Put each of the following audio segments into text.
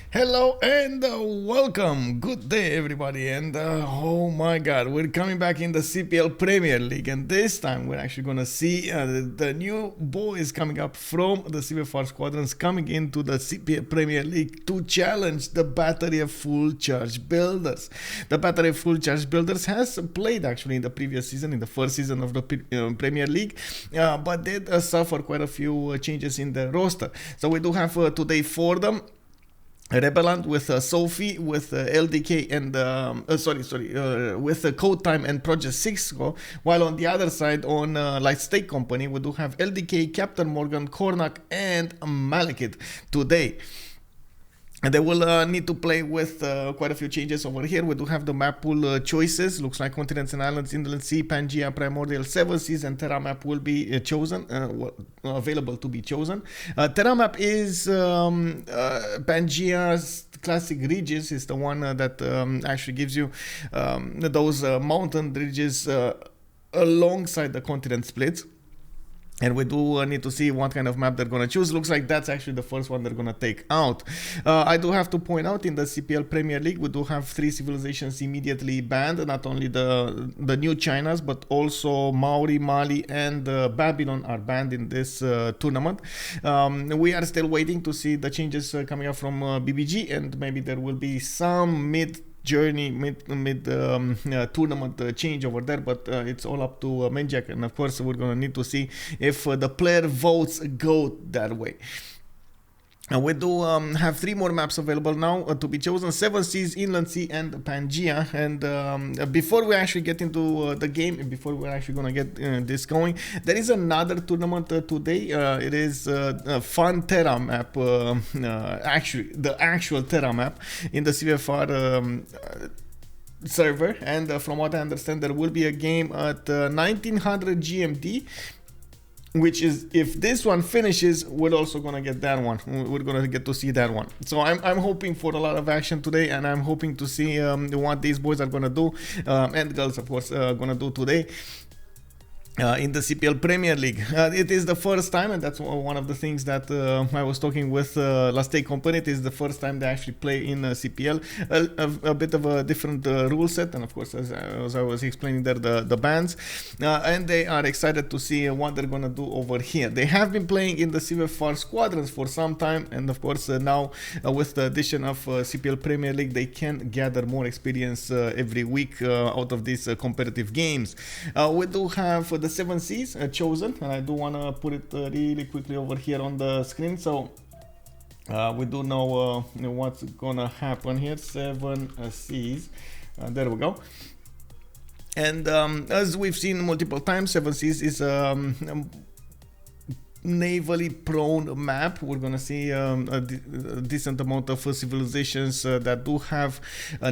Hello and welcome. Good day, everybody. And oh my God, we're coming back in the CPL Premier League, and this time we're actually gonna see the new boys coming up from the CPL squadrons coming into the CPL Premier League to challenge the Battery of Full Charge Builders. The Battery of Full Charge Builders has played actually in the previous season, in the first season of the Premier League, but did suffer quite a few changes in the roster. So we do have today for them. Rebelland with Sophie, with LDK and with CodeTime and Project Cisco, while on the other side on Light Stake Company we do have LDK, Captain Morgane, Kornok and Malekit today. And they will need to play with quite a few changes over here. We do have the map pool choices. Looks like continents and islands, Inland Sea, Pangea, Primordial, Seven Seas, and Terra map will be chosen, available to be chosen. Terra map is Pangea's classic ridges. Is the one that actually gives you those mountain ridges alongside the continent splits. And we do need to see what kind of map they're going to choose. Looks like that's actually the first one they're going to take out. I do have to point out in the CPL Premier League, we do have 3 civilizations immediately banned. Not only the new Chinas, but also Maori, Mali, and Babylon are banned in this tournament. We are still waiting to see the changes coming up from BBG, and maybe there will be some mid tournament change over there, but it's all up to Menjak, and of course we're gonna need to see if the player votes go that way. We do have 3 more maps available now to be chosen: Seven Seas, Inland Sea, and Pangea. And before we actually get into the game, before we're actually gonna get this going, there is another tournament today. It is a fun Terra map, actually the actual Terra map in the CFR server. And from what I understand, there will be a game at 1900 GMT, which is, if this one finishes, we're also gonna get that one. We're gonna get to see that one. So I'm hoping for a lot of action today, and I'm hoping to see what these boys are gonna do, and girls of course gonna do today. In the CPL Premier League. It is the first time, and that's one of the things that I was talking with Last Day Company. It is the first time they actually play in CPL. A bit of a different rule set, and of course, as I was explaining there, the bans. And they are excited to see what they're gonna do over here. They have been playing in the CFR squadrons for some time, and of course now with the addition of CPL Premier League, they can gather more experience every week out of these competitive games. We do have the 7 Seas chosen, and I do want to put it really quickly over here on the screen, so we do know what's gonna happen here. 7 Seas, there we go. And as we've seen multiple times, 7 Seas is navally prone map. We're gonna see a decent amount of civilizations that do have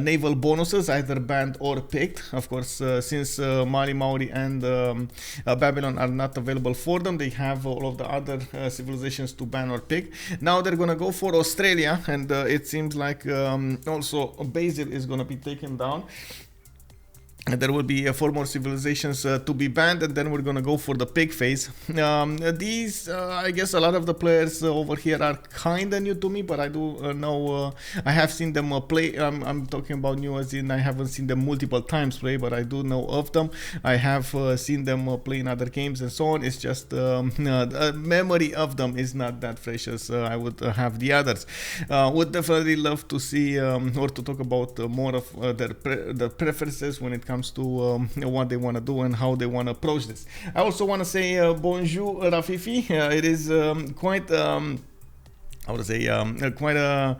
naval bonuses, either banned or picked. Of course, since Mali, Maori, and Babylon are not available for them, they have all of the other civilizations to ban or pick. Now they're gonna go for Australia, and it seems like also Basil is gonna be taken down. And there will be 4 more civilizations to be banned, and then we're gonna go for the pig phase. These, I guess, a lot of the players over here are kinda new to me, but I do know I have seen them play. I'm talking about new as in I haven't seen them multiple times play, but I do know of them. I have seen them play in other games and so on. It's just the memory of them is not that fresh as I would have the others. Would definitely love to see or to talk about more of their preferences when it comes to what they want to do and how they want to approach this. I also want to say bonjour Rafifi. It is quite I would say quite a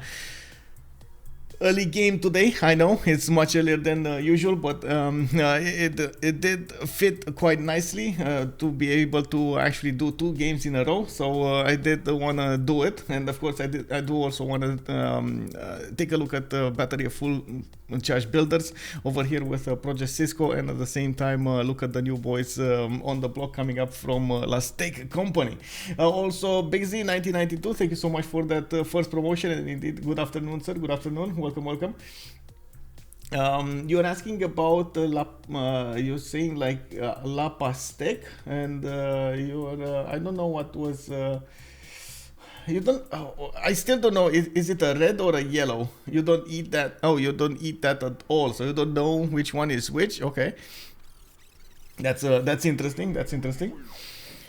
early game today. I know it's much earlier than usual, but it did fit quite nicely to be able to actually do 2 games in a row. So I did want to do it, and of course I do also want to take a look at the Battery of Full Charge Builders over here with Project Cisco, and at the same time look at the new boys on the block coming up from Last Take Company. Also Big Z 1992, thank you so much for that first promotion, and indeed good afternoon, sir. Good afternoon. Welcome. You're asking about you're saying like La Pastèque, and you're I don't know what was You don't. Oh, I still don't know. Is it a red or a yellow? You don't eat that. Oh, you don't eat that at all. So you don't know which one is which. Okay. That's interesting. That's interesting.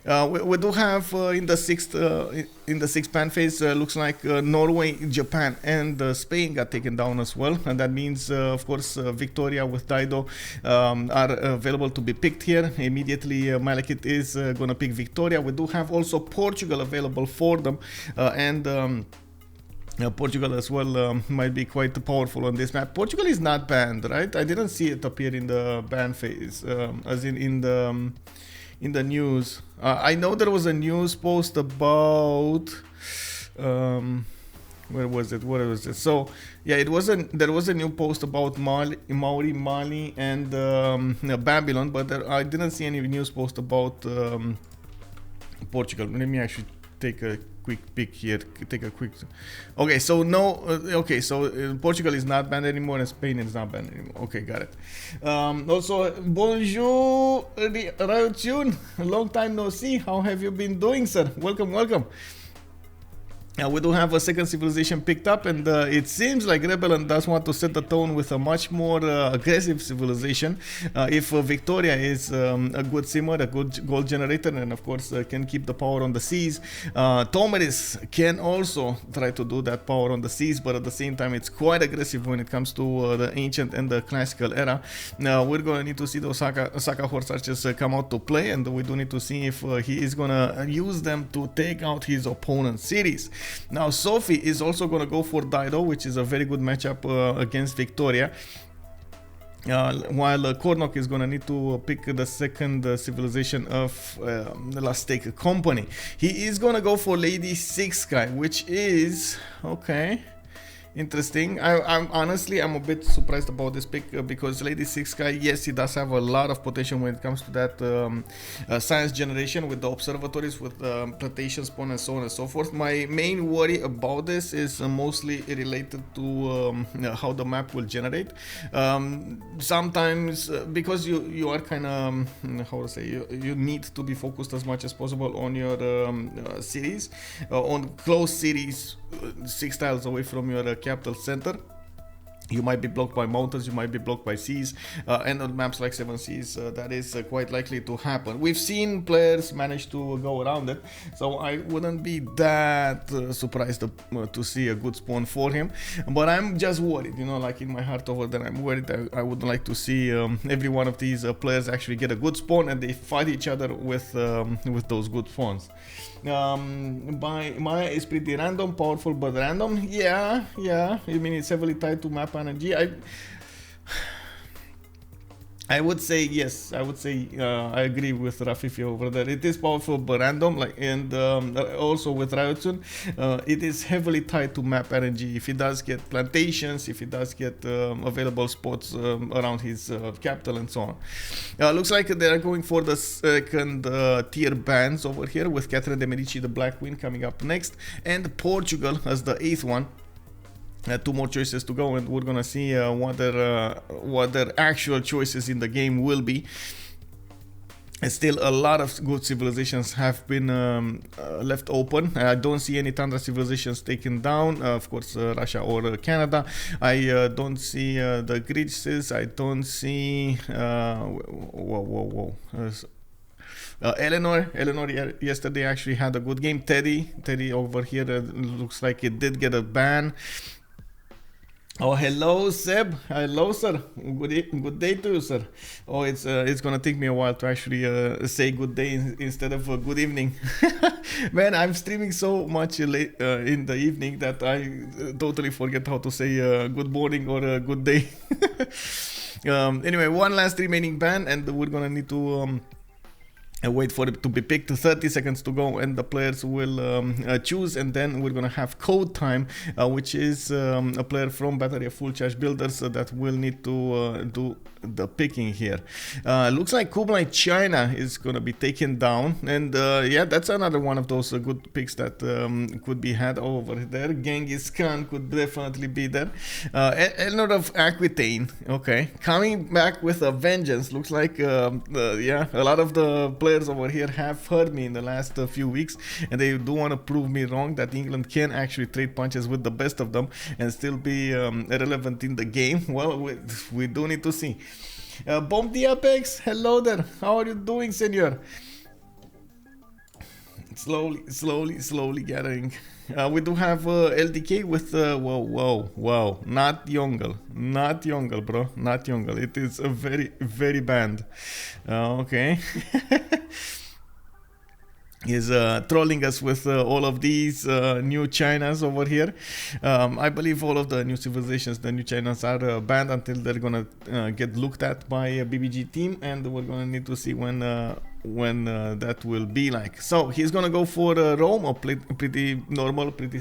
We do have in the sixth ban phase. Looks like Norway, Japan, and Spain got taken down as well, and that means, of course, Victoria with Dido are available to be picked here immediately. Malekit is gonna pick Victoria. We do have also Portugal available for them, and. Portugal as well might be quite powerful on this map. Portugal is not banned, right? I didn't see it appear in the ban phase, as in the news. I know there was a news post about where was it? What was it? So yeah, there was a new post about Mali, and Babylon, but I didn't see any news post about Portugal. Let me actually take a quick peek here. Okay, so no. Okay, so Portugal is not banned anymore, and Spain is not banned anymore. Okay, got it. Also, bonjour, Ryotune. Long time no see. How have you been doing, sir? Welcome, welcome. We do have a second civilization picked up, and it seems like Rebelland does want to set the tone with a much more aggressive civilization. If Victoria is a good simmer, a good gold generator, and of course can keep the power on the seas, Tomeris can also try to do that power on the seas, but at the same time it's quite aggressive when it comes to the ancient and the classical era. Now we're going to need to see those Saka horse archers come out to play, and we do need to see if he is going to use them to take out his opponent's cities. Now Sophie is also going to go for Dido, which is a very good matchup against Victoria. While Kornok is going to need to pick the second civilization of the Last Take Company. He is going to go for Lady Six Sky, which is okay. Interesting. I'm honestly a bit surprised about this pick because Lady Six Sky, yes, he does have a lot of potential when it comes to that science generation with the observatories, with plantation spawn, and so on and so forth. My main worry about this is mostly related to how the map will generate. Sometimes because you are kind of how to say, you need to be focused as much as possible on your cities, on close cities, 6 tiles away from your capital center. You might be blocked by mountains, you might be blocked by seas, and on maps like 7 Seas, that is quite likely to happen. We've seen players manage to go around it, so I wouldn't be that surprised to see a good spawn for him. But I'm just worried, you know, like in my heart over there, I'm worried that I would like to see every one of these players actually get a good spawn, and they fight each other with those good spawns. Maya is pretty random, powerful but random. Yeah. I mean, it's heavily tied to map energy. I would say yes. I would say I agree with Rafifi over there. It is powerful but random, like, and also with Ryotsun, it is heavily tied to map energy. If he does get plantations, if he does get available spots around his capital and so on. Looks like they are going for the second tier bans over here, with Catherine de Medici, the Black Queen, coming up next, and Portugal as the 8th one. 2 more choices to go, and we're gonna see what their actual choices in the game will be. And still, a lot of good civilizations have been left open. I don't see any Tundra civilizations taken down, of course, Russia or Canada. I don't see the Greeks. I don't see Eleanor yesterday actually had a good game. Teddy over here looks like it did get a ban. Oh, hello, Seb. Hello, sir. Good day to you, sir. Oh, it's gonna take me a while to actually say good day instead of good evening. Man, I'm streaming so much late in the evening that I totally forget how to say good morning or good day. Anyway, one last remaining ban, and we're gonna need to wait for it to be picked. 30 seconds to go, and the players will choose, and then we're gonna have CodeTime, which is a player from Battery of Full Charge Builders that will need to do the picking here. Looks like Kublai China is gonna be taken down, and yeah, that's another one of those good picks that could be had over there. Genghis Khan could definitely be there. Eleanor of Aquitaine, okay, coming back with a vengeance. Looks like yeah, a lot of the players over here have heard me in the last few weeks, and they do want to prove me wrong that England can actually trade punches with the best of them and still be relevant in the game. Well, we do need to see. Bomb the Apex, hello there, how are you doing, senor? Slowly gathering. We do have LDK with whoa, not Yongle, bro, not Yongle. It is a very banned. Okay. Is trolling us with all of these new Chinas over here. I believe all of the new civilizations, the new Chinas, are banned until they're gonna get looked at by a BBG team, and we're gonna need to see when that will be like. So he's gonna go for Rome, a pretty normal, pretty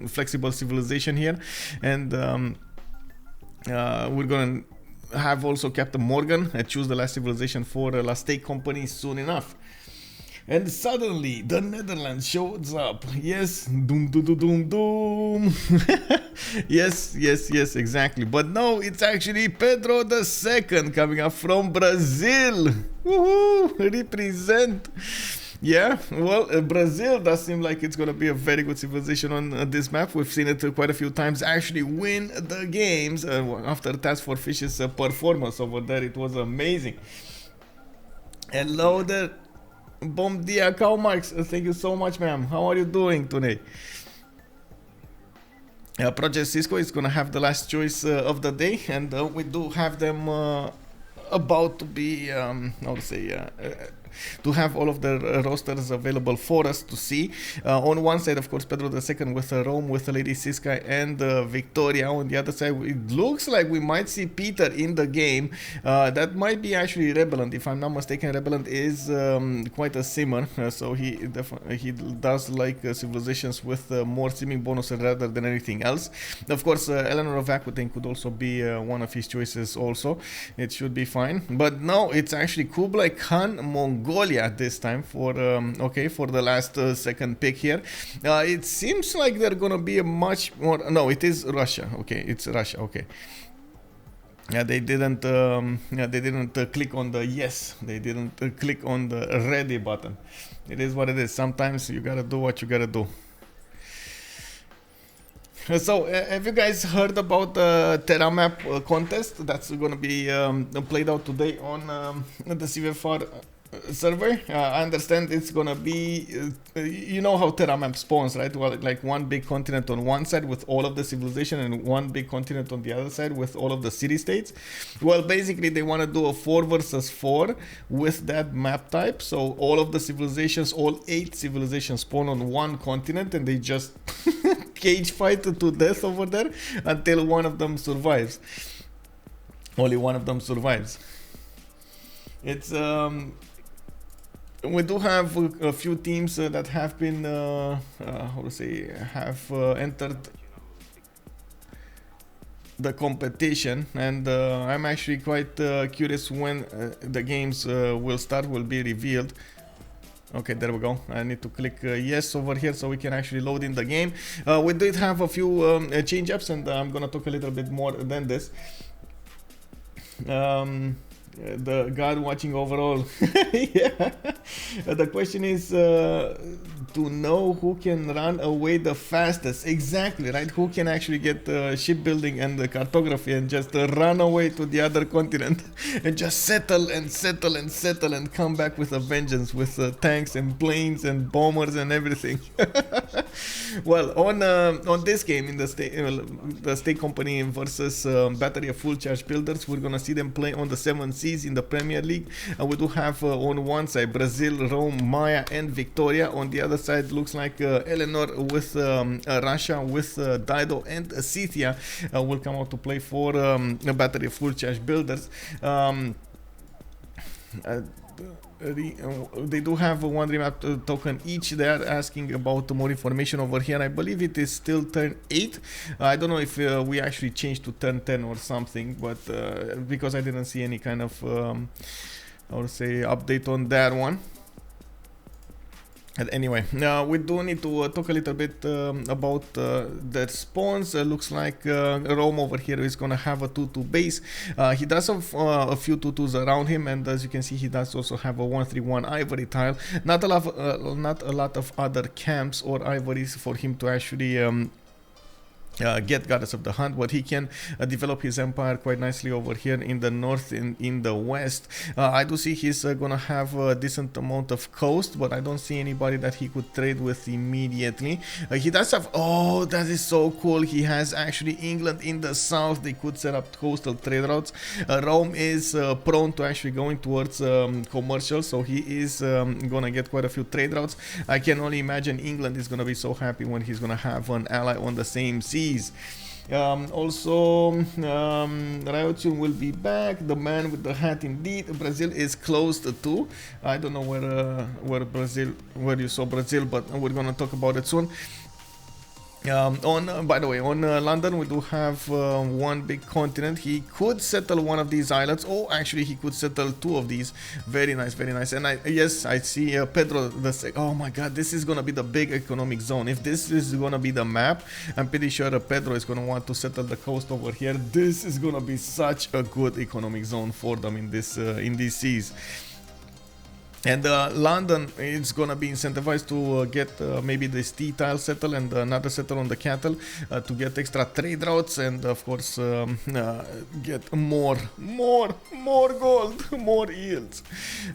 flexible civilization here, and we're gonna have also Captain Morgane choose the last civilization for La State Company soon enough. And suddenly the Netherlands shows up. Yes, doom. yes, exactly. But no, it's actually Pedro II coming up from Brazil. Woohoo! Represent. Yeah, well, Brazil does seem like it's gonna be a very good civilization on this map. We've seen it quite a few times actually win the games after Task Force Fish's performance over there. It was amazing. Hello there. Bom dia, Karl Marx. Thank you so much, ma'am. How are you doing today? Project Cisco is gonna have the last choice of the day, and we do have them about to be, how to say, to have all of the rosters available for us to see. On one side, of course, Pedro II with Rome, with Lady Cisca and Victoria. On the other side, it looks like we might see Peter in the game. That might be actually Rebelland, if I'm not mistaken. Rebelland is quite a simmer, so he does like civilizations with more simming bonuses rather than anything else. Of course, Eleanor of Aquitaine could also be one of his choices also. It should be fine. But no, it's actually Kublai Khan, Mongolia this time for okay, for the last second pick here. It seems like they're gonna be a much more, no, it is Russia. Okay, it's Russia. Okay. Yeah, they didn't click on the yes. They didn't click on the ready button. It is what it is. Sometimes you gotta do what you gotta do. So, have you guys heard about the Terra map contest that's gonna be played out today on the CVFR server? I understand it's gonna be, you know how Terra map spawns, right? Well, like one big continent on one side with all of the civilization and one big continent on the other side with all of the city-states. Well, basically they want to do a 4 versus 4 with that map type. So all of the civilizations, all 8 civilizations spawn on one continent, and they just cage fight to death over there until one of them survives. Only one of them survives. It's we do have a few teams that have been how to say, have entered the competition, and I'm actually quite curious when the games will start, will be revealed. Okay, there we go. I need to click yes over here so we can actually load in the game. We did have a few change-ups, and I'm gonna talk a little bit more than this. The God watching overall. Yeah. The question is to know who can run away the fastest. Exactly, right? Who can actually get shipbuilding and the cartography and just run away to the other continent and just settle and come back with a vengeance, with tanks and planes and bombers and everything. Well, on this game, in the state company versus battery of full charge builders, we're gonna see them play on the 7 seas in the Premier League. We do have on one side Brazil, Rome, Maya and Victoria. On the other side looks like Eleanor with Russia, with Dido and Scythia will come out to play for a battery of full charge builders. they do have one remap token each. They are asking about more information over here. I believe it is still turn 8. I don't know if we actually changed to turn 10 or something, but because I didn't see any kind of I would say update on that one. And anyway, we do need to talk a little bit about the spawns. Looks like Rome over here is gonna have a 2-2 base. He does have a few 2-2s around him, and as you can see, he does also have a 1-3-1 ivory tile. Not a lot of other camps or ivories for him to actually get Goddess of the Hunt, but he can develop his empire quite nicely over here in the north and in the west. I do see he's gonna have a decent amount of coast, but I don't see anybody that he could trade with immediately. He does have, oh, that is so cool, he has actually England in the south. They could set up coastal trade routes. Rome is prone to actually going towards commercial, so he is gonna get quite a few trade routes. I can only imagine England is gonna be so happy when he's gonna have an ally on the same sea. Also, Ryotun will be back. The man with the hat, indeed. Brazil is closed too. I don't know where you saw Brazil, but we're gonna talk about it soon. By the way, on London we do have one big continent. He could settle one of these islands. Oh, actually he could settle 2 of these. Very nice, very nice. And yes, I see Pedro the oh my god, this is gonna be the big economic zone. If this is gonna be the map, I'm pretty sure Pedro is gonna want to settle the coast over here. This is gonna be such a good economic zone for them in these seas. And London is gonna be incentivized to get maybe this T tile settle and another settle on the cattle to get extra trade routes, and of course get more gold, more yields.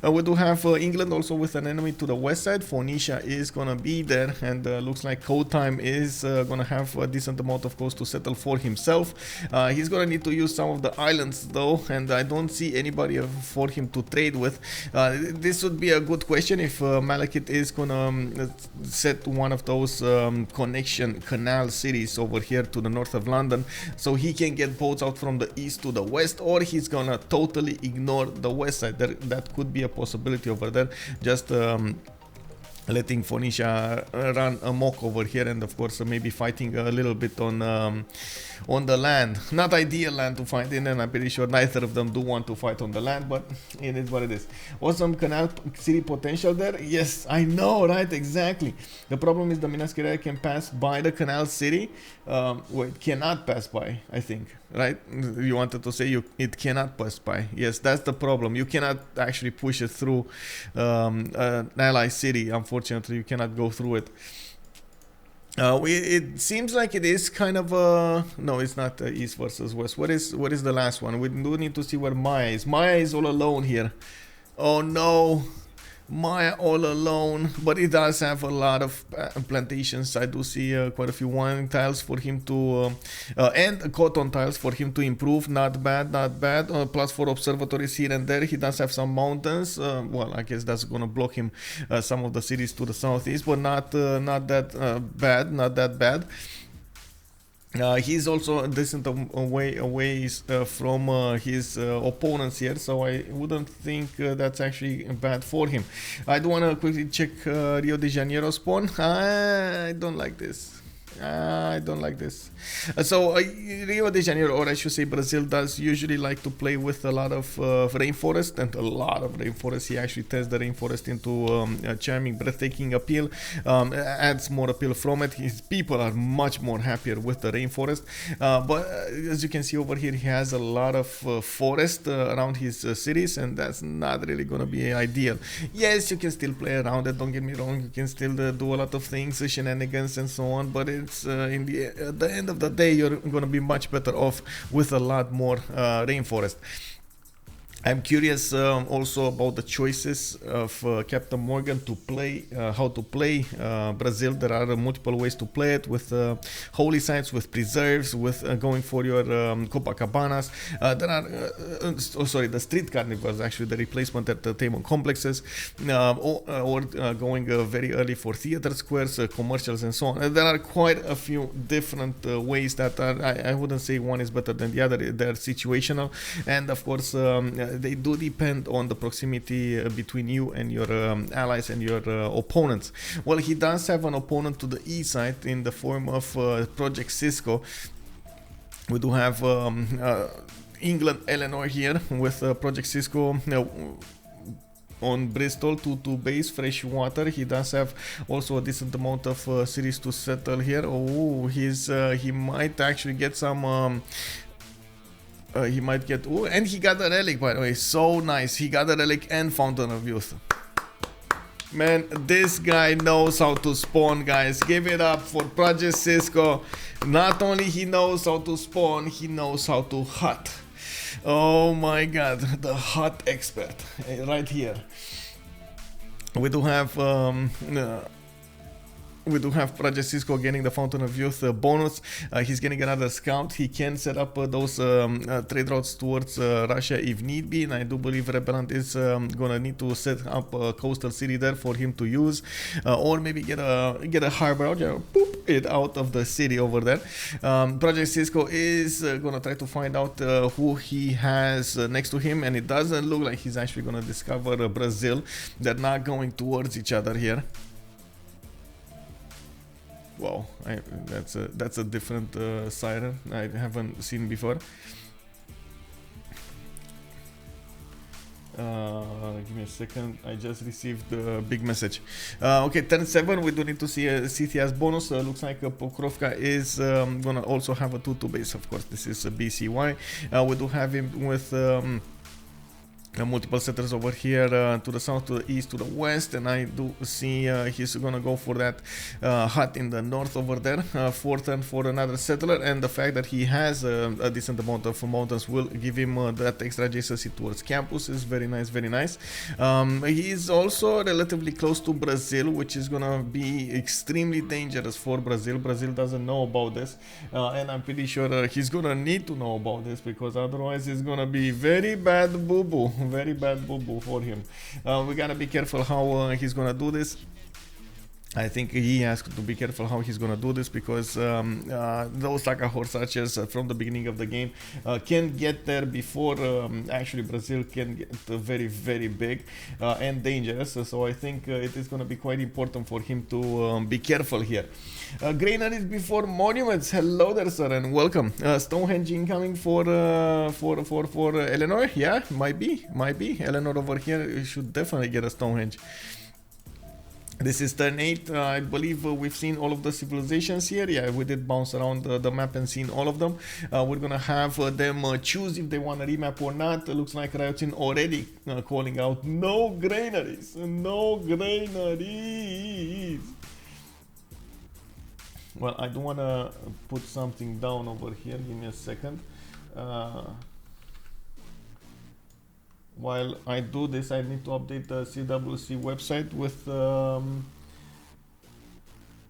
We do have England also with an enemy to the west side. Phoenicia is gonna be there, and looks like CodeTime is gonna have a decent amount of coast to settle for himself. He's gonna need to use some of the islands though, and I don't see anybody for him to trade with. This would be a good question if Malekit is gonna set one of those connection canal cities over here to the north of London, so he can get boats out from the east to the west, or he's gonna totally ignore the west side. That could be a possibility over there, just letting Phoenicia run amok over here, and of course maybe fighting a little bit on the land. Not ideal land to fight in, and I'm pretty sure neither of them do want to fight on the land, but it is what it is. Awesome canal city potential there. Yes, I know, right? Exactly. The problem is the Minaskeria can pass by the canal city. Well, it cannot pass by, I think, right? You wanted to say it cannot pass by. Yes, that's the problem. You cannot actually push it through an ally city. Unfortunately, you cannot go through it. It seems like it is kind of no, it's not east versus west. What is the last one? We do need to see where Maya is. Maya is all alone here. Oh no, Maya all alone, but it does have a lot of plantations. I do see quite a few wine tiles for him to and cotton tiles for him to improve. Not bad, not bad. Plus 4 observatories here and there. He does have some mountains. Well, I guess that's gonna block him some of the cities to the southeast, but not that bad, not that bad. He's also a decent away from his opponents here, so I wouldn't think that's actually bad for him. I do want to quickly check Rio de Janeiro spawn. I don't like this. I don't like this. So Rio de Janeiro, or I should say Brazil, does usually like to play with a lot of rainforest, and a lot of rainforest. He actually turns the rainforest into a charming, breathtaking appeal, adds more appeal from it. His people are much more happier with the rainforest, but as you can see over here, he has a lot of forest around his cities, and that's not really going to be ideal. Yes, you can still play around it, don't get me wrong. You can still do a lot of things, shenanigans and so on, but it's at the end of the day, you're going to be much better off with a lot more rainforest. I'm curious also about the choices of Captain Morgane to play, how to play Brazil. There are multiple ways to play it, with holy sites, with preserves, with going for your Copacabanas. There are, the street carnivals, actually the replacement at the table complexes, or going very early for theater squares, commercials and so on. There are quite a few different ways that are, I wouldn't say one is better than the other. They're situational, and of course they do depend on the proximity between you and your allies and your opponents. Well, he does have an opponent to the east side in the form of Project Cisco. We do have England Eleanor here with Project Cisco on Bristol to base fresh water. He does have also a decent amount of cities to settle here. Oh, he might actually get some he might get, oh, and he got a relic, by the way. So nice. He got a relic and Fountain of Youth. Man, this guy knows how to spawn, guys. Give it up for Project Cisco. Not only he knows how to spawn, he knows how to hut. Oh my god, the hut expert right here. We do have Project Cisco getting the Fountain of Youth bonus. He's getting another scout. He can set up those trade routes towards Russia if need be, and I do believe Rebelland is gonna need to set up a coastal city there for him to use, or maybe get a harbor out, boop it out of the city over there. Project Cisco is gonna try to find out who he has next to him, and it doesn't look like he's actually gonna discover Brazil. They're not going towards each other here. Wow, that's a different siren I haven't seen before. Give me a second. I just received a big message. Okay, turn 7. We do need to see a Scythia's bonus. Looks like Pokrovka is gonna also have a 2-2 base. Of course, this is a BCY. We do have him with multiple settlers over here to the south, to the east, to the west, and I do see he's gonna go for that hut in the north over there, fourth and for another settler, and the fact that he has a decent amount of mountains will give him that extra adjacency towards campus is very nice, very nice. He is also relatively close to Brazil, which is gonna be extremely dangerous for Brazil. Brazil doesn't know about this, and I'm pretty sure he's gonna need to know about this, because otherwise it's gonna be very bad boo-boo. Very bad boo-boo for him. We gotta be careful how he's gonna do this. I think he has to be careful how he's gonna do this, because those Saka horse archers from the beginning of the game can get there before actually Brazil can get very, very big and dangerous. So I think it is gonna be quite important for him to be careful here. Granaries before monuments. Hello there, sir, and welcome. Stonehenge incoming for Eleanor. Yeah, might be. Eleanor over here should definitely get a Stonehenge. This is turn 8. I believe we've seen all of the civilizations here. Yeah, we did bounce around the map and seen all of them. We're gonna have them choose if they want a remap or not. Looks like Riotin already calling out no granaries, no granaries. Well, I do wanna put something down over here. Give me a second. While I do this, I need to update the CWC website with the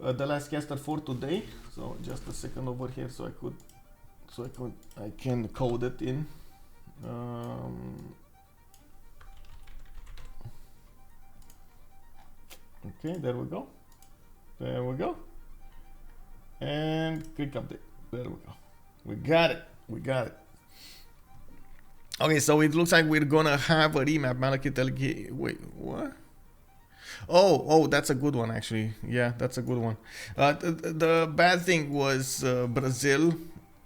last caster for today. So just a second over here, so I can code it in. Okay, there we go. There we go. And quick update. There we go. We got it. We got it. Okay, so it looks like we're gonna have a remap. Malekit LG. Wait, what? Oh, that's a good one, actually. Yeah, that's a good one. The bad thing was Brazil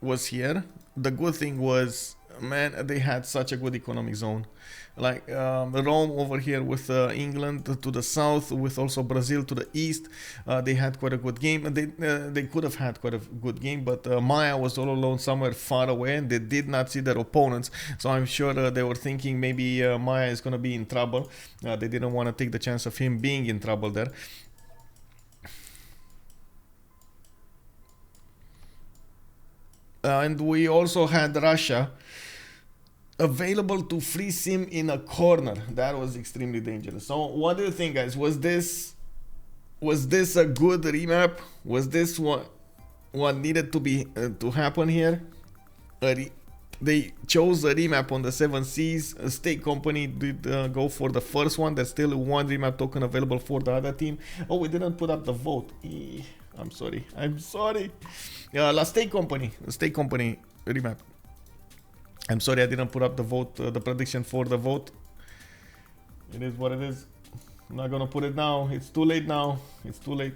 was here. The good thing was, man, they had such a good economic zone. Like Rome over here with England to the south, with also Brazil to the east. They had quite a good game. They could have had quite a good game, but Maya was all alone somewhere far away, and they did not see their opponents. So I'm sure they were thinking maybe Maya is going to be in trouble. They didn't want to take the chance of him being in trouble there. And we also had Russia available to freeze him in a corner. That was extremely dangerous. So what do you think, guys? Was this a good remap? Was this what needed to be to happen here? They chose a remap on the 7 Seas. State Company did go for the first one. There's still one remap token available for the other team. Oh, we didn't put up the vote. I'm sorry. La State Company remap. I'm sorry I didn't put up the vote, the prediction for the vote. It is what it is. I'm not gonna put it now. It's too late now. It's too late.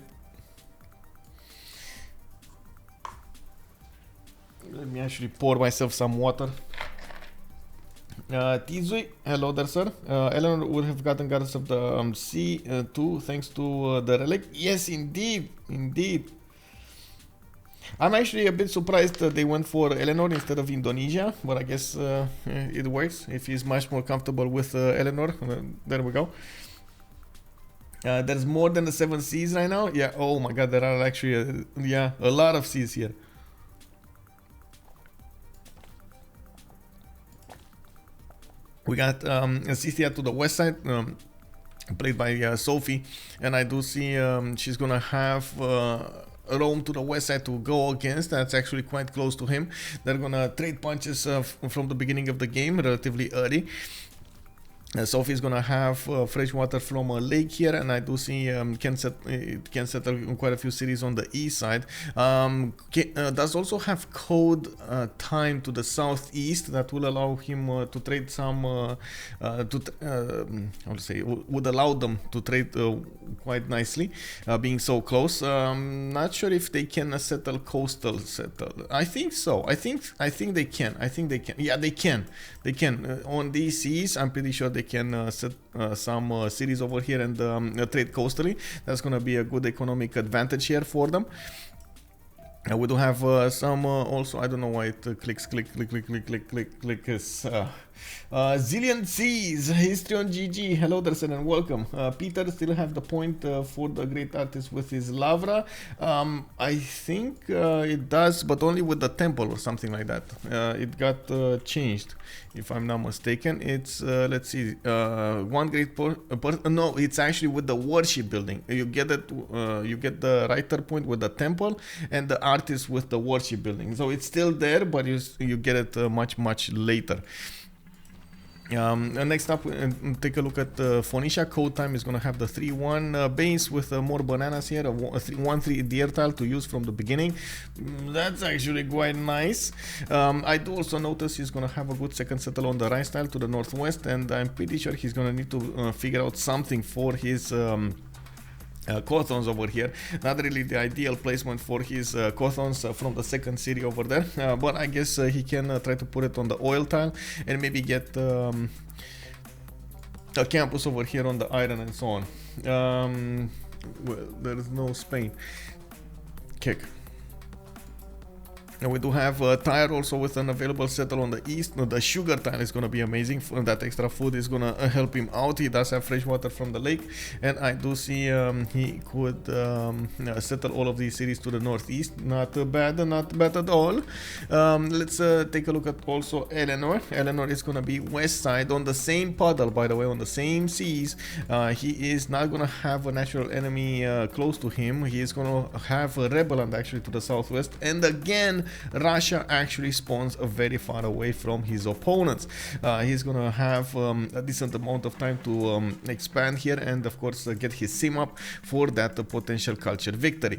Let me actually pour myself some water. Tizui, hello there, sir. Eleanor would have gotten Goddess of the C2 thanks to the relic. Yes, indeed, indeed. I'm actually a bit surprised that they went for Eleanor instead of Indonesia, but I guess it works. If he's much more comfortable with Eleanor, there we go. There's more than the 7 Cs right now. Yeah. Oh my God, there are actually a lot of Cs here. We got Scythia to the west side, played by Sophie, and I do see she's gonna have Rome to the west side to go against. That's actually quite close to him. They're gonna trade punches from the beginning of the game, relatively early. Sophie's gonna have fresh water from a lake here, and I do see it can settle quite a few cities on the east side. Does also have code time to the southeast that will allow him to trade some would allow them to trade quite nicely, being so close. Not sure if they can settle coastal. I think so. I think they can. Yeah, they can. On these seas, I'm pretty sure they can set some cities over here and trade coastally. That's gonna be a good economic advantage here for them. We do have some also, I don't know why it clicks Zillion Seas, History on GG, hello there sir and welcome. Peter still have the point for the great artist with his Lavra. I think it does, but only with the temple or something like that. It got changed, if I'm not mistaken. It's, let's see, one great no, it's actually with the worship building. You get it, you get the writer point with the temple and the artist with the worship building. So it's still there, but you get it much later. Next up, take a look at Phoenicia. CodeTime is going to have the 3-1 base with more bananas here, a 1-3 deer tile to use from the beginning. That's actually quite nice. I do also notice he's going to have a good second settle on the rice tile to the northwest, and I'm pretty sure he's going to need to figure out something for his Cothons over here. Not really the ideal placement for his Cothons from the second city over there, but I guess he can try to put it on the oil tile and maybe get a campus over here on the iron and so on. Well, there is no Spain. Kick. And we do have a tire also with an available settle on the east. The sugar tile is going to be amazing. That extra food is going to help him out. He does have fresh water from the lake, and I do see he could settle all of these cities to the northeast. Not bad at all. Let's take a look at also Eleanor. Eleanor is going to be west side on the same puddle, by the way, on the same seas. He is not going to have a natural enemy close to him. He is going to have a Rebelland actually to the southwest, and again Russia actually spawns very far away from his opponents. He's gonna have a decent amount of time to expand here and of course get his sim up for that potential culture victory.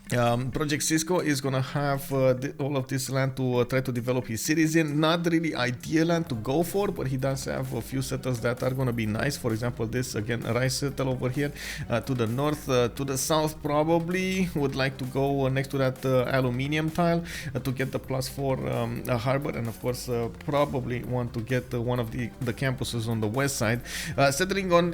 Project Cisco is gonna have all of this land to try to develop his cities in. Not really ideal land to go for, but he does have a few settles that are gonna be nice. For example, this again, a rice settle over here to the north. To the south probably would like to go next to that aluminium tile to get the +4 harbor, and of course probably want to get one of the campuses on the west side. Settling on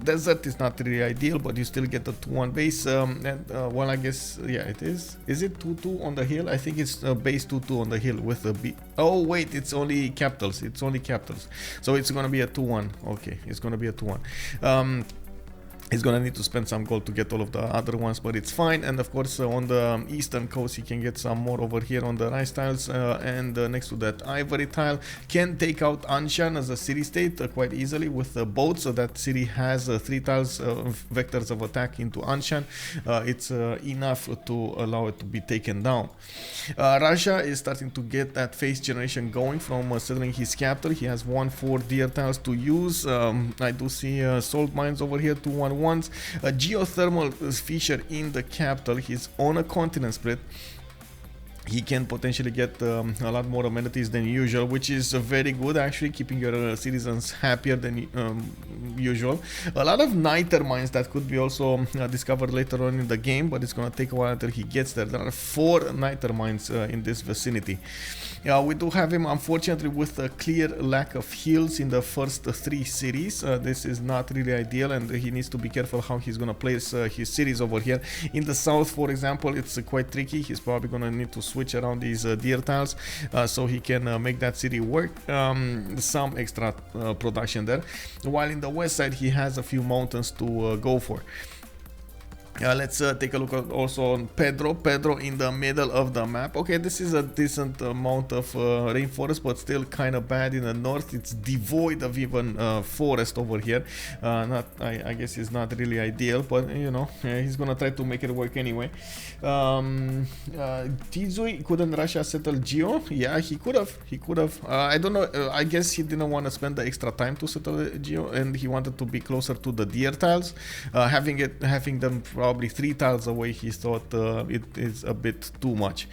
desert is not really ideal, but you still get the 2-1 base, and well, I guess yeah, it is. Is it 2-2 on the hill? I think it's base 2-2 on the hill with a B. Oh wait, it's only capitals. It's only capitals. So it's gonna be a 2-1. Okay, it's gonna be a 2-1. He's gonna need to spend some gold to get all of the other ones, but it's fine. And of course on the eastern coast he can get some more over here on the rice tiles, and next to that ivory tile can take out Anshan as a city state quite easily with the boat, so that city has 3 tiles vectors of attack into Anshan. It's enough to allow it to be taken down. Russia is starting to get that phase generation going from settling his capital. He has 1-4 deer tiles to use. I do see salt mines over here, 2-1 ones, a geothermal fissure in the capital. He's on a continent split. he can potentially get a lot more amenities than usual, which is very good, actually, keeping your citizens happier than usual. A lot of niter mines that could be also discovered later on in the game, but it's gonna take a while until he gets there. There are 4 niter mines in this vicinity. We do have him, unfortunately, with a clear lack of heals in the first 3 cities. This is not really ideal, and he needs to be careful how he's gonna place his cities over here. In the south, for example, it's quite tricky. He's probably gonna need to switch around these deer tiles so he can make that city work. Some extra production there. While in the west side, he has a few mountains to go for. Let's take a look at also on Pedro in the middle of the map. Okay, this is a decent amount of rainforest, but still kind of bad in the north. It's devoid of even forest over here. I guess it's not really ideal, but you know, he's gonna try to make it work anyway. Tizui couldn't Russia settle Geo? Yeah, he could have. I don't know. I guess he didn't want to spend the extra time to settle Geo, and he wanted to be closer to the deer tiles. Having them probably 3 tiles away, he thought it is a bit too much.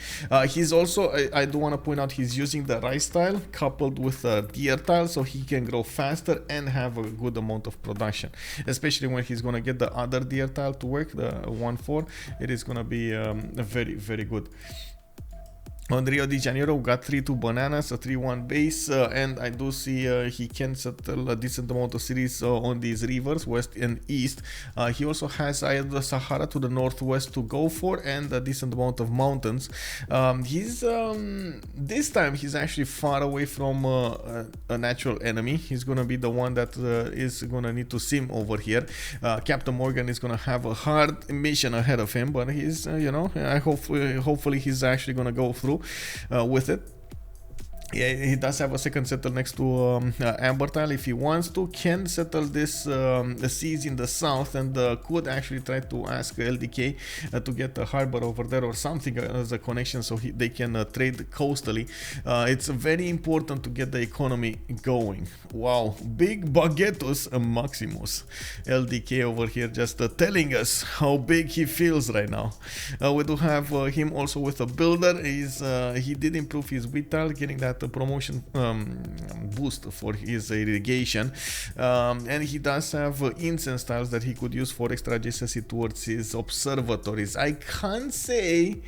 He's also, I do want to point out, he's using the rice tile coupled with a deer tile, so he can grow faster and have a good amount of production, especially when he's gonna get the other deer tile to work, the 1-4. It is gonna be very, very good. On Rio de Janeiro, we got 3-2 bananas, a 3-1 base, and I do see he can settle a decent amount of cities on these rivers, west and east. He also has the Sahara to the northwest to go for, and a decent amount of mountains. This time he's actually far away from a natural enemy. He's gonna be the one that is gonna need to sim over here. Captain Morgane is gonna have a hard mission ahead of him, but he's, you know, hopefully he's actually gonna go through with it. Yeah, he does have a second settle next to Amber Tile if he wants to. Can settle this the seas in the south, and could actually try to ask LDK to get a harbor over there or something as a connection, so they can trade coastally. It's very important to get the economy going. Wow, big baguetos Maximus. LDK over here just telling us how big he feels right now. We do have him also with a builder. He did improve his wheat tile, getting that promotion boost for his irrigation, and he does have incense tiles that he could use for extra adjacency towards his observatories. I can't say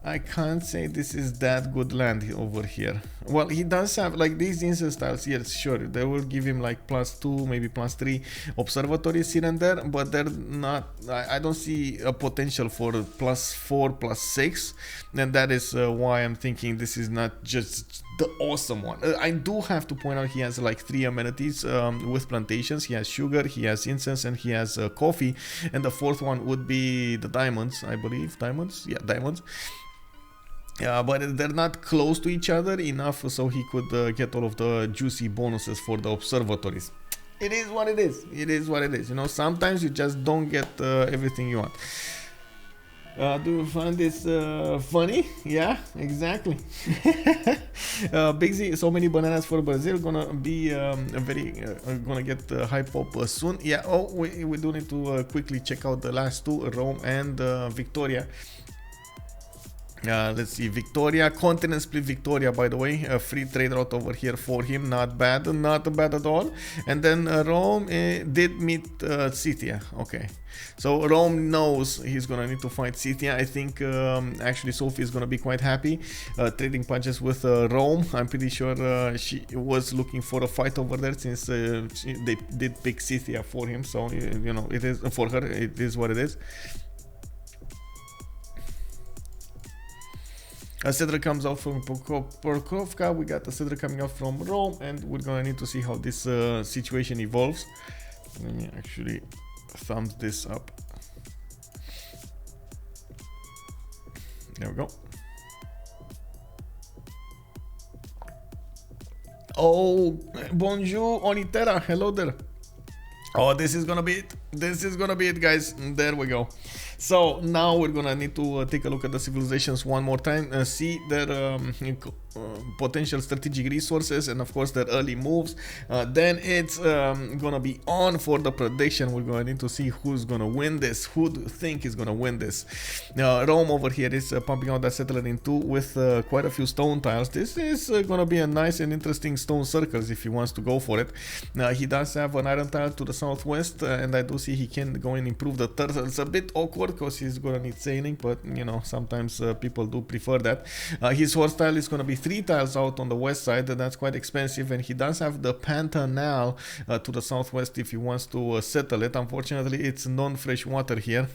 this is that good land over here. Well, he does have like these incense tiles. Yes, sure, they will give him like +2, maybe +3 observatories here and there, but they're not. I don't see a potential for +4, +6, and that is why I'm thinking this is not just the awesome one. I do have to point out he has like 3 amenities with plantations. He has sugar, he has incense, and he has coffee, and the 4th one would be the diamonds, I believe. Diamonds? Yeah, diamonds. But they're not close to each other enough so he could get all of the juicy bonuses for the observatories. It is what it is. It is what it is. You know, sometimes you just don't get everything you want. Do you find this funny? Yeah, exactly. Big Z, so many bananas for Brazil, gonna be gonna get high pop soon. Yeah. Oh, we do need to quickly check out the last 2, Rome and Victoria. Let's see, Victoria, continent split Victoria, by the way, a free trade route over here for him, not bad at all. And then Rome did meet Scythia. Okay, so Rome knows he's gonna need to fight Scythia. I think actually Sophie is gonna be quite happy trading punches with Rome. I'm pretty sure she was looking for a fight over there, since they did pick Scythia for him, so you know, it is for her, it is what it is. Cedra comes out from Pokrovka. We got the Cedra coming out from Rome, and we're gonna need to see how this situation evolves. Let me actually thumbs this up. There we go. Oh, bonjour, Onitera. Hello there. Oh, this is gonna be it. This is gonna be it, guys. There we go. So now we're gonna need to take a look at the civilizations one more time, see their potential strategic resources, and of course their early moves. Then it's gonna be on for the prediction. We're gonna need to see who's gonna win this, who do you think is gonna win this. Rome over here is pumping out that settler in two with quite a few stone tiles. This is gonna be a nice and interesting stone circles if he wants to go for it. He does have an iron tile to the southwest, and I do see he can go and improve the turtle. It's a bit awkward because he's gonna need sailing, but you know, sometimes people do prefer that. His horse tile is gonna be 3 tiles out on the west side, and that's quite expensive, and he does have the Pantanal to the southwest if he wants to settle it. Unfortunately, it's non-fresh water here,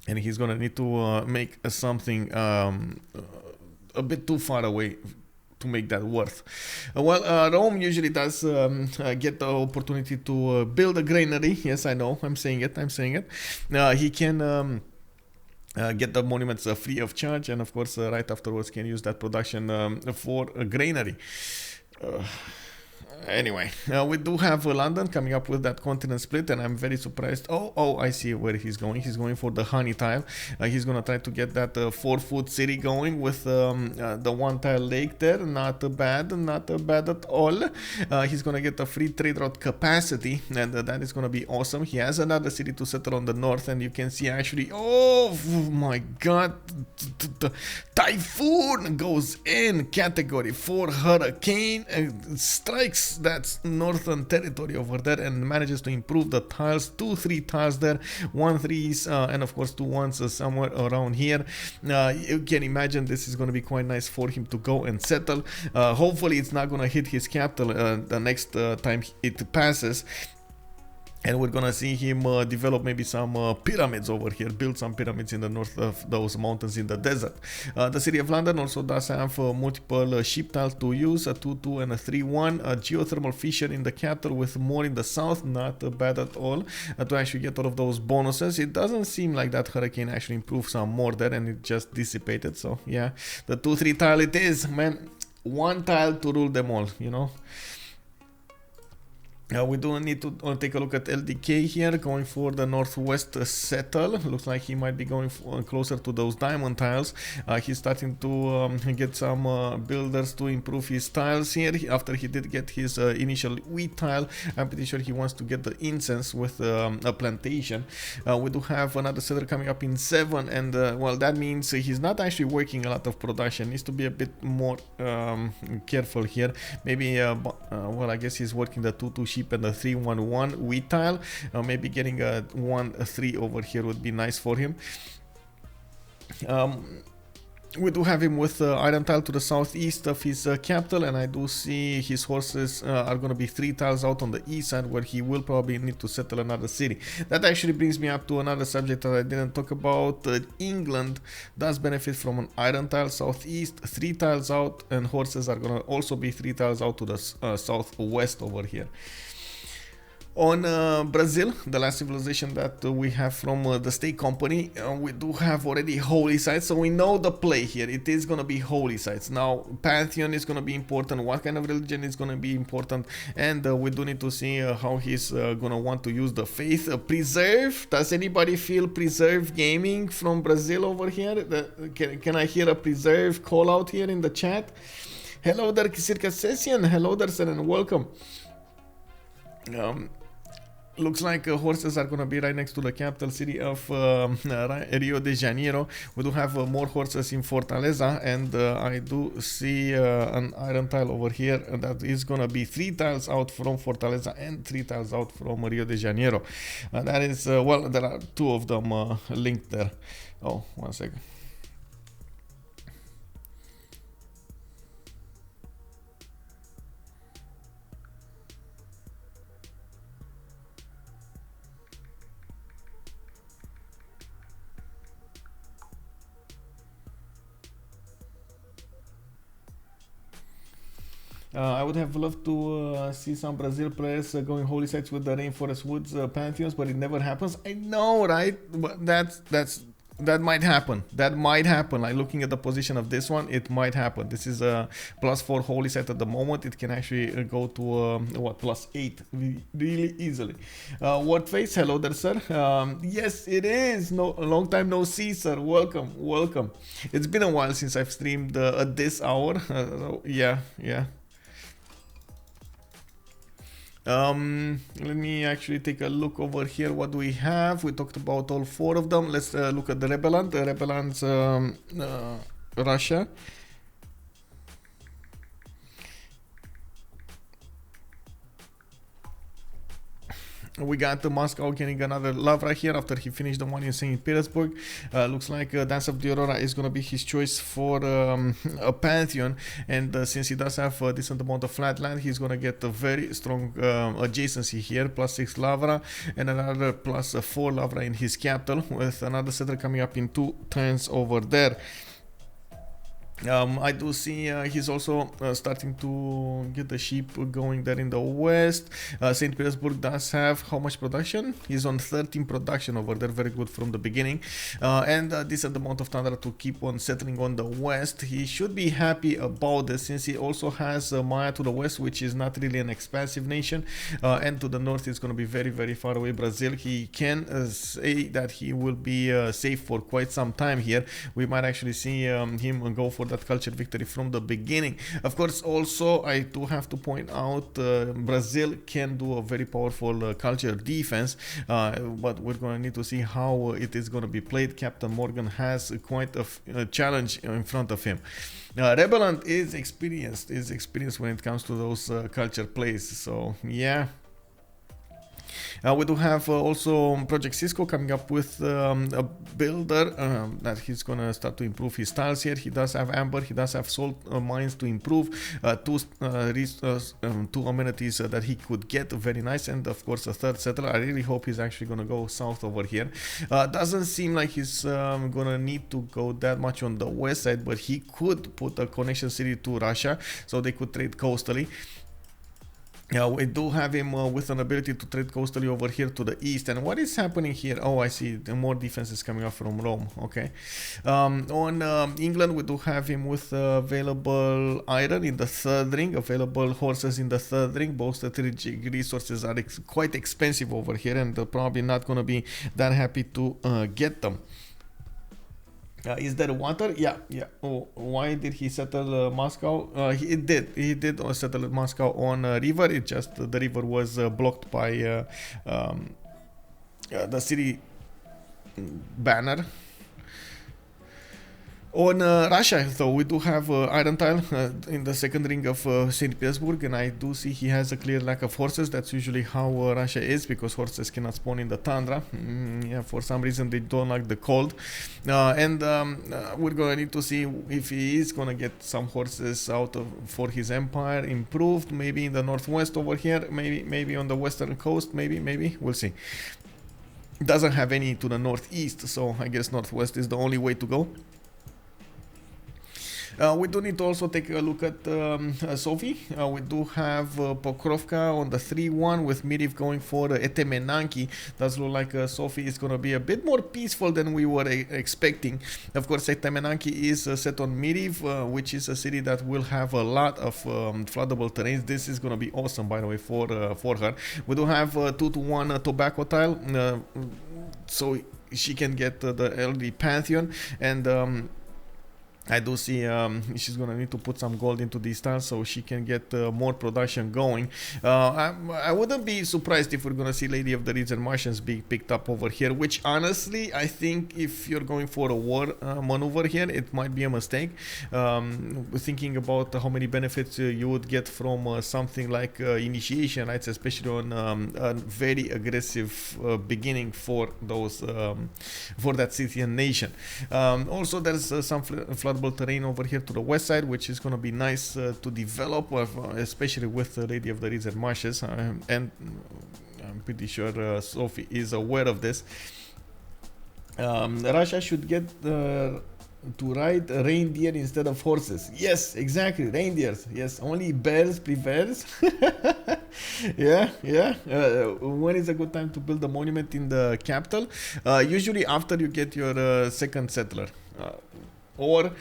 and he's gonna need to make something a bit too far away to make that worth. Rome usually does get the opportunity to build a granary. Yes, I know, I'm saying it. He can get the monuments free of charge, and of course right afterwards can use that production for a granary. Anyway, we do have London coming up with that continent split, and I'm very surprised. Oh, I see where he's going. He's going for the honey tile. He's gonna try to get that 4-foot city going with the 1 tile lake there. Not bad at all. He's gonna get a free trade route capacity, and that is gonna be awesome. He has another city to settle on the north, and you can see actually, oh my god, the typhoon goes in category 4 hurricane and strikes that northern territory over there and manages to improve the tiles. 2-3 tiles there, 1 3s, and of course 2 1s somewhere around here. You can imagine this is going to be quite nice for him to go and settle. Hopefully it's not going to hit his capital the next time it passes. And we're gonna see him develop maybe some pyramids over here, build some pyramids in the north of those mountains in the desert. The city of London also does have multiple ship tiles to use, a 2-2 and a 3-1, a geothermal fissure in the capital with more in the south, not bad at all, to actually get all of those bonuses. It doesn't seem like that hurricane actually improved some more there, and it just dissipated. So yeah, the 2-3 tile it is, man. 1 tile to rule them all, you know. We do need to take a look at LDK here, going for the northwest settle. Looks like he might be going closer to those diamond tiles. He's starting to get some builders to improve his tiles here. After he did get his initial wheat tile, I'm pretty sure he wants to get the incense with a plantation. We do have another settler coming up in 7, and well, that means he's not actually working a lot of production. Needs to be a bit more careful here. Maybe, well, I guess he's working the 2-2 sheep and the 3-1-1 wheat tile. Maybe getting a 1-3 over here would be nice for him. We do have him with iron tile to the southeast of his capital, and I do see his horses are going to be 3 tiles out on the east side, where he will probably need to settle another city. That actually brings me up to another subject that I didn't talk about. England does benefit from an iron tile southeast, 3 tiles out, and horses are going to also be 3 tiles out to the southwest over here. On Brazil, the last civilization that we have from the state company, we do have already holy sites, so we know the play here. It is going to be holy sites. Now, pantheon is going to be important, what kind of religion is going to be important, and we do need to see how he's going to want to use the faith. Preserve, does anybody feel preserve gaming from Brazil over here? Can I hear a preserve call out here in the chat? Hello there, Circus Session. Hello there, sir, and welcome. Looks like horses are going to be right next to the capital city of Rio de Janeiro. We do have more horses in Fortaleza, and I do see an iron tile over here that is going to be 3 tiles out from Fortaleza and 3 tiles out from Rio de Janeiro. That is, well, there are 2 of them linked there. Oh, 1 second. I would have loved to see some Brazil players going holy sites with the Rainforest Woods pantheons, but it never happens. I know, right? But that's That might happen. That might happen. Like looking at the position of this one, it might happen. This is a +4 holy site at the moment. It can actually go to what, +8 really easily. What face? Hello there, sir. Yes, it is. No, a long time no see, sir. Welcome, welcome. It's been a while since I've streamed at this hour. Yeah, yeah. Let me actually take a look over here. What do we have? We talked about all 4 of them. Let's look at the Rebelland. The Rebelland's Russia. We got Moscow getting another Lavra here after he finished the one in St. Petersburg. Looks like Dance of the Aurora is going to be his choice for a Pantheon. And since he does have a decent amount of flat land, he's going to get a very strong adjacency here. +6 Lavra and another +4 Lavra in his capital, with another settler coming up in 2 turns over there. I do see he's also starting to get the sheep going there in the west. St. Petersburg does have how much production? He's on 13 production over there, very good from the beginning. And a decent amount of tundra to keep on settling on the west. He should be happy about this, since he also has Maya to the west, which is not really an expansive nation. And to the north is going to be very, very far away, Brazil. He can say that he will be safe for quite some time here. We might actually see him go for that culture victory from the beginning. Of course, also I do have to point out Brazil can do a very powerful culture defense, but we're going to need to see how it is going to be played. Captain Morgane has quite a challenge in front of him. Rebelland is experienced when it comes to those culture plays, so yeah. We do have also Project Cisco coming up with a builder that he's gonna start to improve his styles here. He does have amber, he does have salt mines to improve, 2 amenities that he could get, very nice, and of course a 3rd settler. I really hope he's actually gonna go south over here. Doesn't seem like he's gonna need to go that much on the west side, but he could put a connection city to Russia, so they could trade coastally. We do have him with an ability to trade coastally over here to the east. And what is happening here? Oh, I see. The more defenses coming up from Rome. Okay. On England, we do have him with available iron in the 3rd ring, available horses in the 3rd ring. Both strategic resources are quite expensive over here, and they're probably not going to be that happy to get them. Is there water? Yeah. Oh, why did he settle Moscow? He did settle Moscow on a river. It just the river was blocked by the city banner. On Russia, though, we do have Iron Tile in the 2nd ring of St. Petersburg, and I do see he has a clear lack of horses. That's usually how Russia is, because horses cannot spawn in the tundra. Yeah, for some reason they don't like the cold. And we're going to need to see if he is going to get some horses out for his empire improved, maybe in the northwest over here, maybe on the western coast, maybe, we'll see. Doesn't have any to the northeast, so I guess northwest is the only way to go. We do need to also take a look at Sophie. We do have Pokrovka on the 3-1 with Miriv going for Etemenanki. Does look like Sophie is going to be a bit more peaceful than we were expecting. Of course, Etemenanki is set on Miriv, which is a city that will have a lot of floodable terrains. This is going to be awesome, by the way, for her. We do have 2-1 tobacco tile, so she can get the LD Pantheon, and I do see she's gonna need to put some gold into these tiles so she can get more production going. I wouldn't be surprised if we're gonna see Lady of the Reeds and Martians being picked up over here, which honestly I think if you're going for a war maneuver here, it might be a mistake. Thinking about how many benefits you would get from something like initiation rights, especially on a very aggressive beginning for those for that Scythian nation. Also, there's some floodable terrain over here to the west side, which is going to be nice to develop, especially with the Lady of the Reeds and Marshes, and I'm pretty sure Sophie is aware of this. Russia should get to ride reindeer instead of horses. Yes, exactly, reindeers. Yes, only bears prevails. Yeah, yeah. When is a good time to build a monument in the capital? Usually after you get your second settler. Or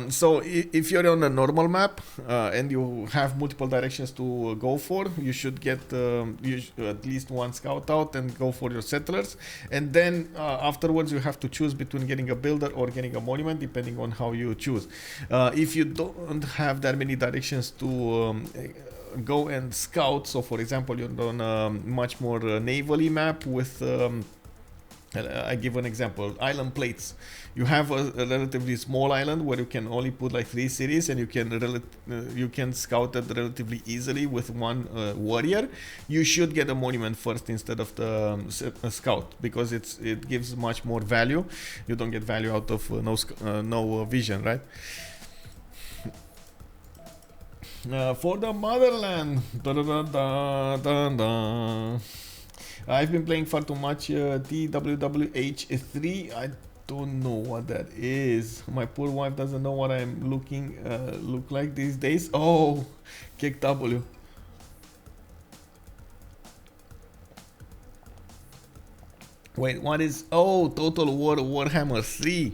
so if you're on a normal map and you have multiple directions to go for, you should get at least one scout out and go for your settlers, and then afterwards you have to choose between getting a builder or getting a monument depending on how you choose. If you don't have that many directions to go and scout, so for example you're on a much more navally map with I give an example, island plates. You have a relatively small island where you can only put like 3 cities, and you can scout it relatively easily with one warrior. You should get a monument first instead of the scout, because it gives much more value. You don't get value out of no vision, right? For the motherland. Da, da, da, da, da, da. I've been playing far too much TWWH3. I don't know what that is. My poor wife doesn't know what I'm look like these days. Oh, kick W. Wait, what is? Oh, Total War Warhammer 3.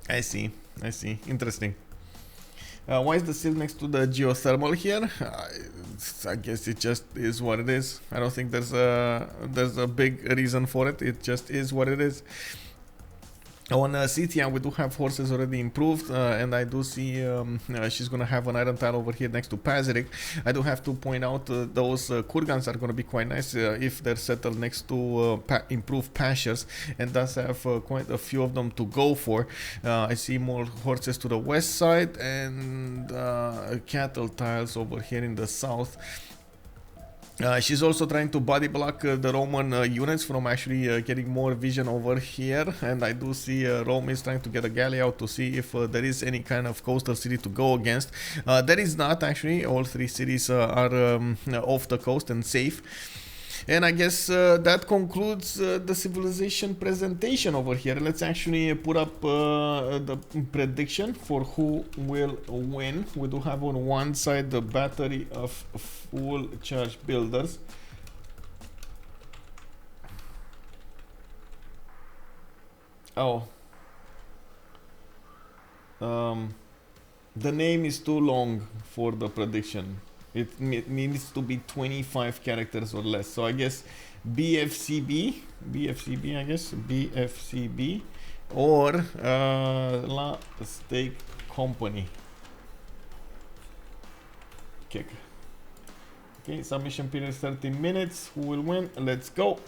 I see. Interesting. Why is the sieve next to the geothermal here? I guess it just is what it is. I don't think there's a big reason for it. It just is what it is. On Scythia, we do have horses already improved, and I do see she's gonna have an iron tile over here next to Pazirik. I do have to point out those kurgans are gonna be quite nice if they're settled next to improved pastures, and does have quite a few of them to go for. I see more horses to the west side and cattle tiles over here in the south. She's also trying to body block the Roman units from actually getting more vision over here, and I do see Rome is trying to get a galley out to see if there is any kind of coastal city to go against. There is not actually. All 3 cities are off the coast and safe. And I guess that concludes the civilization presentation over here. Let's actually put up the prediction for who will win. We do have on one side the battery of full charge builders. Oh. The name is too long for the prediction. It needs to be 25 characters or less. So I guess BFCB, I guess, BFCB, or La Steak Company. Kick. Okay, submission period 30 minutes. Who will win? Let's go.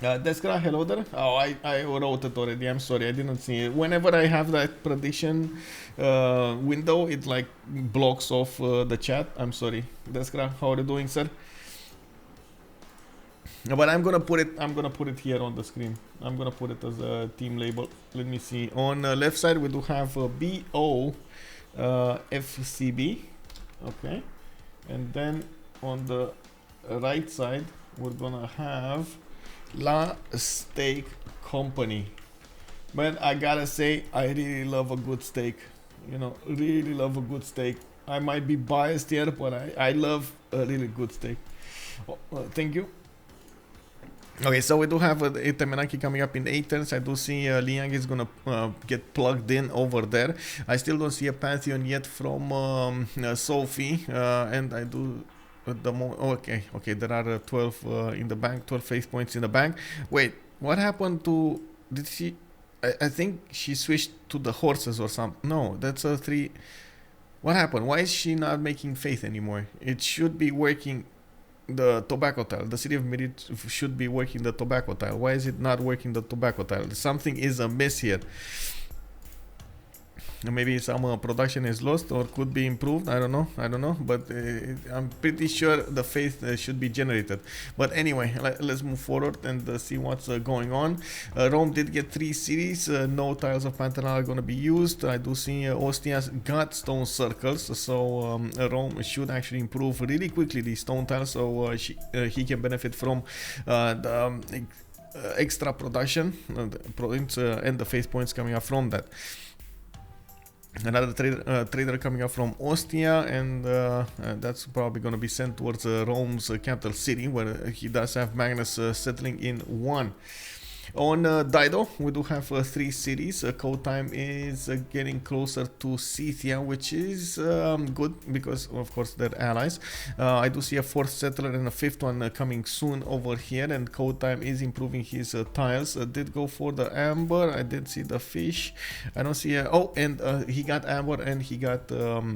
Deskra, hello there. Oh, I wrote it already. I'm sorry, I didn't see it. Whenever I have that prediction window, it like blocks off the chat. I'm sorry. Deskra, how are you doing, sir? But I'm gonna put it here on the screen. I'm gonna put it as a team label. Let me see. On the left side, we do have BO FCB. Okay, and then on the right side, we're gonna have La Steak Company. But I gotta say, I really love a good steak. You know, really love a good steak. I might be biased here, but I love a really good steak. Oh, thank you. Okay, so we do have Temenaki coming up in 8 turns. I do see Liang is gonna get plugged in over there. I still don't see a Pantheon yet from Sophie, and I do at the moment. Okay, there are 12 in the bank, 12 faith points in the bank. Wait, what happened to? Did she? I think she switched to the horses or something. No, that's a 3. What happened? Why is she not making faith anymore? It should be working the tobacco tile. The city of Merit should be working the tobacco tile. Why is it not working the tobacco tile? Something is amiss here. Maybe some production is lost or could be improved. I don't know, but I'm pretty sure the faith should be generated. But anyway, let's move forward and see what's going on. Rome did get 3 cities. No tiles of Pantanal are going to be used. I do see Ostia's got stone circles, so Rome should actually improve really quickly these stone tiles, so he can benefit from the extra production and the faith points coming up from that. Another trader coming up from Ostia, and that's probably going to be sent towards Rome's capital city, where he does have Magnus settling in one. On Dido, we do have 3 cities. CodeTime is getting closer to Scythia, which is good because, of course, they're allies. I do see a 4th settler and a 5th one coming soon over here, and CodeTime is improving his tiles. Did go for the amber. I did see the fish. I don't see. Oh, and he got amber, and he got how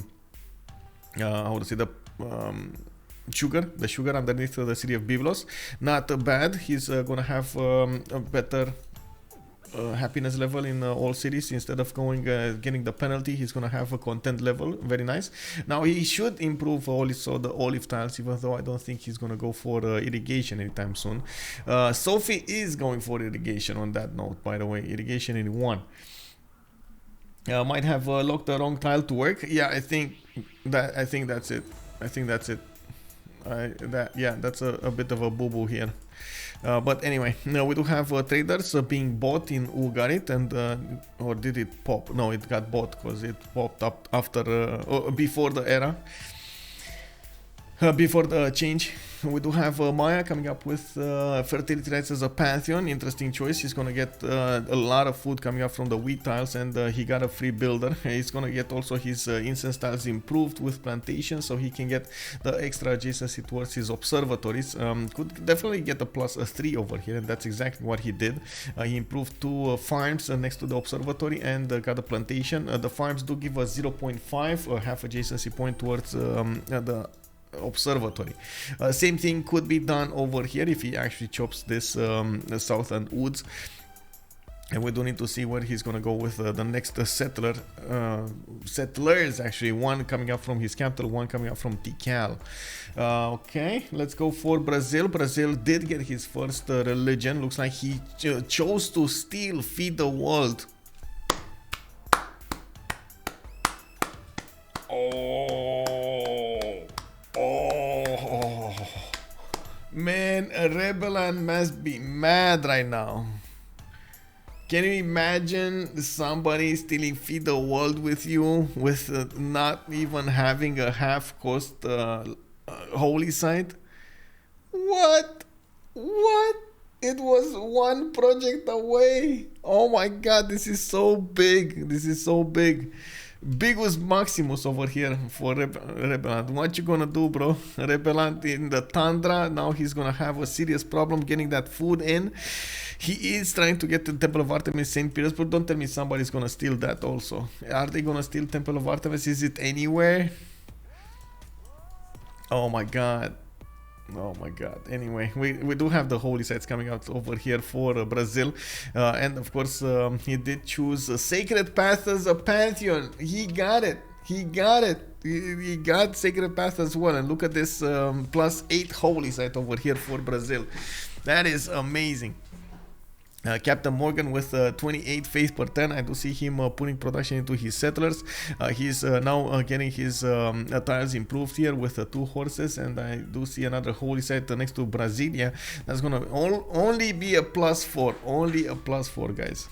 to say, the sugar underneath the city of Byblos. Not bad. He's gonna have a better happiness level in all cities. Instead of going getting the penalty, he's gonna have a content level. Very nice. Now he should improve also the olive tiles, even though I don't think he's gonna go for irrigation anytime soon. Sophie is going for irrigation. On that note, by the way, irrigation in 1. Might have locked the wrong tile to work. Yeah, I think that's it. That's a bit of a boo-boo here. But anyway, we do have traders being bought in Ugarit, and or did it pop? No, it got bought because it popped up after before the era. Before the change. We do have Maya coming up with fertility rights as a pantheon. Interesting choice. He's gonna get a lot of food coming up from the wheat tiles, and he got a free builder. He's gonna get also his incense tiles improved with plantation, so he can get the extra adjacency towards his observatories. Could definitely get a plus 3 over here, and that's exactly what he did. He improved 2 farms next to the observatory, and got a plantation. The farms do give a 0.5 half adjacency point towards the observatory. Same thing could be done over here if he actually chops this southern woods, and we do need to see where he's gonna go with the next settlers. Actually, 1 coming up from his capital, 1 coming up from Tikal. Okay, let's go for Brazil. Brazil did get his first religion. Looks like he chose to still feed the world. Man, Rebelland must be mad right now. Can you imagine somebody stealing Feed the World with you, with not even having a half-cost holy site? What? It was 1 project away. Oh my god, this is so big. Bigus Maximus over here for Rebelland. What you gonna do, bro? Rebelland in the tundra. Now he's gonna have a serious problem getting that food in. He is trying to get the Temple of Artemis St. Petersburg. Don't tell me somebody's gonna steal that also. Are they gonna steal Temple of Artemis? Is it anywhere? Oh my god. Anyway, we do have the holy sites coming out over here for Brazil, and of course he did choose Sacred Path as a pantheon. He got it. He got Sacred Path as well, and look at this +8 holy site over here for Brazil. That is amazing. Captain Morgane with 28 faith per 10. I do see him putting production into his settlers. He's now getting his tiles improved here with 2 horses, and I do see another holy site next to Brasilia. That's gonna only be a +4. Only a +4, guys.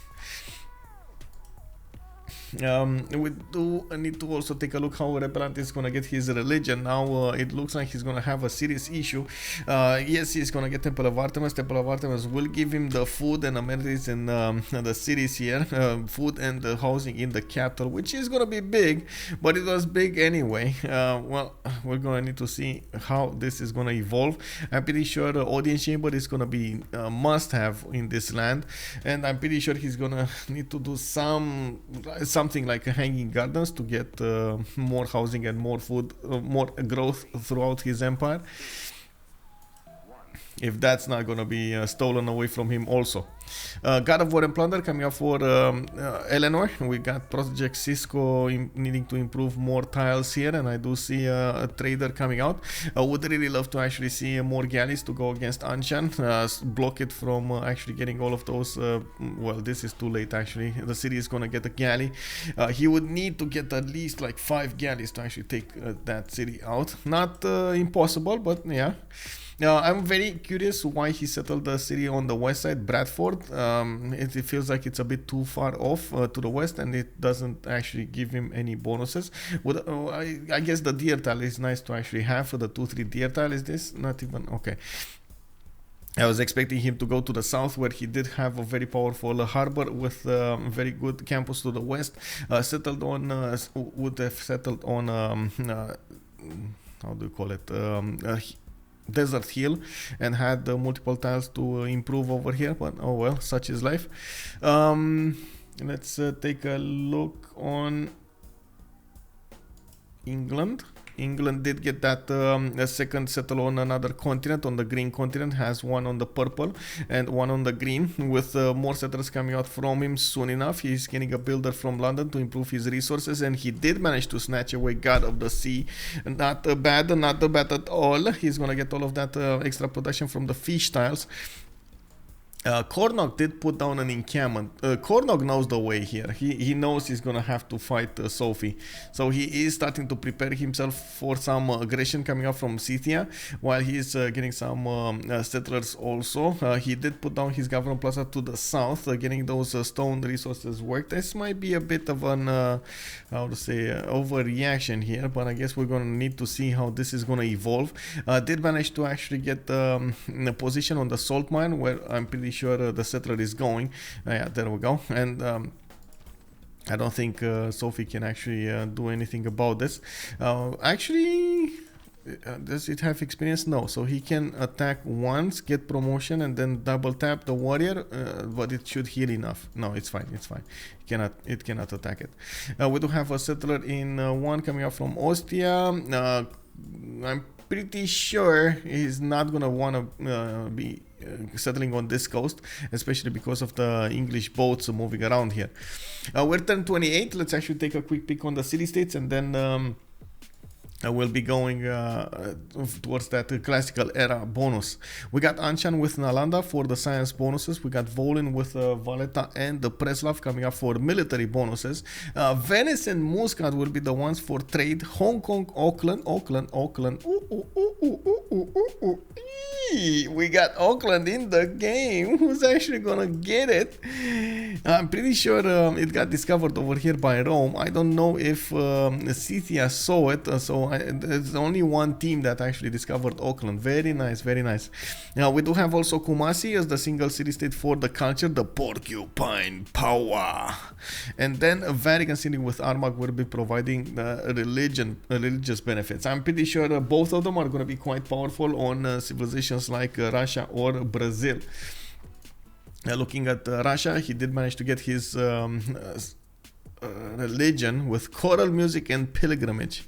We do need to also take a look how Rebelland is gonna get his religion. Now it looks like he's gonna have a serious issue. Yes, he's gonna get Temple of Artemis. Temple of Artemis will give him the food and amenities in the cities here, food and housing in the capital, which is gonna be big, but it was big anyway. Well, we're gonna need to see how this is gonna evolve. I'm pretty sure the audience chamber is gonna be must-have in this land, and I'm pretty sure he's gonna need to do something like hanging gardens to get more housing and more food, more growth throughout his empire, if that's not gonna be stolen away from him also. God of War and Plunder coming up for Eleanor. We got Project Cisco needing to improve more tiles here, and I do see a trader coming out. I would really love to actually see more galleys to go against Anshan, block it from actually getting all of those. Well, this is too late actually. The city is gonna get a galley. He would need to get at least like 5 galleys to actually take that city out. Not impossible, but yeah. I'm very curious why he settled the city on the west side, Bradford. It feels like it's a bit too far off to the west, and it doesn't actually give him any bonuses. I guess the deer tile is nice to actually have. For the 2-3 deer tile, is this not even okay? I was expecting him to go to the south, where he did have a very powerful harbor with very good campus to the west. Would have settled on how do you call it? Desert Hill, and had multiple tiles to improve over here, but oh well, such is life. Let's take a look on England. England did get that a second settle on another continent, on the green continent, has one on the purple and one on the green, with more settlers coming out from him soon enough. He's getting a builder from London to improve his resources, and he did manage to snatch away God of the Sea. Not bad at all. He's gonna get all of that extra production from the fish tiles. Kornok did put down an encampment. Kornok knows the way here. He knows he's gonna have to fight Sophie, so he is starting to prepare himself for some aggression coming up from Scythia, while he's getting some settlers also. He did put down his government plaza to the south, getting those stone resources worked. This might be a bit of an how to say overreaction here, but I guess we're gonna need to see how this is gonna evolve. Did manage to actually get a position on the salt mine, where I'm pretty sure the settler is going. Yeah, there we go. And I don't think Sophie can actually do anything about this. Actually, does it have experience? No. So he can attack once, get promotion, and then double tap the warrior, but it should heal enough. No, it's fine. It's fine. It cannot attack it. We do have a settler in one coming up from Ostia. I'm pretty sure he's not gonna want to be settling on this coast, especially because of the English boats moving around here. We're turn 28. Let's actually take a quick peek on the city-states, and then we'll be going towards that classical era bonus. We got Anshan with Nalanda for the science bonuses. We got Volin with Valletta and the Preslav coming up for military bonuses. Venice and Muscat will be the ones for trade. Hong Kong, Auckland. We got Auckland in the game. Who's actually gonna get it? I'm pretty sure it got discovered over here by Rome. I don't know if Scythia saw it, so there's only one team that actually discovered Auckland. Very nice, very nice. Now we do have also Kumasi as the single city-state for the culture, the Porcupine Power. And then Vatican City with Armagh will be providing religious benefits. I'm pretty sure both of them are going to be quite powerful on civilizations like Russia or Brazil. Looking at Russia, he did manage to get his religion with choral music and pilgrimage.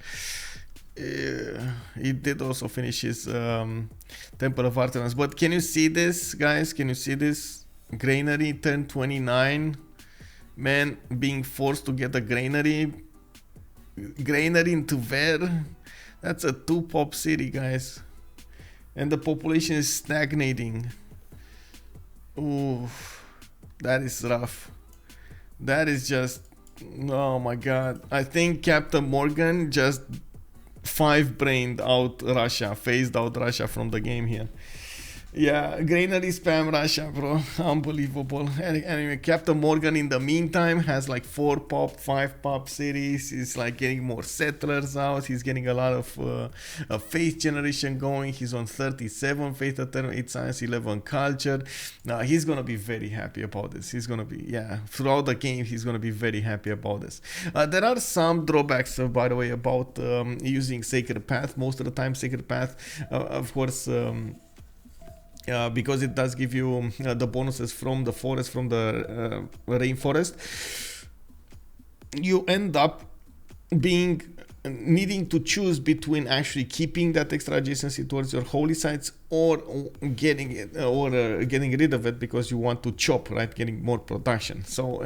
He did also finish his Temple of Artemis. But can you see this, guys? Can you see this? Granary turn 29. Man being forced to get a granary in Tver. That's a 2-pop city, guys. And the population is stagnating. Ooh, that is rough. That is just, oh my god. I think Captain Morgane just 5-brained out Russia, phased out Russia from the game here. Yeah, granary spam Russia, bro. Unbelievable. Anyway, Captain Morgane in the meantime has like 4-pop, 5-pop cities. He's like getting more settlers out. He's getting a lot of faith generation going. He's on 37 faith at 8 science, 11 culture. Now he's gonna be very happy about this. He's gonna be, yeah, throughout the game he's gonna be very happy about this. There are some drawbacks, by the way, about using Sacred Path. Most of the time Sacred Path, of course, because it does give you the bonuses from the forest, from the rainforest, you end up needing to choose between actually keeping that extra adjacency towards your holy sites, or getting it, or getting rid of it because you want to chop, right, getting more production. So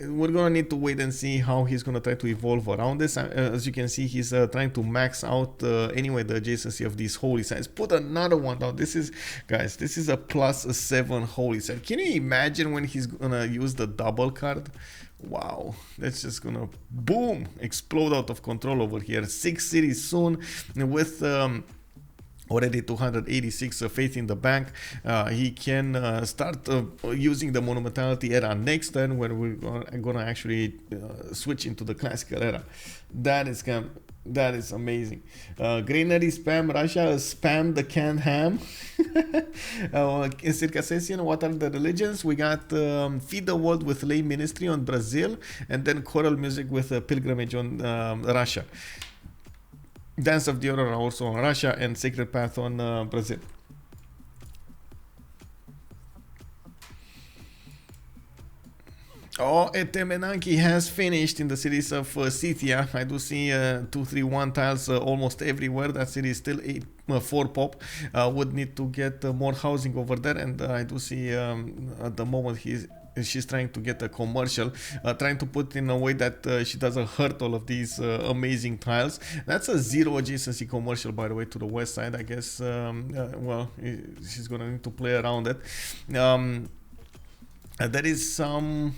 we're gonna need to wait and see how he's gonna try to evolve around this. As you can see, he's trying to max out anyway the adjacency of these holy sites. Put another one down. This is, guys, this is a +7 holy site. Can you imagine when he's gonna use the double card? Wow, that's just gonna boom, explode out of control over here. 6 cities soon with already 286 faith in the bank. He can start using the monumentality era next turn, when we're gonna actually switch into the classical era. That is amazing. Granary spam Russia, spam the canned ham. Circa session, what are the religions? We got Feed the World with Lay Ministry on Brazil, and then choral music with Pilgrimage on Russia. Dance of the Aurora also on Russia, and Sacred Path on Brazil. Oh, Temenanki has finished in the series of Scythia. I do see 2-3-1 tiles almost everywhere. That series still 4 pop. Would need to get more housing over there, and I do see at the moment she's trying to get a commercial, trying to put in a way that she doesn't hurt all of these amazing tiles. That's a 0 adjacency commercial, by the way, to the west side. I guess, well, she's gonna need to play around it. There is some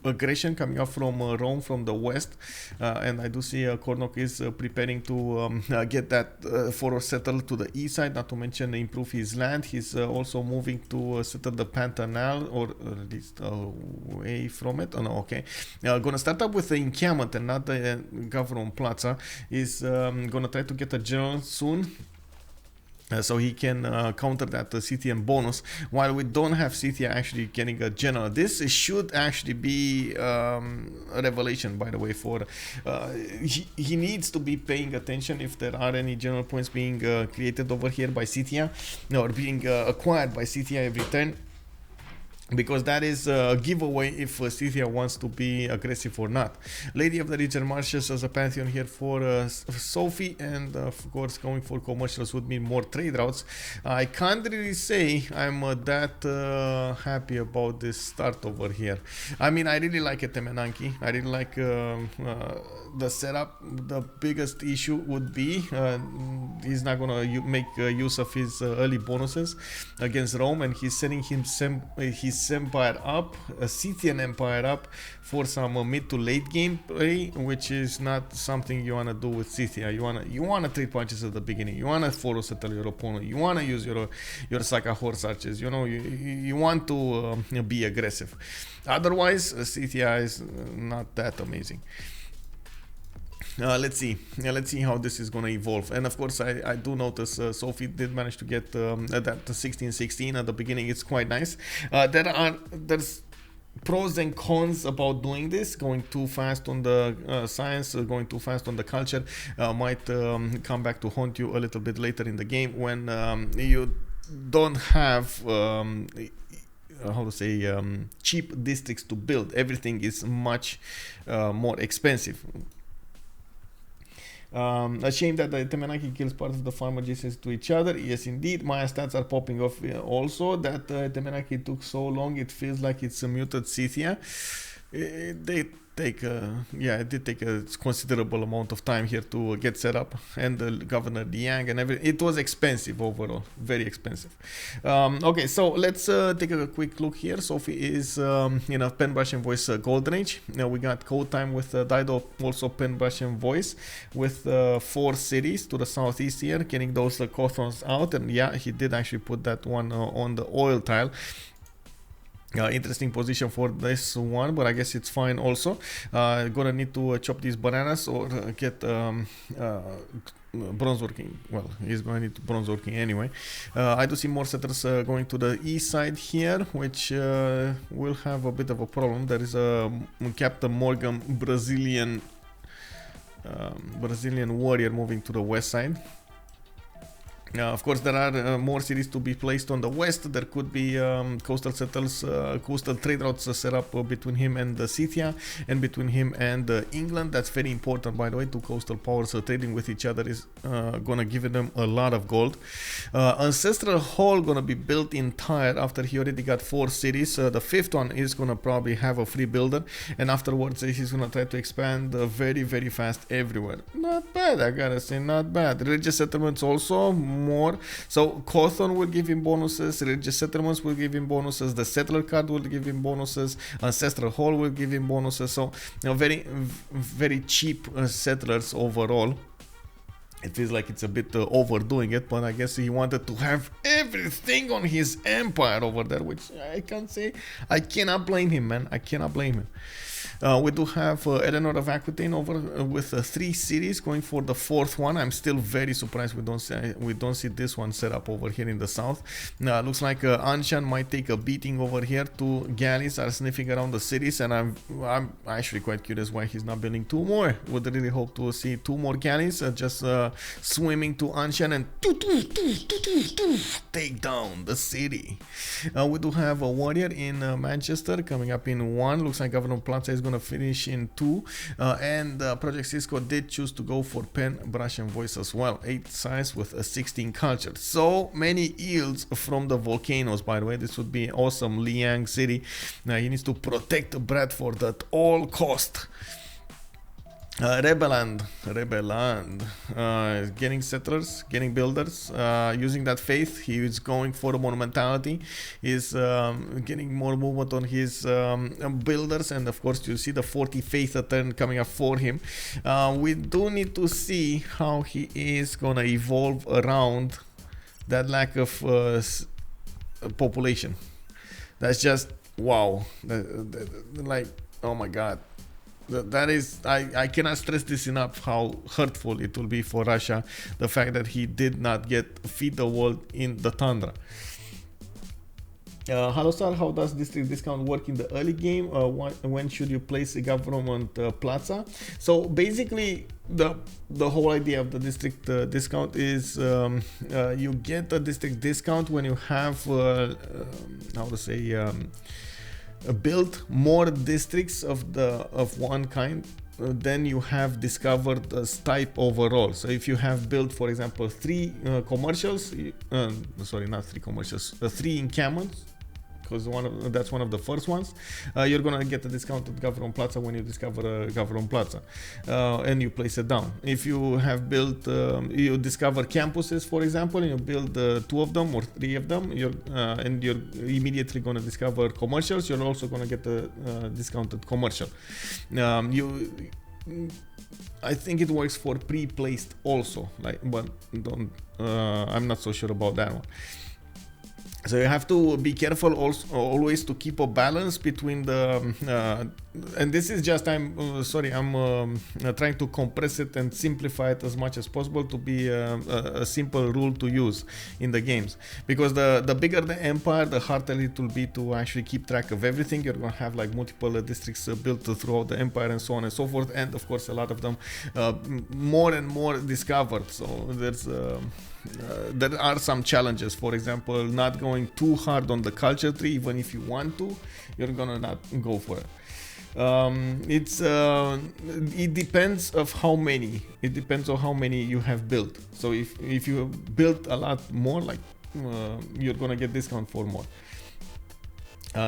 aggression coming up from Rome from the west, and I do see Kornok is preparing to get that forward settled to the east side, not to mention improve his land. He's also moving to settle the Pantanal, or at least away from it. Oh no, okay. Gonna start up with the encampment and not the government plaza. He's gonna try to get a general soon, so he can counter that Scythian bonus, while we don't have Scythia actually getting a general. This should actually be a revelation, by the way, for he needs to be paying attention if there are any general points being created over here by Scythia, or being acquired by Scythia every turn, because that is a giveaway if Scythia wants to be aggressive or not. Lady of the Region Marshes as a pantheon here for Sophie, and of course going for commercials would mean more trade routes. I can't really say I'm that happy about this start over here. I mean, I really like Temenanki. I really like the setup. The biggest issue would be he's not gonna make use of his early bonuses against Rome, and he's setting his empire up, a Scythian empire up, for some mid to late game play, which is not something you wanna do with Scythia. You wanna trade punches at the beginning. You wanna follow settle your opponent. You wanna use your Saka horse archers. You know, you want to be aggressive. Otherwise, Scythia is not that amazing. Let's see how this is gonna evolve. And of course, I do notice Sophie did manage to get that 16-16 at the beginning. It's quite nice. There's pros and cons about doing this. Going too fast on the science, going too fast on the culture might come back to haunt you a little bit later in the game, when you don't have how to say cheap districts to build. Everything is much more expensive. A shame that the Temenanki kills part of the farm adjacent to each other. Yes, indeed. My stats are popping off also. That Temenanki took so long, it feels like it's a muted Scythia. It did take a considerable amount of time here to get set up, and the Governor Diang and everything. It was expensive overall, very expensive. Okay, so let's take a quick look here. Sophie is in a pen, brush, and voice golden age. Now we got CodeTime with Dido, also pen, brush, and voice, with 4 cities to the southeast here, getting those Cothons out. And yeah, he did actually put that one on the oil tile. Interesting position for this one, but I guess it's fine also. Gonna need to chop these bananas, or get bronze working. Well, he's going to need bronze working anyway. I do see more settlers going to the east side here, which will have a bit of a problem. There is a Captain Morgane Brazilian warrior moving to the west side. Of course, there are more cities to be placed on the west. There could be coastal trade routes set up between him and Scythia, and between him and England. That's very important, by the way. 2 coastal powers trading with each other is gonna give them a lot of gold. Ancestral Hall gonna be built entire after he already got 4 cities. The 5th one is gonna probably have a free builder, and afterwards he's gonna try to expand very, very fast everywhere. Not bad, I gotta say, not bad. Religious settlements also more. So Cothon will give him bonuses, religious settlements will give him bonuses, the settler card will give him bonuses, ancestral hall will give him bonuses. So very, very cheap settlers overall. it feels like it's a bit overdoing it, but I guess he wanted to have everything on his empire over there, which I can't say. I cannot blame him, man. I cannot blame him. We do have Eleanor of Aquitaine over with 3 cities going for the 4th one. I'm still very surprised we don't see this one set up over here in the south. Looks like Anshan might take a beating over here. 2 galleys are sniffing around the cities, and I'm actually quite curious why he's not building 2 more. Would really hope to see 2 more galleys just swimming to Anshan and take down the city. We do have a warrior in Manchester coming up in 1. Looks like Governor Plaza is going to finish in 2, and Project Cisco did choose to go for pen, brush and voice as well. 8 size with a 16 culture. So many yields from the volcanoes, by the way. This would be awesome. Liang City, he needs to protect Bradford at all cost. Rebelland, getting settlers, getting builders, using that faith. He is going for the monumentality. He's getting more movement on his builders, and of course you see the 40 faith turn coming up for him. We do need to see how he is gonna evolve around that lack of population. That's just wow. Like, oh my god. That is, I cannot stress this enough how hurtful it will be for Russia, the fact that he did not feed the world in the tundra. Hello sir, how does district discount work in the early game? When should you place a government plaza? So basically the whole idea of the district discount is you get a district discount when you have how to say build more districts of one kind then you have discovered as type overall. So if you have built, for example, 3 commercials, sorry, not 3 commercials, 3 encampments, because that's one of the first ones, you're gonna get a discounted government plaza when you discover a government plaza, and you place it down. If you have built, you discover campuses, for example, and you build 2 of them or 3 of them, and you're immediately gonna discover commercials. You're also gonna get a discounted commercial. I think it works for pre-placed also, like, but don't. I'm not so sure about that one. So you have to be careful also, always to keep a balance between the and this is just I'm trying to compress it and simplify it as much as possible to be a simple rule to use in the games, because the bigger the empire, the harder it will be to actually keep track of everything. You're gonna have like multiple districts built throughout the empire and so on and so forth, and of course a lot of them more and more discovered. So there's there are some challenges. For example, not going too hard on the culture tree. Even if you want to, you're gonna not go for it. It depends of how many. It depends on how many you have built. So if you built a lot more, like you're gonna get discount for more.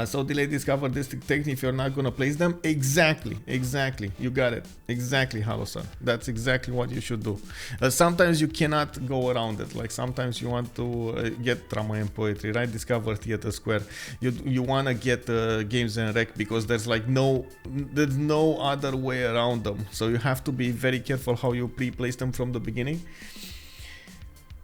So delay discover district technique if you're not gonna place them. Exactly, you got it. Exactly, Halosar. That's exactly what you should do. Sometimes you cannot go around it. Like sometimes you want to get drama and poetry, right? Discover theater square. You wanna get games and rec because there's like there's no other way around them. So you have to be very careful how you pre-place them from the beginning.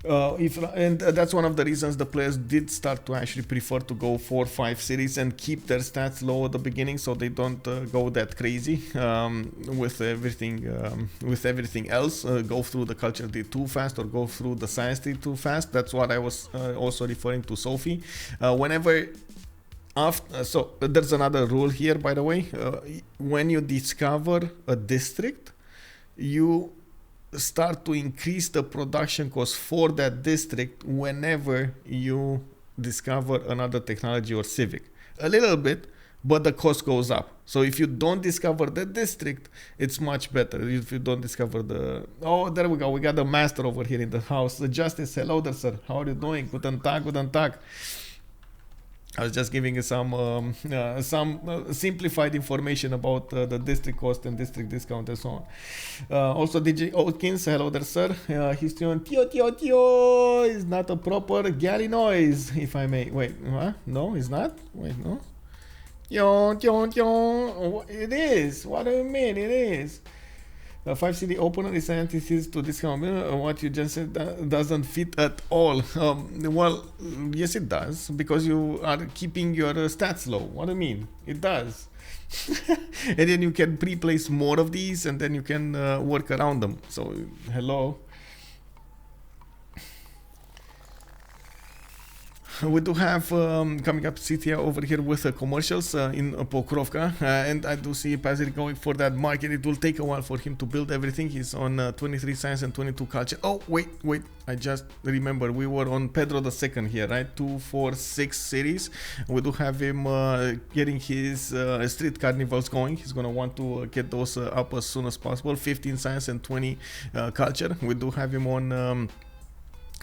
And that's one of the reasons the players did start to actually prefer to go 4-5 cities and keep their stats low at the beginning, so they don't go that crazy with everything else. Go through the culture tree too fast or go through the science tree too fast. That's what I was also referring to Sophie. So there's another rule here, by the way. When you discover a district, you start to increase the production cost for that district whenever you discover another technology or civic. A little bit, but the cost goes up. So if you don't discover the district, it's much better. If you don't discover oh, there we go. We got the master over here in the house. Justice, hello there, sir. How are you doing? Guten Tag. I was just giving you some simplified information about the district cost and district discount and so on. Also, DJ Oatkins, hello there, sir. History on Tio is not a proper galley noise, if I may. Wait, no, it's not? Wait, no. It is. What do you mean? It is. A 5 city opener is an antithesis to this kind of what you just said doesn't fit at all. Well, yes, it does, because you are keeping your stats low. What do you mean? It does. And then you can pre-place more of these, and then you can work around them. So, hello. We do have coming up Scythia over here with commercials in Pokrovka, and I do see Pazir going for that market. It will take a while for him to build everything. He's on 23 science and 22 culture. Oh, wait, I just remember we were on Pedro II here, right? 246 series. We do have him getting his street carnivals going. He's gonna want to get those up as soon as possible. 15 science and 20 culture. We do have him on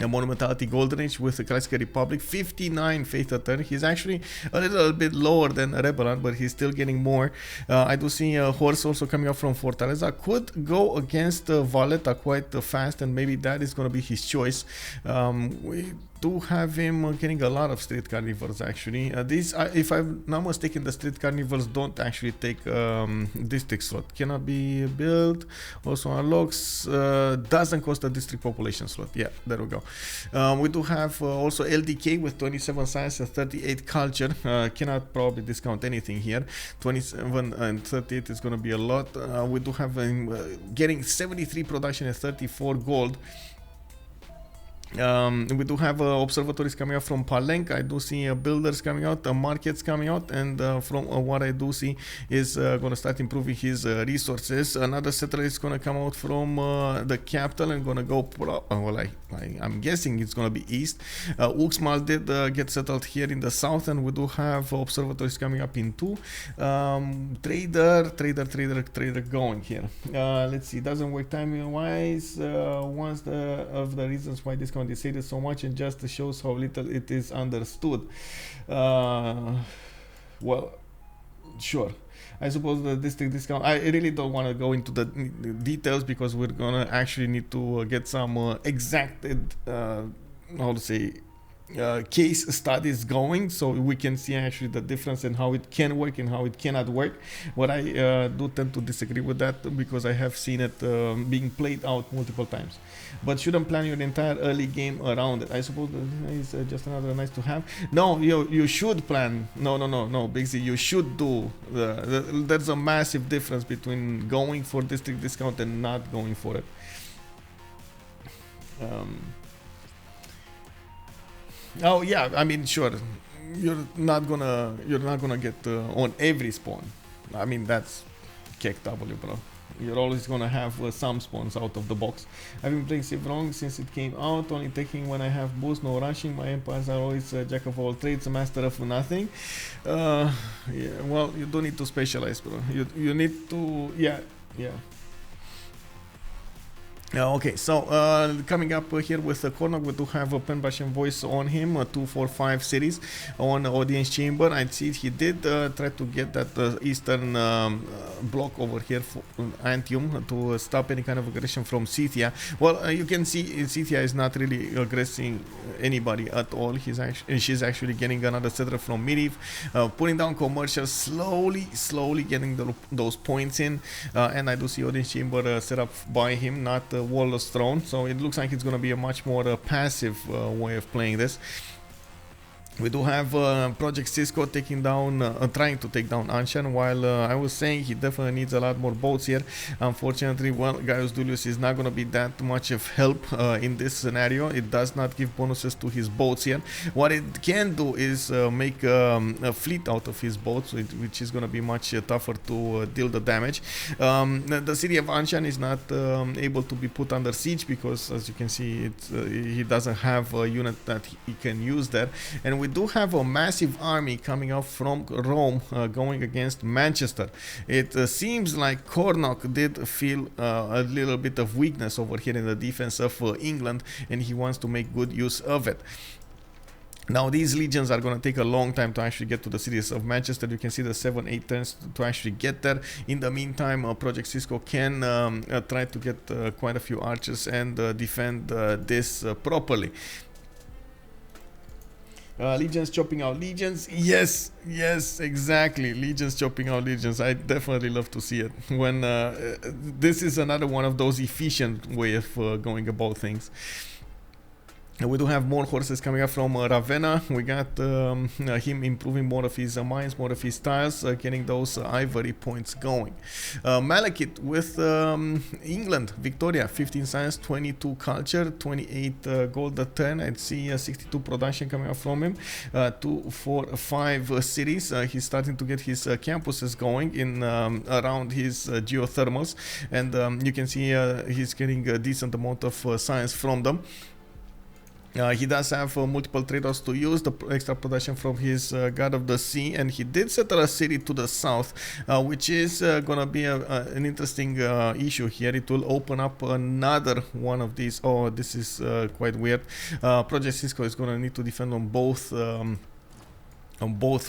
a Monumentality Golden Age with the Classic Republic, 59 Faith a turn. He's actually a little bit lower than Rebelland, but he's still getting more. I do see a horse also coming up from Fortaleza. Could go against Valletta quite fast, and maybe that is going to be his choice. We do have him getting a lot of street carnivores actually. These, if I'm not mistaken, the street carnivores don't actually take district slot. Cannot be built. Also unlocks, doesn't cost a district population slot. Yeah, there we go. We do have also LDK with 27 science and 38 culture. Cannot probably discount anything here. 27 and 38 is going to be a lot. We do have him getting 73 production and 34 gold. We do have observatories coming out from Palenque. I do see builders coming out, markets coming out, and from what I do see is going to start improving his resources. Another settler is going to come out from the capital and going to go, well, I'm guessing it's going to be east. Uxmal did get settled here in the south, and we do have observatories coming up in two. Trader going here. Let's see, doesn't work timing wise. Once of the reasons why this they say it so much, and just shows how little it is understood. Well, sure. I suppose the district discount, I really don't want to go into the details, because we're gonna actually need to get some exacted how to say case studies going, so we can see actually the difference and how it can work and how it cannot work. What I do tend to disagree with that, because I have seen it being played out multiple times. But shouldn't plan your entire early game around it. I suppose it's just another nice to have. No, you should plan. No, Big Z, you should do. There's a massive difference between going for district discount and not going for it. Oh yeah, I mean, sure, you're not gonna get on every spawn. I mean, that's Kek W, bro. You're always gonna have some spawns out of the box. I've been playing Civ wrong since it came out, only taking when I have boost, no rushing. My empires are always jack of all trades, a master of nothing. Yeah, well, you don't need to specialize, bro. You need to, yeah. Okay, so coming up here with Kornok, we do have a pen brush and voice on him, 245 series on audience chamber. I see he did try to get that eastern block over here for Antium to stop any kind of aggression from Scythia. Well, you can see Scythia is not really aggressing anybody at all. She's actually getting another settler from Miriv, putting down commercials, slowly getting those points in, and I do see audience chamber set up by him, not Warlord's Throne, so it looks like it's going to be a much more passive way of playing this. We do have Project Cisco taking down, trying to take down Anshan, while I was saying he definitely needs a lot more boats here. Unfortunately, well, Gaius Dulius is not going to be that much of help in this scenario. It does not give bonuses to his boats here. What it can do is make a fleet out of his boats, which is going to be much tougher to deal the damage. The city of Anshan is not able to be put under siege, because, as you can see, he doesn't have a unit that he can use there. And we do have a massive army coming up from Rome going against Manchester. It seems like Kornok did feel a little bit of weakness over here in the defense of England, and he wants to make good use of it. Now, these legions are going to take a long time to actually get to the cities of Manchester. You can see the 7-8 turns to actually get there. In the meantime, Project Cisco can try to get quite a few archers and defend this properly. Legions chopping out legions. Yes, yes, exactly. Legions chopping out legions. I definitely love to see it. When this is another one of those efficient way of going about things. We do have more horses coming up from Ravenna. We got him improving more of his mines, more of his tiles, getting those ivory points going. Malekit with England, Victoria, 15 science, 22 culture, 28 gold at 10. I'd see 62 production coming up from him. 2, 4, 5 cities. He's starting to get his campuses going in around his geothermals, and you can see he's getting a decent amount of science from them. He does have multiple trade-offs to use, the extra production from his God of the Sea, and he did settle a city to the south, which is gonna be an interesting issue here. It will open up another one of these. Oh, this is quite weird. Project Cisco is gonna need to defend on both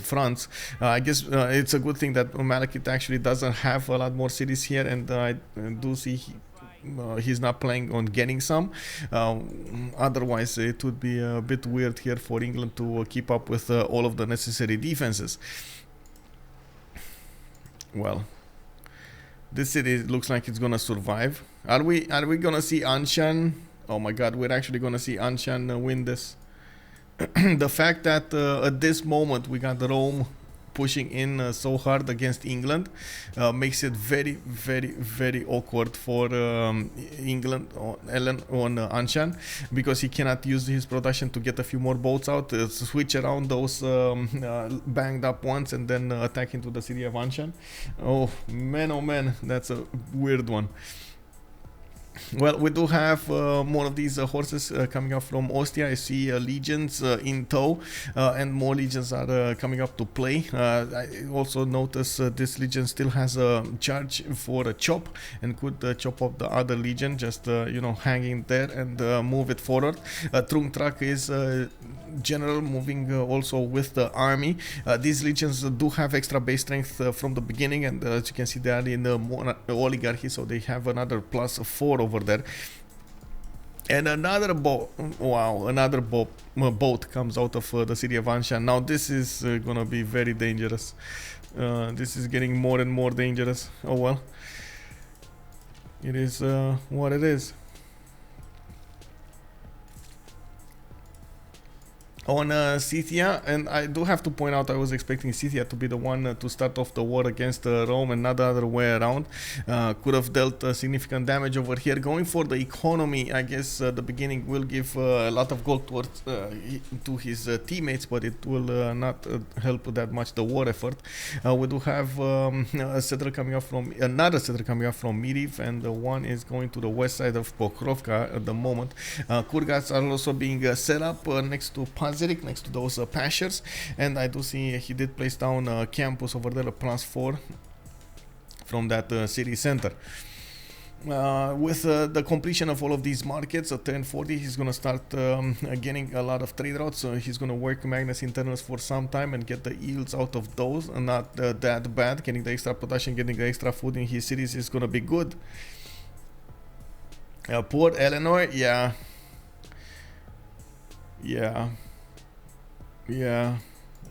fronts. I guess it's a good thing that Malekit actually doesn't have a lot more cities here, and I do see he's not planning on getting some. Otherwise it would be a bit weird here for England to keep up with all of the necessary defenses. Well, this city looks like it's gonna survive. Are we gonna see Anshan? Oh my god, we're actually gonna see Anshan win this. The fact that at this moment we got Rome pushing in so hard against England makes it very, very, very awkward for England on Anshan, because he cannot use his production to get a few more boats out, switch around those banged up ones, and then attack into the city of Anshan. Oh man, that's a weird one. Well, we do have more of these horses coming up from Ostia. I see legions in tow, and more legions are coming up to play. I also notice this legion still has a charge for a chop, and could chop up the other legion, just you know, hanging there and move it forward. Trung Truck is general, moving also with the army. These legions do have extra base strength from the beginning, and as you can see, they are in the oligarchy, so they have another +4 over there. And another boat, wow, another boat comes out of the city of Anshan. Now this is gonna be very dangerous. This is getting more and more dangerous. Oh well, it is what it is. On Scythia, and I do have to point out, I was expecting Scythia to be the one to start off the war against Rome, and not the other way around. Could have dealt significant damage over here. Going for the economy, I guess the beginning will give a lot of gold towards to his teammates, but it will not help that much the war effort. We do have a settler coming up from another settler coming up from Miriv, and one is going to the west side of Pokrovka at the moment. Kurgats are also being set up next to next to those pastures, and I do see he did place down a campus over there, a +4 from that city center. With the completion of all of these markets at 1040, he's gonna start getting a lot of trade routes, so he's gonna work Magnus internals for some time and get the yields out of those, and not that bad. Getting the extra production, getting the extra food in his cities is gonna be good. Poor Eleanor, yeah,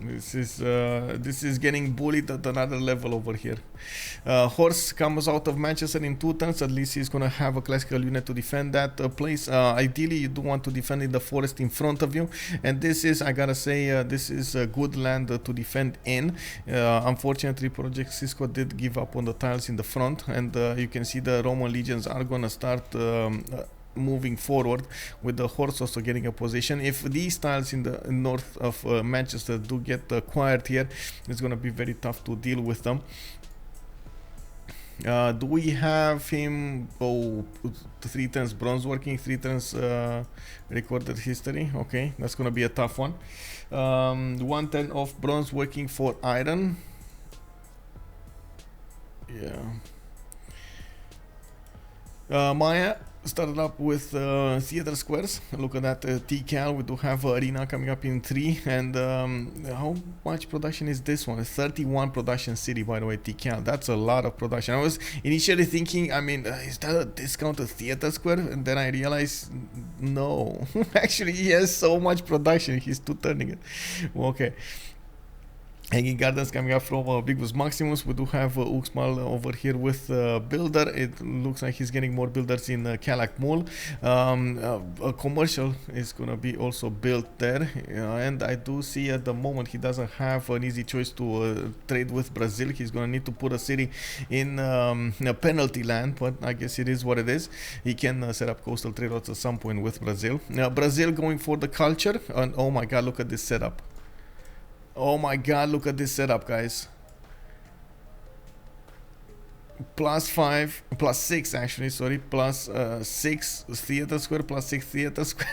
this is getting bullied at another level over here. Horse comes out of Manchester in 2 turns. At least he's gonna have a classical unit to defend that place. Ideally, you do want to defend in the forest in front of you, and this is, I gotta say, this is a good land to defend in. Unfortunately, Project Cisco did give up on the tiles in the front, and you can see the Roman legions are gonna start moving forward, with the horse also getting a position. If these tiles in the north of Manchester do get acquired here, it's going to be very tough to deal with them. Do we have him? Oh, 3 turns bronze working, 3 turns recorded history. Okay, that's going to be a tough one. 1 turn of bronze working for iron. Yeah. Maya started up with theater squares. Look at that TCal. We do have arena coming up in 3. And how much production is this one? 31 production city, by the way, TCal. That's a lot of production. I was initially thinking, I mean, is that a discounted theater square? And then I realized, no. Actually, he has so much production. He's too turning it. Okay. Hanging Gardens coming up from Big Bus Maximus. We do have Uxmal over here with Builder. It looks like he's getting more builders in Calac Mall. A commercial is going to be also built there. And I do see at the moment he doesn't have an easy choice to trade with Brazil. He's going to need to put a city in a penalty land, but I guess it is what it is. He can set up coastal trade routes at some point with Brazil. Brazil going for the culture. And oh my god, look at this setup. Oh my god, look at this setup, guys. +5, +6 actually, sorry, +6 theater square, +6 theater square.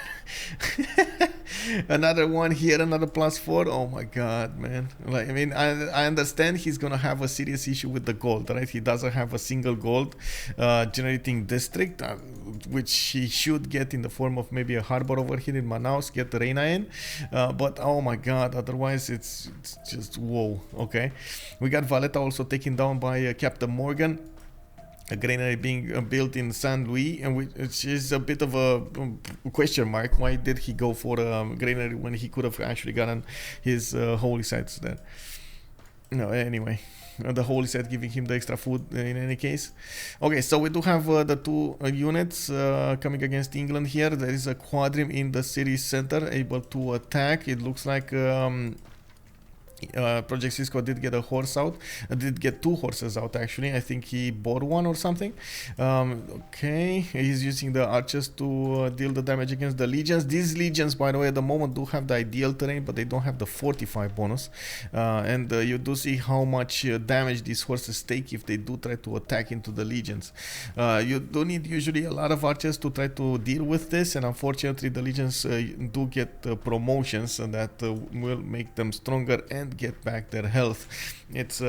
Another one here, another +4. Oh my god, man. Like, I mean, I understand he's gonna have a serious issue with the gold, right? He doesn't have a single gold generating district, which he should get in the form of maybe a harbor over here in Manaus, get the Reina in. But oh my god, otherwise it's just whoa. Okay, we got Valletta also taken down by Captain Morgane. A granary being built in San Luis, and which is a bit of a question mark. Why did he go for a granary when he could have actually gotten his holy sites there? No, anyway, the holy site giving him the extra food in any case. Okay, so we do have the 2 units coming against England here. There is a quadrim in the city center able to attack. It looks like Project Cisco did get a horse out, did get 2 horses out actually. I think he bought one or something. Okay, he's using the archers to deal the damage against the legions. These legions, by the way, at the moment do have the ideal terrain, but they don't have the 45 bonus. And you do see how much damage these horses take if they do try to attack into the legions. You do need usually a lot of archers to try to deal with this, and unfortunately the legions do get promotions that will make them stronger and get back their health. It's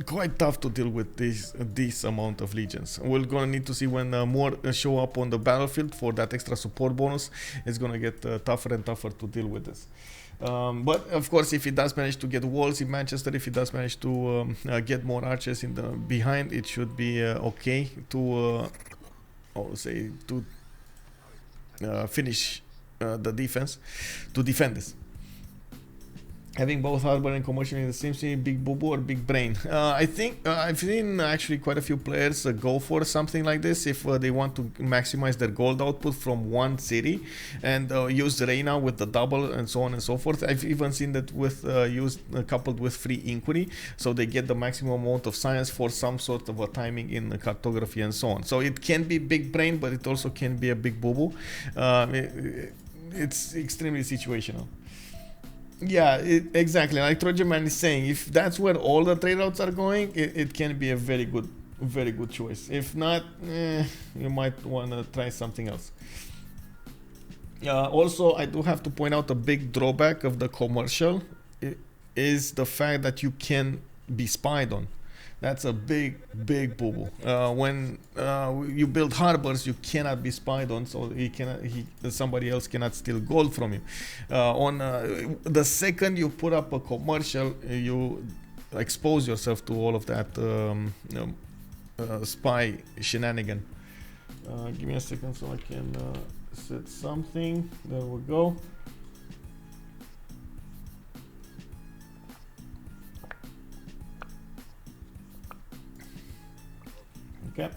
quite tough to deal with this amount of legions. We're gonna need to see when more show up on the battlefield for that extra support bonus. It's gonna get tougher and tougher to deal with this. But of course, if he does manage to get walls in Manchester, if he does manage to get more archers in the behind, it should be okay to finish the defense, to defend this. Having both harbor and commercial in the same city, big boo boo or big brain? I think I've seen actually quite a few players go for something like this if they want to maximize their gold output from one city and use Reina with the double and so on and so forth. I've even seen that with coupled with free inquiry, so they get the maximum amount of science for some sort of a timing in cartography and so on. So it can be big brain, but it also can be a big boo boo. It's extremely situational. Yeah, exactly. Like Trojan Man is saying, if that's where all the trade routes are going, it can be a very good choice. If not, you might want to try something else. Also, I do have to point out a big drawback of the commercial is the fact that you can be spied on. That's a big boo-boo. When you build harbors, you cannot be spied on, so somebody else cannot steal gold from you. On the second you put up a commercial, you expose yourself to all of that spy shenanigan. Give me a second so I can set something. There we go. Okay.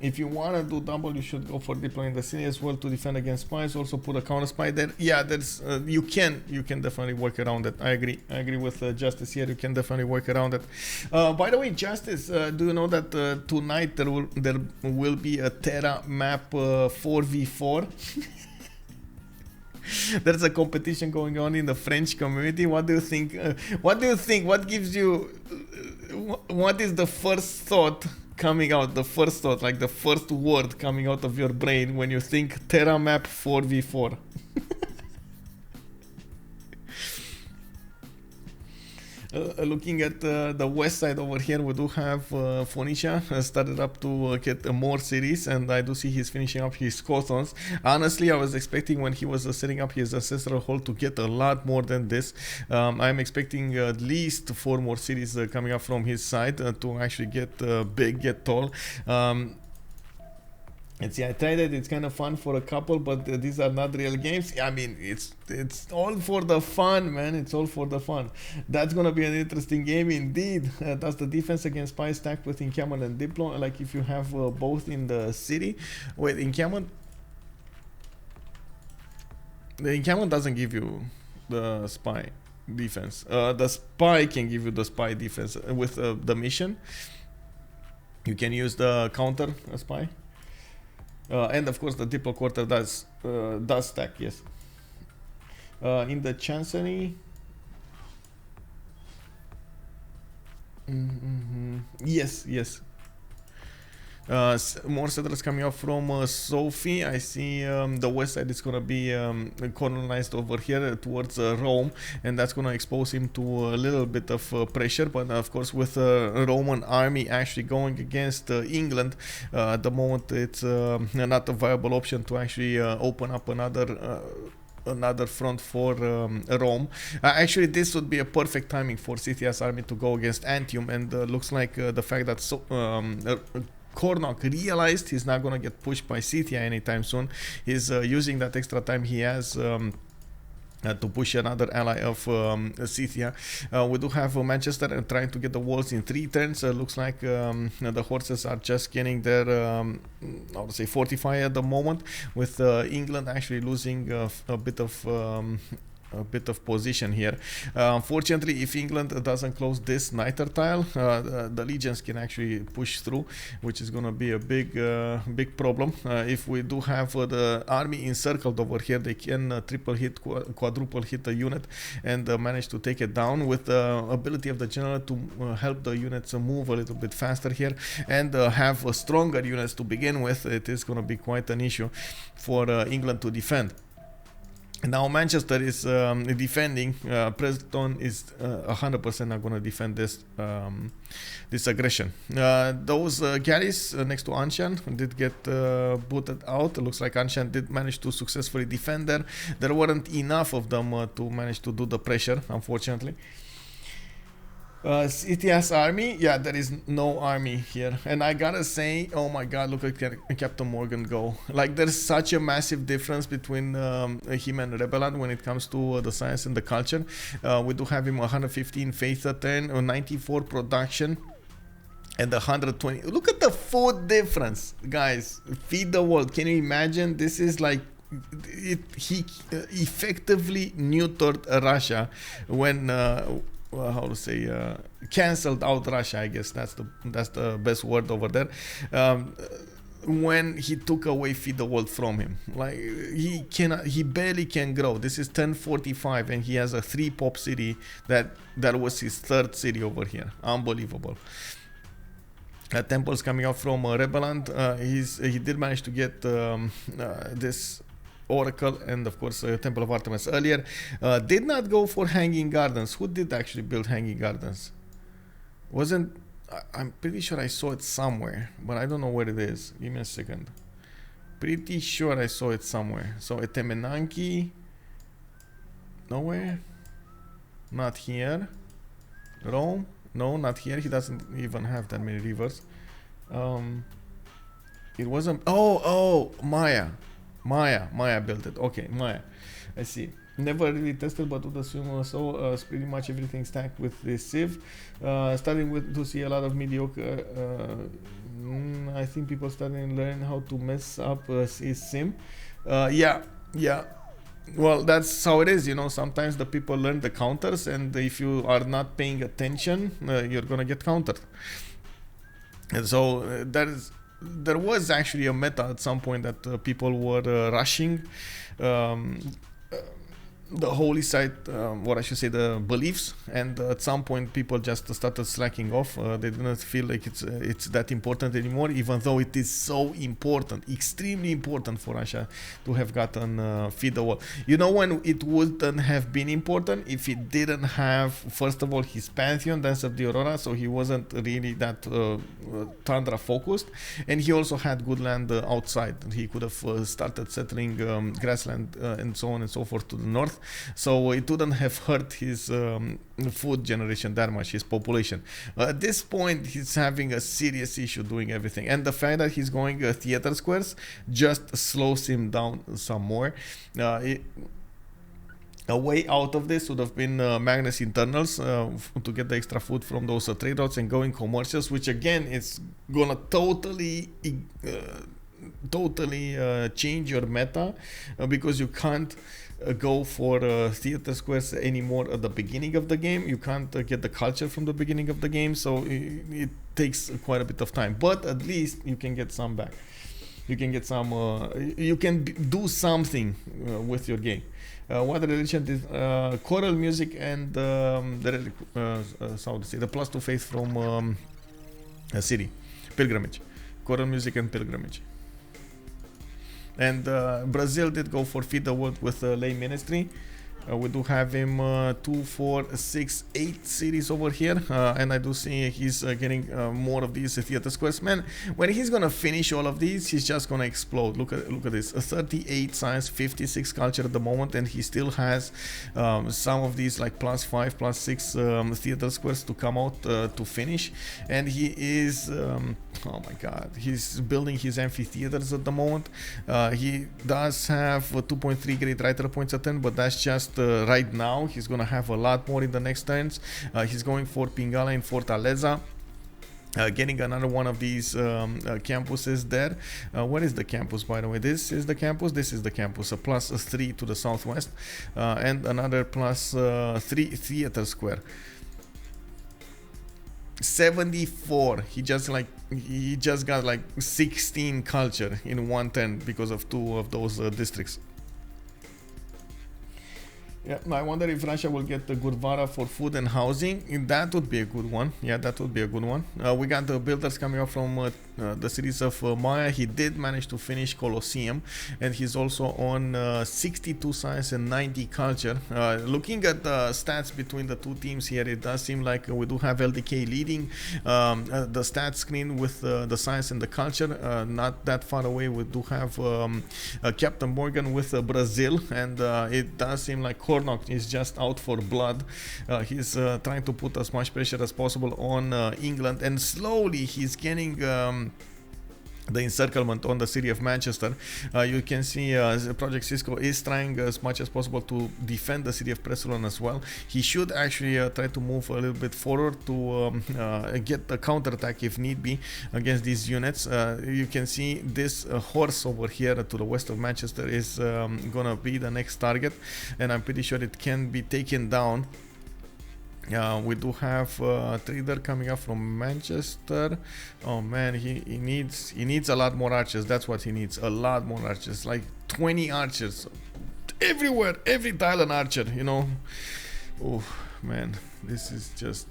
If you want to do double, you should go for deploying the city as well to defend against spies. Also put a counter spy there. Yeah, there's you can definitely work around it. I agree with Justice here. You can definitely work around it. By the way, Justice, do you know that tonight there will be a Terra map 4v4? There's a competition going on in the French community. What do you think? What gives you? What is the first thought coming out? The first thought, like the first word coming out of your brain when you think Terra map 4v4? Looking at the west side over here, we do have Phoenicia started up to get more cities, and I do see he's finishing up his cotons. Honestly, I was expecting when he was setting up his ancestral hall to get a lot more than this. I'm expecting at least 4 more cities coming up from his side to actually get big, get tall. And see, I tried it. It's kind of fun for a couple, but these are not real games. I mean, it's all for the fun, man. It's all for the fun. That's gonna be an interesting game indeed. That's the defense against spy stacked with encampment and diplo. Like if you have both in the city. Wait, encampment. The encampment doesn't give you the spy defense. The spy can give you the spy defense with the mission. You can use the counter spy. And of course the diplo quarter does stack, yes. In the chancery, yes. More settlers coming up from Sophie. I see the west side is gonna be colonized over here towards Rome, and that's gonna expose him to a little bit of pressure. But of course, with a Roman army actually going against England, at the moment it's not a viable option to actually open up another front for Rome. Actually, this would be a perfect timing for Scythia's army to go against Antium, and looks like the fact that Kornok realized he's not gonna get pushed by Scythia anytime soon. He's using that extra time he has to push another ally of Scythia. We do have Manchester trying to get the walls in 3 turns. Looks like the horses are just getting their I would say fortify at the moment, with England actually losing a bit of position here. Unfortunately, if England doesn't close this niter tile, the legions can actually push through, which is gonna be a big problem. If we do have the army encircled over here, they can triple hit, quadruple hit a unit and manage to take it down, with the ability of the general to help the units move a little bit faster here and have stronger units to begin with. It is gonna be quite an issue for England to defend. Now Manchester is defending. Preston is 100% not going to defend this aggression. Those galleys next to Anshan did get booted out. It looks like Anshan did manage to successfully defend there. There weren't enough of them to manage to do the pressure, unfortunately. Scythia's army, yeah, there is no army here, and I gotta say, oh my god, look at Captain Morgane go. Like, there's such a massive difference between him and Rebelland when it comes to the science and the culture. We do have him 115 faith a turn, 94 production, and 120. Look at the food difference, guys. Feed the world. Can you imagine? This is like he effectively neutered Russia when how to say, cancelled out Russia, I guess that's the best word over there, when he took away Feed the World from him. Like, he barely can grow. This is 1045 and he has a 3 pop city that was his 3rd city over here. Unbelievable. Temples coming out from Rebelland. He did manage to get this Oracle and of course Temple of Artemis earlier. Did not go for Hanging Gardens. Who did actually build Hanging Gardens? I'm pretty sure I saw it somewhere, but I don't know where it is. Give me a second. Pretty sure I saw it somewhere. So Etemenanki, nowhere. Not here. Rome, no, not here. He doesn't even have that many rivers. It wasn't. Oh, Maya built it. Okay, Maya. I see. Never really tested, but would assume so. Pretty much everything stacked with this Civ. Starting with to see a lot of mediocre. I think people starting to learn how to mess up his sim. Yeah. Well, that's how it is, you know. Sometimes the people learn the counters, and if you are not paying attention, you're gonna get countered. And so there was actually a meta at some point that people were rushing the holy site, or I should say the beliefs, and at some point people just started slacking off. They didn't feel like it's that important anymore, even though it is so important, extremely important for Russia to have gotten feed the wall. You know when it wouldn't have been important? If he didn't have, first of all, his Pantheon, Dance of the Aurora, so he wasn't really that Tundra focused, and he also had good land outside. He could have started settling grassland and so on and so forth to the north. So it wouldn't have hurt his food generation that much, his population. At this point, he's having a serious issue doing everything. And the fact that he's going theater squares just slows him down some more. A way out of this would have been Magnus internals to get the extra food from those trade routes and going commercials, which again is gonna totally change your meta because you can't go for theater squares anymore at the beginning of the game. You can't get the culture from the beginning of the game, so it takes quite a bit of time, but at least you can get some back. You can get some you can do something with your game. What religion is choral music and the plus 2 faith from city pilgrimage, choral music and pilgrimage. And Brazil did go for Feed the World with lay ministry. We do have him 2, 4, 6, 8 cities over here, and I do see he's getting more of these theater squares. Man, when he's gonna finish all of these, he's just gonna explode. Look at this: 38 science, 56 culture at the moment, and he still has some of these like +5, +6 theater squares to come out to finish. And he is oh my god, he's building his amphitheaters at the moment. He does have 2.3 great writer points a turn, but that's just right now. He's gonna have a lot more in the next turns. He's going for Pingala and Fortaleza. Getting another one of these campuses there. Where is the campus, by the way? This is the campus. This is the campus. A +3 to the southwest, and another +3 theater square. 74. He just got like 16 culture in one turn because of 2 of those districts. Yeah, I wonder if Russia will get the Gurvara for food and housing. That would be a good one. Yeah, that would be a good one. We got the builders coming up from the cities of Maya. He did manage to finish Colosseum, and he's also on 62 science and 90 culture. Looking at the stats between the two teams here, it does seem like we do have LDK leading the stats screen with the science and the culture. Not that far away, we do have Captain Morgane with Brazil, and it does seem like Kornok is just out for blood. He's trying to put as much pressure as possible on England, and slowly he's getting the encirclement on the city of Manchester. You can see Project Cisco is trying as much as possible to defend the city of Presolon as well. He should actually try to move a little bit forward to get a counterattack if need be against these units. You can see this horse over here to the west of Manchester is gonna be the next target, and I'm pretty sure it can be taken down. We do have a trader coming up from Manchester. Oh man, he needs a lot more archers. That's what he needs, a lot more archers, like 20 archers everywhere, every tile an archer, you know. Oh man, this is just,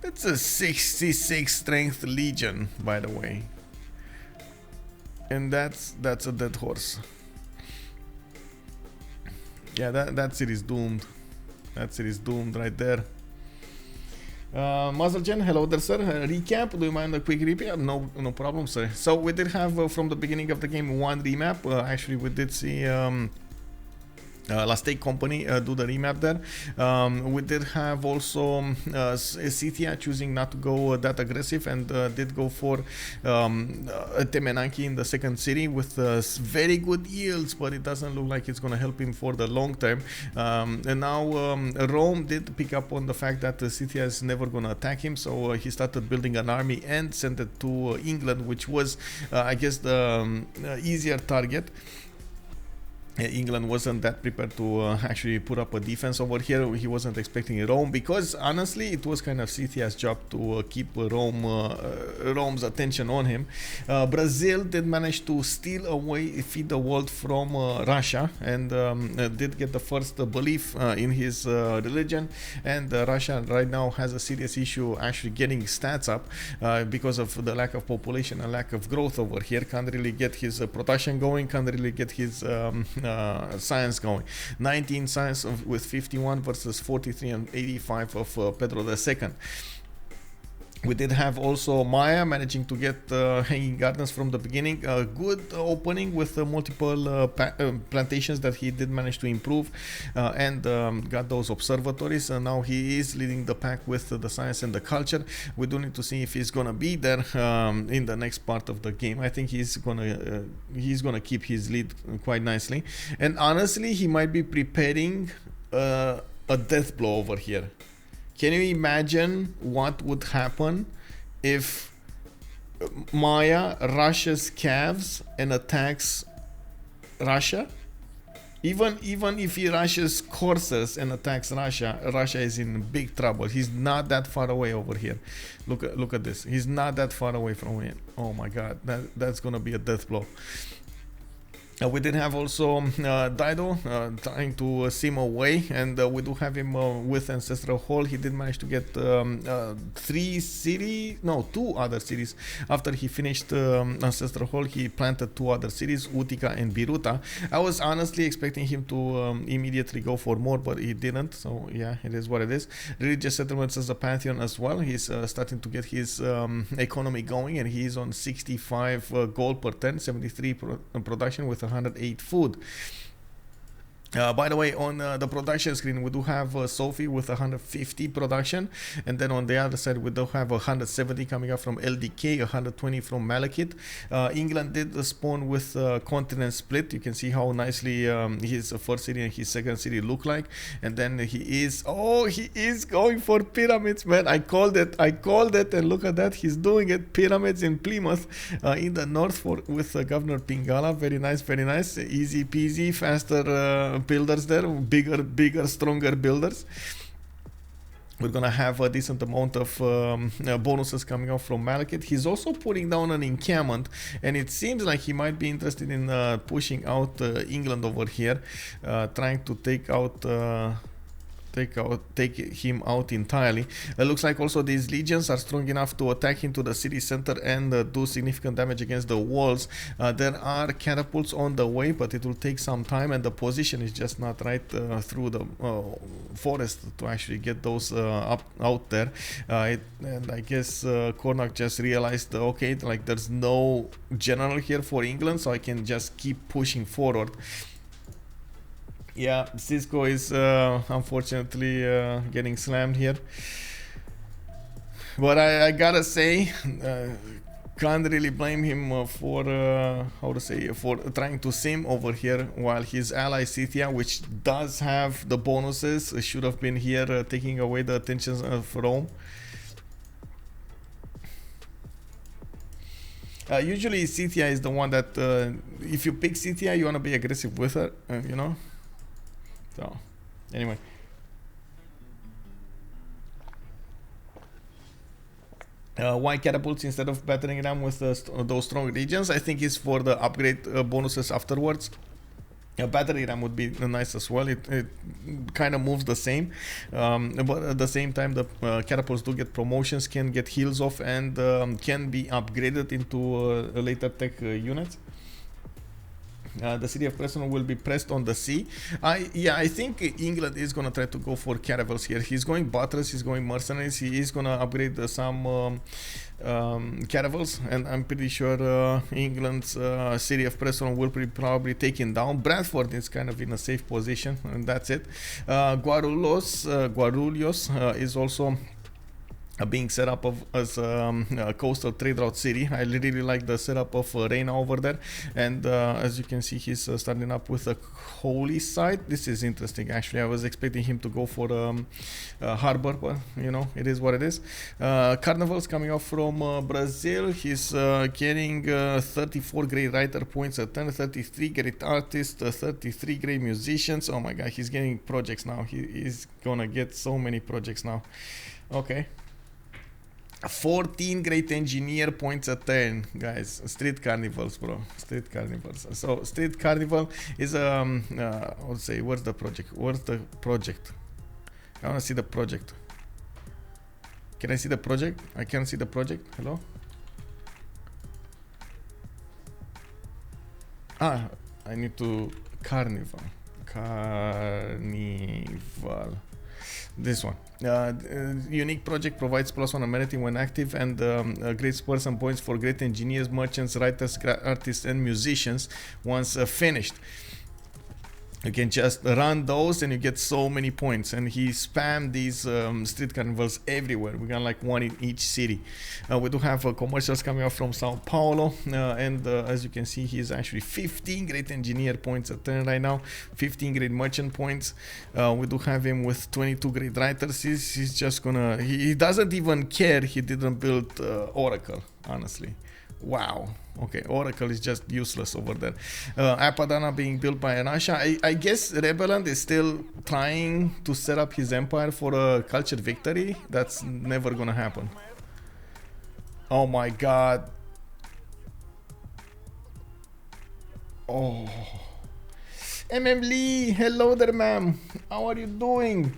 that's a 66 strength legion, by the way, and that's a dead horse. Yeah, that city's doomed. That city's doomed right there. Mazaljan, hello there, sir. Recap, do you mind a quick recap? No problem, sir. So we did have from the beginning of the game 1 remap. Actually, we did see Last Take Company do the remap there. We did have also Scythia choosing not to go that aggressive and did go for Temenanki in the second city with very good yields, but it doesn't look like it's going to help him for the long term. And now Rome did pick up on the fact that Scythia is never going to attack him, so he started building an army and sent it to England, which was I guess the easier target. England wasn't that prepared to actually put up a defense over here. He wasn't expecting Rome, because honestly it was kind of Scythia's job to keep Rome's attention on him. Brazil did manage to steal away, feed the world from Russia, and did get the first belief in his religion. And Russia right now has a serious issue actually getting stats up because of the lack of population and lack of growth over here. Can't really get his production going, can't really get his science going. 19 science with 51 versus 43 and 85 of Pedro II. We did have also Maya managing to get hanging gardens from the beginning. A good opening with multiple plantations that he did manage to improve, and got those observatories. And now he is leading the pack with the science and the culture. We do need to see if he's gonna be there in the next part of the game. I think he's gonna keep his lead quite nicely. And honestly, he might be preparing a death blow over here. Can you imagine what would happen if Maya rushes calves and attacks Russia? Even if he rushes coursers and attacks Russia, Russia is in big trouble. He's not that far away over here. Look at this. He's not that far away from it. Oh my God, that's gonna be a death blow. We did have also Dido trying to sim away, and we do have him with Ancestral Hall. He did manage to get 2 other cities. After he finished Ancestral Hall, he planted 2 other cities, Utica and Biruta. I was honestly expecting him to immediately go for more, but he didn't, so yeah, it is what it is. Religious settlements as a pantheon as well. He's starting to get his economy going, and he's on 65 gold per 10, 73 production with 108 food. By the way, on the production screen, we do have Sophie with 150 production, and then on the other side we do have 170 coming up from LDK, 120 from Malekit. England did spawn with continent split. You can see how nicely his first city and his second city look like, and then he is going for pyramids, man. I called it, and look at that, he's doing it. Pyramids in Plymouth in the north with Governor Pingala. Very nice, easy peasy, faster builders there, bigger, stronger builders. We're gonna have a decent amount of bonuses coming out from Malekit. He's also putting down an encampment, and it seems like he might be interested in pushing out England over here, trying to take him out entirely. It looks like also these legions are strong enough to attack into the city center and do significant damage against the walls. There are catapults on the way, but it will take some time, and the position is just not right through the forest to actually get those out there. And I guess Kornok just realized, okay, like there's no general here for England, so I can just keep pushing forward. Yeah, Cisco is unfortunately getting slammed here, but I gotta say, can't really blame him for for trying to sim over here, while his ally Scythia, which does have the bonuses, should have been here taking away the attention of Rome. Usually Scythia is the one that if you pick Scythia, you want to be aggressive with her, you know. So, anyway. Why catapults instead of battering ram with those strong regions? I think it's for the upgrade bonuses afterwards. A battery ram would be nice as well. It kind of moves the same, but at the same time the catapults do get promotions, can get heals off, and can be upgraded into later tech units. The city of Preston will be pressed on the sea. I think England is gonna try to go for caravels here. He's going buttress, he's going mercenaries, he is gonna upgrade some caravels, and I'm pretty sure England's city of Preston will be probably taken down. Bradford is kind of in a safe position, and that's it. Guarulhos is also being set up as a coastal trade route city. I really like the setup of Reina over there, and as you can see, he's starting up with a holy site. This is interesting, actually. I was expecting him to go for harbor, but you know, it is what it is. Carnival's coming off from Brazil. He's getting 34 great writer points a turn, 33 great artists, 33 great musicians. Oh my god, he's getting projects now. He's gonna get so many projects now. Okay. 14 great engineer points a turn, guys. Street carnivals, bro. Street carnivals. So street carnival is let's say, where's the project? Where's the project? I want to see the project. Can I see the project? I can't see the project. Hello? Ah, I need to carnival. Carnival. This one. Unique project provides +1 amenity when active, and great spurs and points for great engineers, merchants, writers, artists, and musicians once finished. You can just run those and you get so many points. And he spammed these street carnivals everywhere. We got like one in each city. We do have commercials coming up from Sao Paulo, and as you can see, he's actually 15 great engineer points a turn right now, 15 great merchant points. We do have him with 22 great writers. He's just gonna, he doesn't even care he didn't build Oracle, honestly. Wow. Okay, Oracle is just useless over there. Apadana being built by Russia. I guess Rebelland is still trying to set up his empire for a culture victory. That's never gonna happen. Oh my god. Oh. Lee, hello there, ma'am. How are you doing?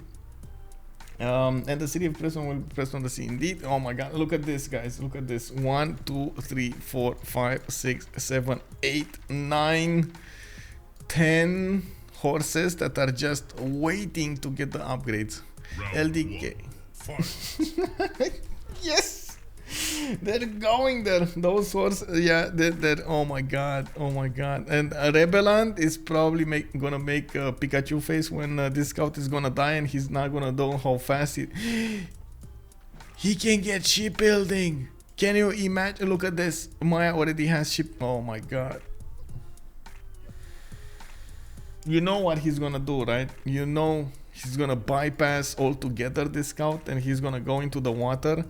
And the city of Preston will be pressed on the sea. Indeed. Oh my god, look at this, guys. Look at this. 1, 2, 3, 4, 5, 6, 7, 8, 9, 10 horses that are just waiting to get the upgrades. LDK. Yes! They're going there. Those horses, yeah, they're oh my god, oh my god. And Rebelland is probably gonna make a Pikachu face when this scout is gonna die, and he's not gonna know how fast he can get shipbuilding. Can you imagine? Look at this. Maya already has ship. Oh my god. You know what he's gonna do, right? You know he's gonna bypass altogether this scout, and he's gonna go into the water,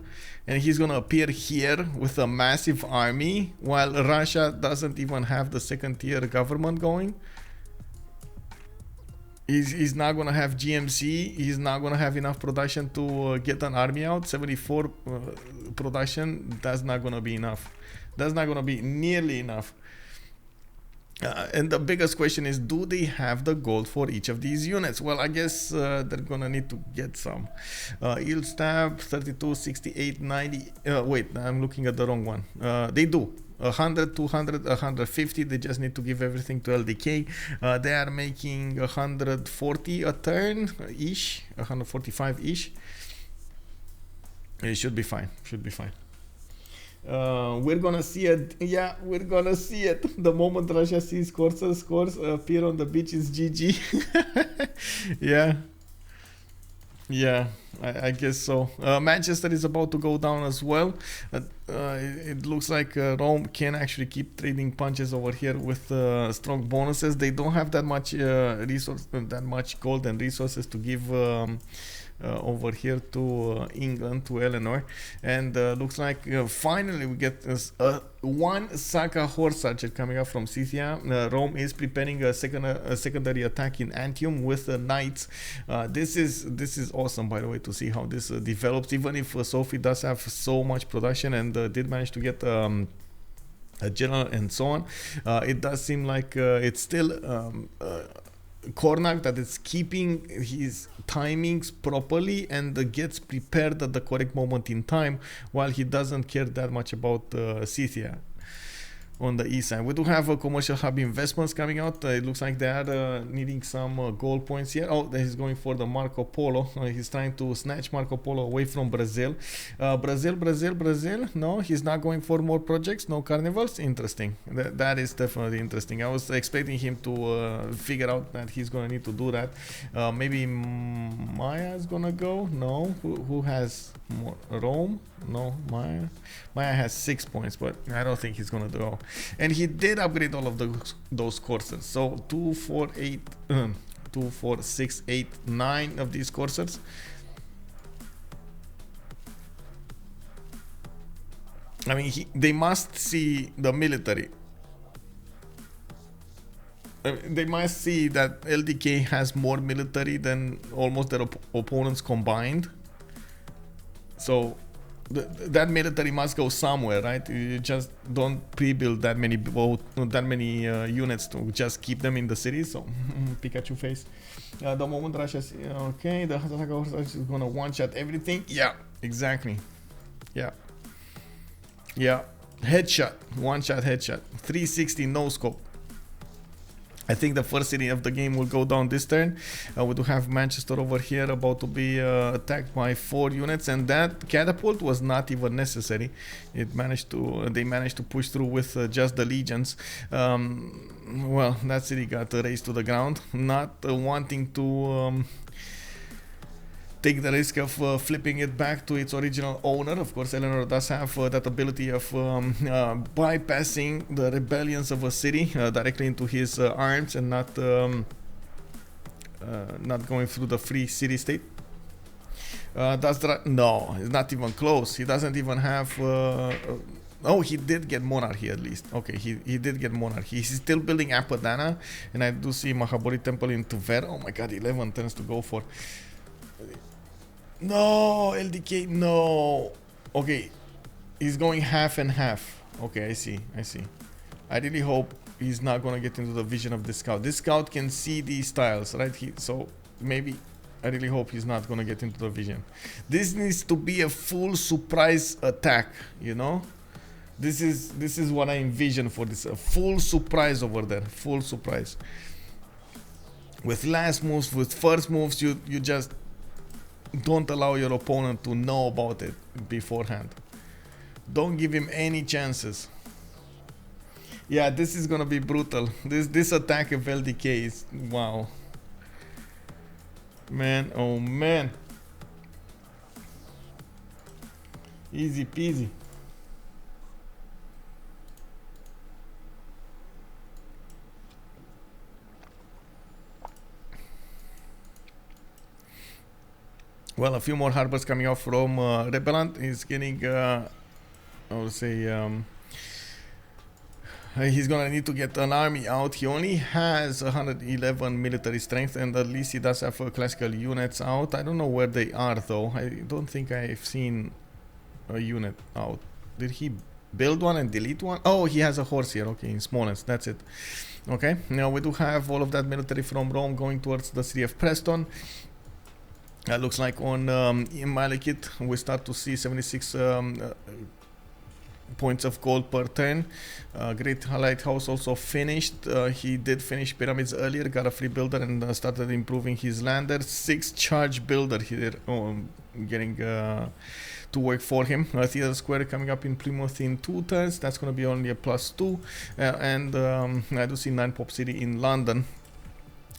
and he's gonna appear here with a massive army while Russia doesn't even have the second tier government going. He's not gonna have GMC. He's not gonna have enough production to get an army out. 74 production, that's not gonna be enough. That's not gonna be nearly enough. And the biggest question is, do they have the gold for each of these units? Well, I guess they're gonna need to get some. Yield stab 32, 68, 90. Wait, I'm looking at the wrong one. They do 100, 200, 150. They just need to give everything to LDK. They are making 140 a turn ish, 145 ish. It should be fine. Should be fine. We're gonna see it. Yeah, we're gonna see it. The moment Russia sees scores appear on the beach is GG. Yeah. Yeah, I guess so. Manchester is about to go down as well. It looks like Rome can actually keep trading punches over here with strong bonuses. They don't have that much that much gold and resources to give over here to England, to Eleanor, and looks like finally we get one Saka horse archer coming up from Scythia. Rome is preparing a secondary attack in Antium with the knights. This is awesome, by the way, to see how this develops. Even if Sophie does have so much production and did manage to get a general and so on, it does seem like it's still Kornok that is keeping his timings properly and gets prepared at the correct moment in time, while he doesn't care that much about Scythia. on the east side. We do have commercial hub investments coming out. It looks like they are needing some gold points here. Oh, he's going for the Marco Polo. He's trying to snatch Marco Polo away from Brazil. Brazil. No, he's not going for more projects. No carnivals. Interesting. That is definitely interesting. I was expecting him to figure out that he's going to need to do that. Maybe Maya is going to go. No. Who has more? Rome? No, Maya. Maya has 6 points, but I don't think he's gonna go. And he did upgrade all of those courses. So 2, 4, 8, 2, 4, 6, 8, 9 of these courses. I mean, they must see the military. They must see that LDK has more military than almost their opponents combined. So that military must go somewhere, right? You just don't pre-build that many units to just keep them in the city. So Pikachu face. The moment Russia, okay, the Hazaka is gonna one-shot everything. Yeah, exactly. Yeah. Headshot, one-shot headshot, 360 no scope. I think the first city of the game will go down this turn. We do have Manchester over here about to be attacked by 4 units, and that catapult was not even necessary. They managed to push through with just the legions. Well, that city got razed to the ground, not wanting to take the risk of flipping it back to its original owner. Of course, Eleanor does have that ability of bypassing the rebellions of a city directly into his arms and not going through the free city state. No, it's not even close. He doesn't even have. Oh, he did get monarchy at least. Okay, he did get monarchy. He's still building Apadana, and I do see Mahabori Temple in Tver. Oh my God, 11 turns to go for. No, LDK, no. Okay, he's going half and half. Okay, I see. I really hope he's not gonna get into the vision of this scout. This scout can see these tiles, right? So maybe I really hope he's not gonna get into the vision. This needs to be a full surprise attack, you know? This is what I envision for this. A full surprise over there. Full surprise. With last moves, with first moves, you just don't allow your opponent to know about it beforehand. Don't give him any chances. Yeah, this is gonna be brutal. This attack of LDK is wow. Man, oh man. Easy peasy. Well, a few more harbors coming out from Rebelland. He's getting, I would say, he's gonna need to get an army out. He only has 111 military strength, and at least he does have classical units out. I don't know where they are though. I don't think I've seen a unit out. Did he build one and delete one? Oh, he has a horse here. Okay, in Smolensk. That's it. Okay, now we do have all of that military from Rome going towards the city of Preston. Looks like on Malekit we start to see 76 points of gold per turn. Great Lighthouse also finished. He did finish pyramids earlier, got a free builder and started improving his lander. 6 charge builder here, getting to work for him. Theatre Square coming up in Plymouth in 2 turns. That's going to be only a +2. And I do see 9 Pop City in London.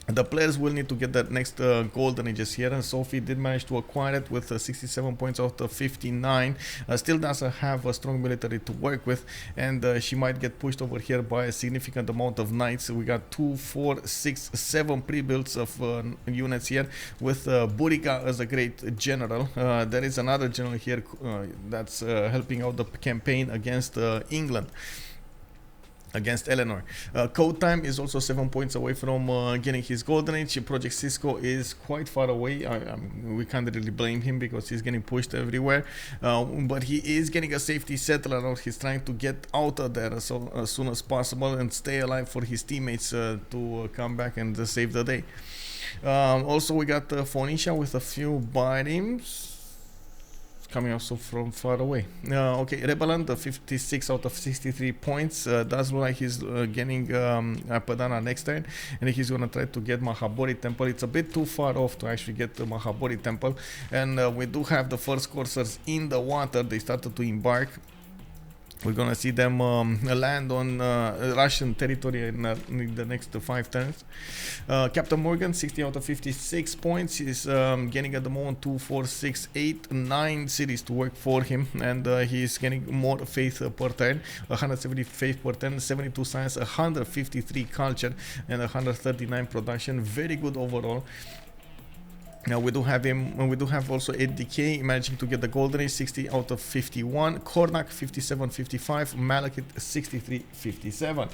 The players will need to get that next golden ages here, and Sophie did manage to acquire it with 67 points out of 59. Still doesn't have a strong military to work with, and she might get pushed over here by a significant amount of knights. We got 2, 4, 6, 7 pre-builds of units here, with Burica as a great general. There is another general here that's helping out the campaign against England. Against Eleanor. CodeTime is also 7 points away from getting his golden age. Project Cisco is quite far away. We can't really blame him because he's getting pushed everywhere. But he is getting a safety settler out. He's trying to get out of there as soon as possible and stay alive for his teammates to come back and save the day. Also, we got Phoenicia with a few biomes. coming also from far away. Okay, Rebelland, 56 out of 63 points. Does look like he's getting Padana next turn, and he's gonna try to get Mahabori Temple. It's a bit too far off to actually get the Mahabori Temple, and we do have the first coursers in the water. They started to embark. We're gonna see them land on Russian territory in the next 5 turns. Captain Morgane, 60 out of 56 points. He's getting at the moment 2, 4, 6, 8, 9 cities to work for him, and he's getting more faith per turn. 170 faith per turn, 72 science, 153 culture, and 139 production. Very good overall. Now we do have him, and we do have also 8DK managing to get the golden age, 60 out of 51. Kornok, 57-55. Malekit, 63-57.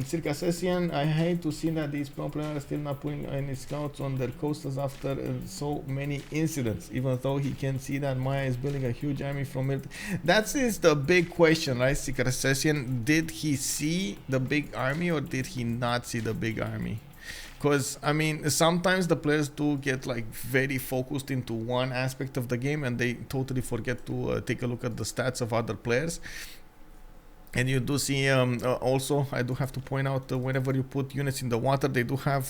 Circassian, I hate to see that these pro players are still not putting any scouts on their coasters after so many incidents, even though he can see that Maya is building a huge army from it. That is the big question, right, Circassian? Did he see the big army or did he not see the big army? Because, I mean, sometimes the players do get like very focused into one aspect of the game and they totally forget to take a look at the stats of other players. And you do see also, I do have to point out, whenever you put units in the water, they do have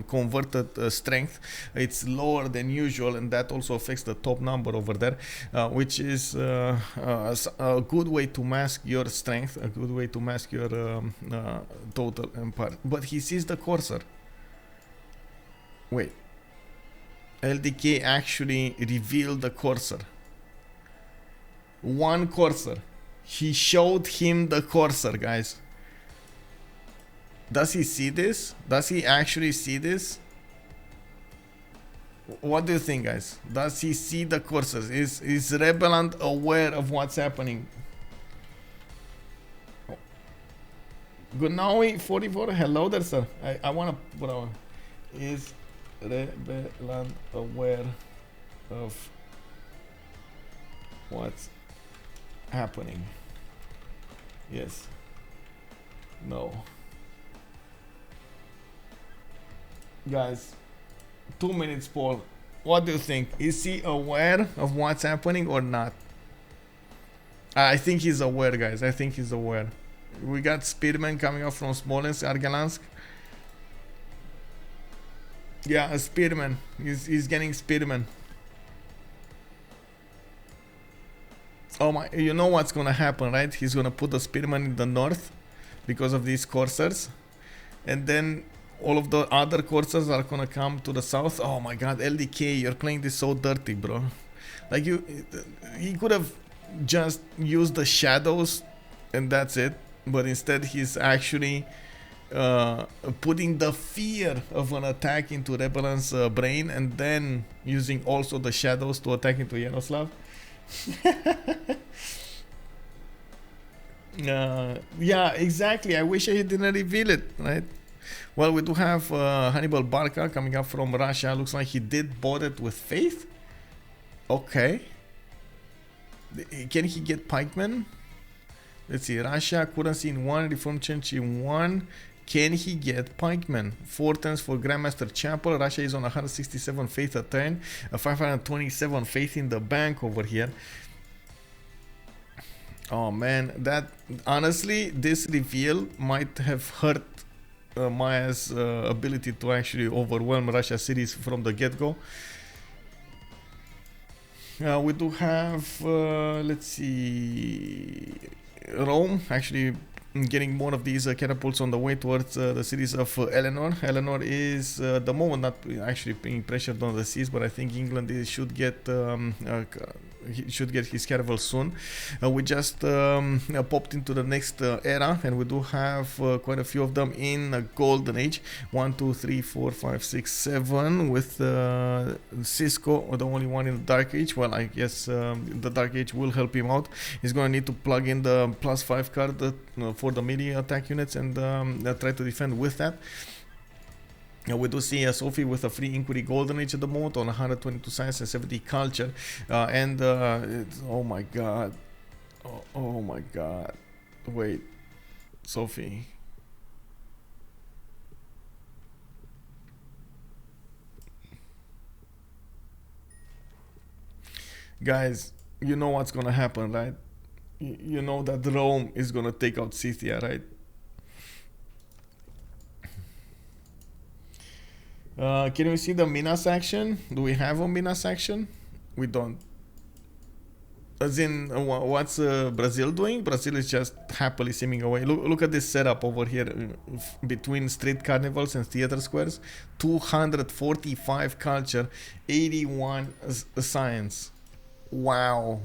converted strength. It's lower than usual, and that also affects the top number over there, which is a good way to mask your strength, a good way to mask your total empire. But he sees the cursor. Wait, LDK actually revealed the cursor. One cursor. He showed him the cursor, guys. Does he see this? Does he actually see this? What do you think, guys? Does he see the cursors? Is Rebelland aware of what's happening? Gunawi 44, hello there, sir. I wanna put on. Is Rebelland aware of what's happening? Yes. No. Guys, 2 minutes poll. What do you think? Is he aware of what's happening or not? I think he's aware, guys. I think he's aware. We got Spearman coming up from Smolensk, Argelansk. Yeah, a Spearman. He's getting Spearman. Oh my, you know what's gonna happen, right? He's gonna put the Spearman in the north because of these coursers, and then all of the other coursers are gonna come to the south. Oh my god, LDK, you're playing this so dirty, bro. Like he could have just used the shadows and that's it, but instead he's actually putting the fear of an attack into Rebelland's brain, and then using also the shadows to attack into Yaroslav. Yeah, exactly. I wish I didn't reveal it, right? Well, we do have Hannibal Barca coming up from Russia. Looks like he did bought it with faith. Okay. Can he get pikemen? Let's see. Russia, currency in 1, reform change in 1. Can he get pikemen? 4 turns for Grandmaster Chapel. Russia is on 167 faith a turn, 527 faith in the bank over here. Oh man, that honestly, this reveal might have hurt Maya's ability to actually overwhelm Russia cities from the get-go. We do have, let's see, Rome actually getting more of these catapults on the way towards the cities of Eleanor. Eleanor is the moment not actually being pressured on the seas, but I think England should get his caravel soon. We just popped into the next era, and we do have quite a few of them in a golden age. 1, 2, 3, 4, 5, 6, 7 with Cisco, the only one in the dark age. Well, I guess the dark age will help him out. He's going to need to plug in the +5 card for the melee attack units and try to defend with that. We do see Sophie with a free inquiry golden age at the moment on 122 science and 70 culture, and oh my god, oh my god, wait, Sophie. Guys, you know what's gonna happen, right? You know that Rome is gonna take out Scythia, right? Can we see the Minas action? Do we have a Minas action? We don't. As in, what's Brazil doing? Brazil is just happily simming away. Look at this setup over here between street carnivals and theater squares. 245 culture, 81 science. Wow.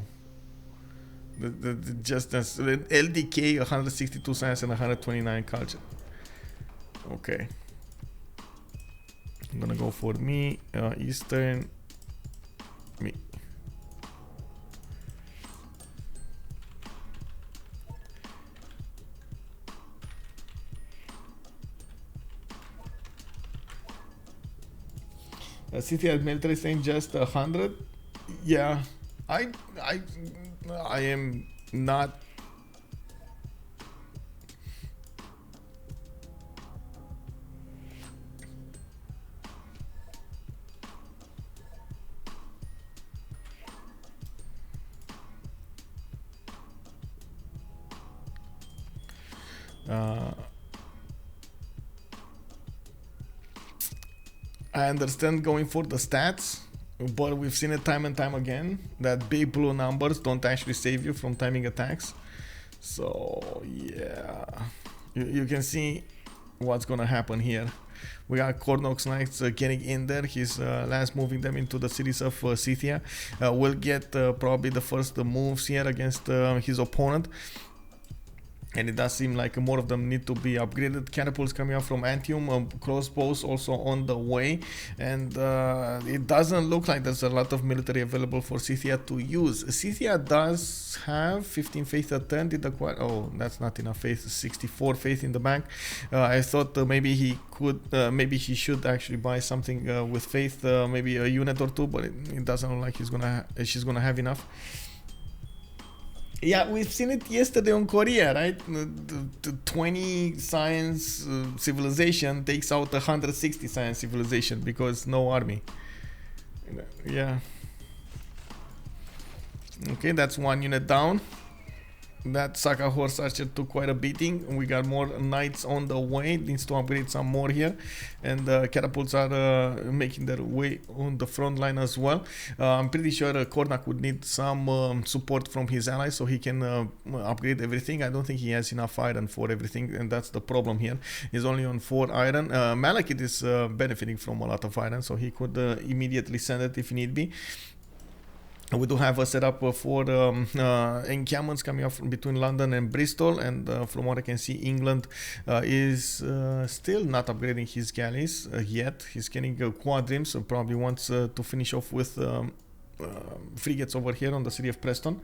Just as LDK, 162 science and 129 culture. Okay. I'm gonna go for me, Eastern, me. City military saying just 100. Yeah, I am not. I understand going for the stats, but we've seen it time and time again that big blue numbers don't actually save you from timing attacks. So yeah, you can see what's gonna happen here. We got Kornok's Knights getting in there. He's last moving them into the cities of Scythia. Will get probably the first moves here against his opponent. And it does seem like more of them need to be upgraded. Catapults coming up from Antium, crossbows also on the way, and it doesn't look like there's a lot of military available for Scythia to use. Scythia does have 15 faith at 10. Did acquire, oh, that's not enough faith. 64 faith in the bank. I thought maybe he could, maybe he should actually buy something with faith, maybe a unit or two, but it doesn't look like she's gonna have enough. Yeah, we've seen it yesterday on Korea, right? The 20 science civilization takes out 160 science civilization because no army. Yeah. Okay, that's one unit down. That Saka horse archer took quite a beating. We got more knights on the way. Needs to upgrade some more here, and catapults are making their way on the front line as well. I'm pretty sure Kornok would need some support from his allies so he can upgrade everything. I don't think he has enough iron for everything, and that's the problem here. He's only on 4 iron. Malekit is benefiting from a lot of iron, so he could immediately send it if need be. We do have a setup for encampments coming up from between London and Bristol, and from what I can see, England is still not upgrading his galleys yet. He's getting quadrims, so probably wants to finish off with frigates over here on the city of Preston.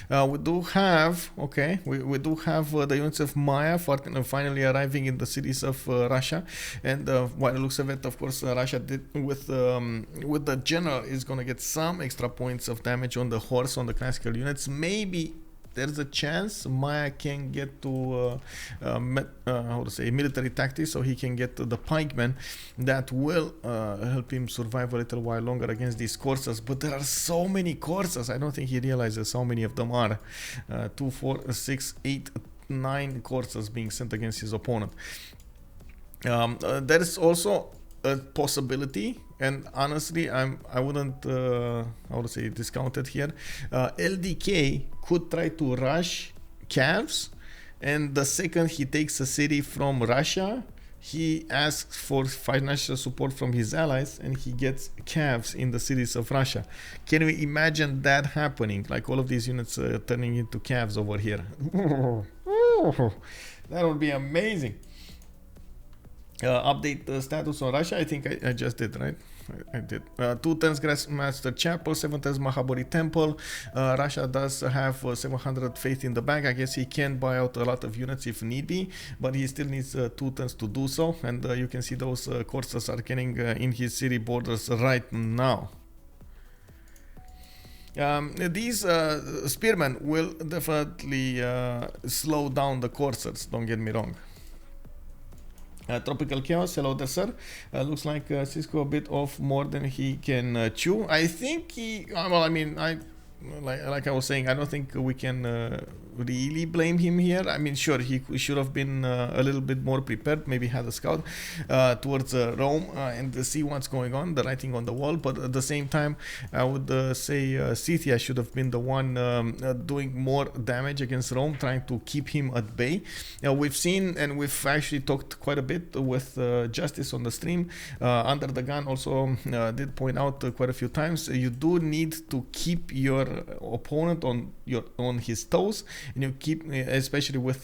We do have, okay, we do have the units of Maya finally arriving in the cities of Russia, and while it looks of it, of course, Russia did with the general is gonna get some extra points of damage on the horse on the classical units. Maybe there's a chance Maya can get to how to say, military tactics, so he can get to the pikemen. That will help him survive a little while longer against these coursers. But there are so many coursers, I don't think he realizes how many of them are. 2, 4, 6, 8, 9 coursers being sent against his opponent. There is also a possibility, and honestly I wouldn't how to say, discount it here. LDK could try to rush Cavs, and the second he takes a city from Russia, he asks for financial support from his allies, and he gets Cavs in the cities of Russia. Can we imagine that happening, like all of these units turning into Cavs over here? That would be amazing. Update the status on Russia. I think I just did, right? I did. 2 turns Grandmaster Chapel, 7 turns Mahabari Temple. Russia does have 700 faith in the bank. I guess he can buy out a lot of units if need be, but he still needs 2 turns to do so. And you can see those coursers are getting in his city borders right now. These spearmen will definitely slow down the coursers, don't get me wrong. Tropical Chaos, hello there, sir. Looks like Cisco a bit off more than he can chew. I think he, well, I mean, like I was saying, I don't think we can really blame him here. I mean, sure, he should have been a little bit more prepared, maybe had a scout towards Rome and see what's going on, the writing on the wall. But at the same time, I would say Scythia should have been the one doing more damage against Rome, trying to keep him at bay. We've seen, and we've actually talked quite a bit with Justice on the stream. Under the Gun also did point out quite a few times, you do need to keep your opponent on his toes, and you keep, especially with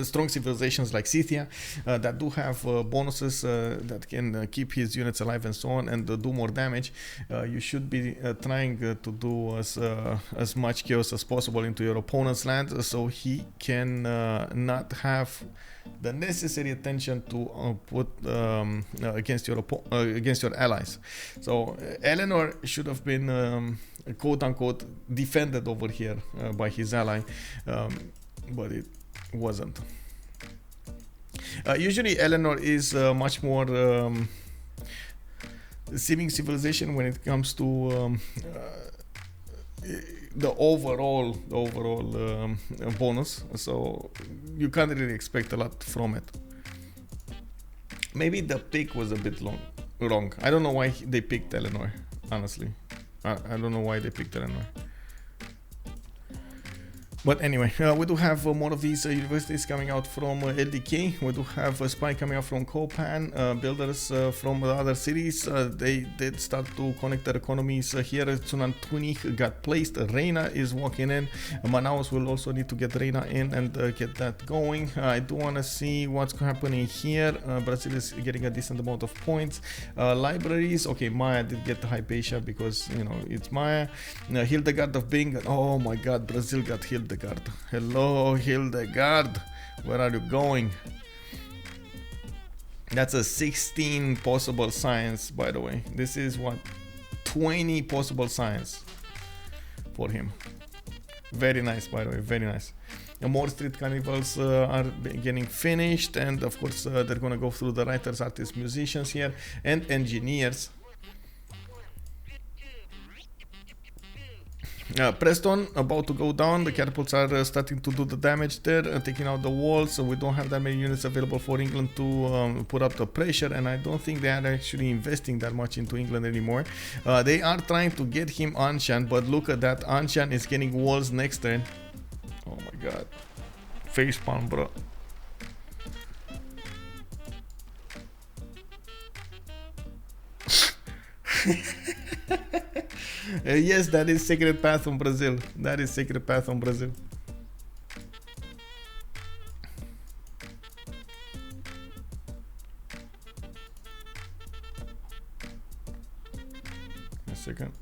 strong civilizations like Scythia that do have bonuses that can keep his units alive and so on, and do more damage. You should be trying to do as much chaos as possible into your opponent's land, so he can not have the necessary attention to put against your allies. So Eleanor should have been quote-unquote defended over here by his ally, but it wasn't. Usually Eleanor is much more seeming civilization when it comes to the overall bonus, so you can't really expect a lot from it. Maybe the pick was a bit wrong. I don't know why they picked Eleanor, honestly. I don't know why they picked Eleanor. But anyway, we do have more of these universities coming out from LDK. We do have a spy coming out from Copan, builders from the other cities. They did start to connect their economies here. Tsunantunik got placed. Reina is walking in. Manaus will also need to get Reina in and get that going. I do want to see what's happening here. Brazil is getting a decent amount of points. Libraries, okay, Maya did get the Hypatia because, you know, it's Maya. Hildegard of Bing, oh my god, Brazil got Hildegard. Hello, Hildegard. Where are you going? That's a 16 possible science, by the way. This is what? 20 possible science for him. Very nice, by the way. Very nice. More street carnivals are getting finished, and of course they're gonna go through the writers, artists, musicians here, and engineers. Preston about to go down. The catapults are starting to do the damage there, taking out the walls. So we don't have that many units available for England to put up the pressure, and I don't think they are actually investing that much into England anymore. They are trying to get him Anshan, but look at that, Anshan is getting walls next turn. Oh my god, facepalm, bro. Yes, that is Sacred Path on Brazil. That is Sacred Path on Brazil. A second.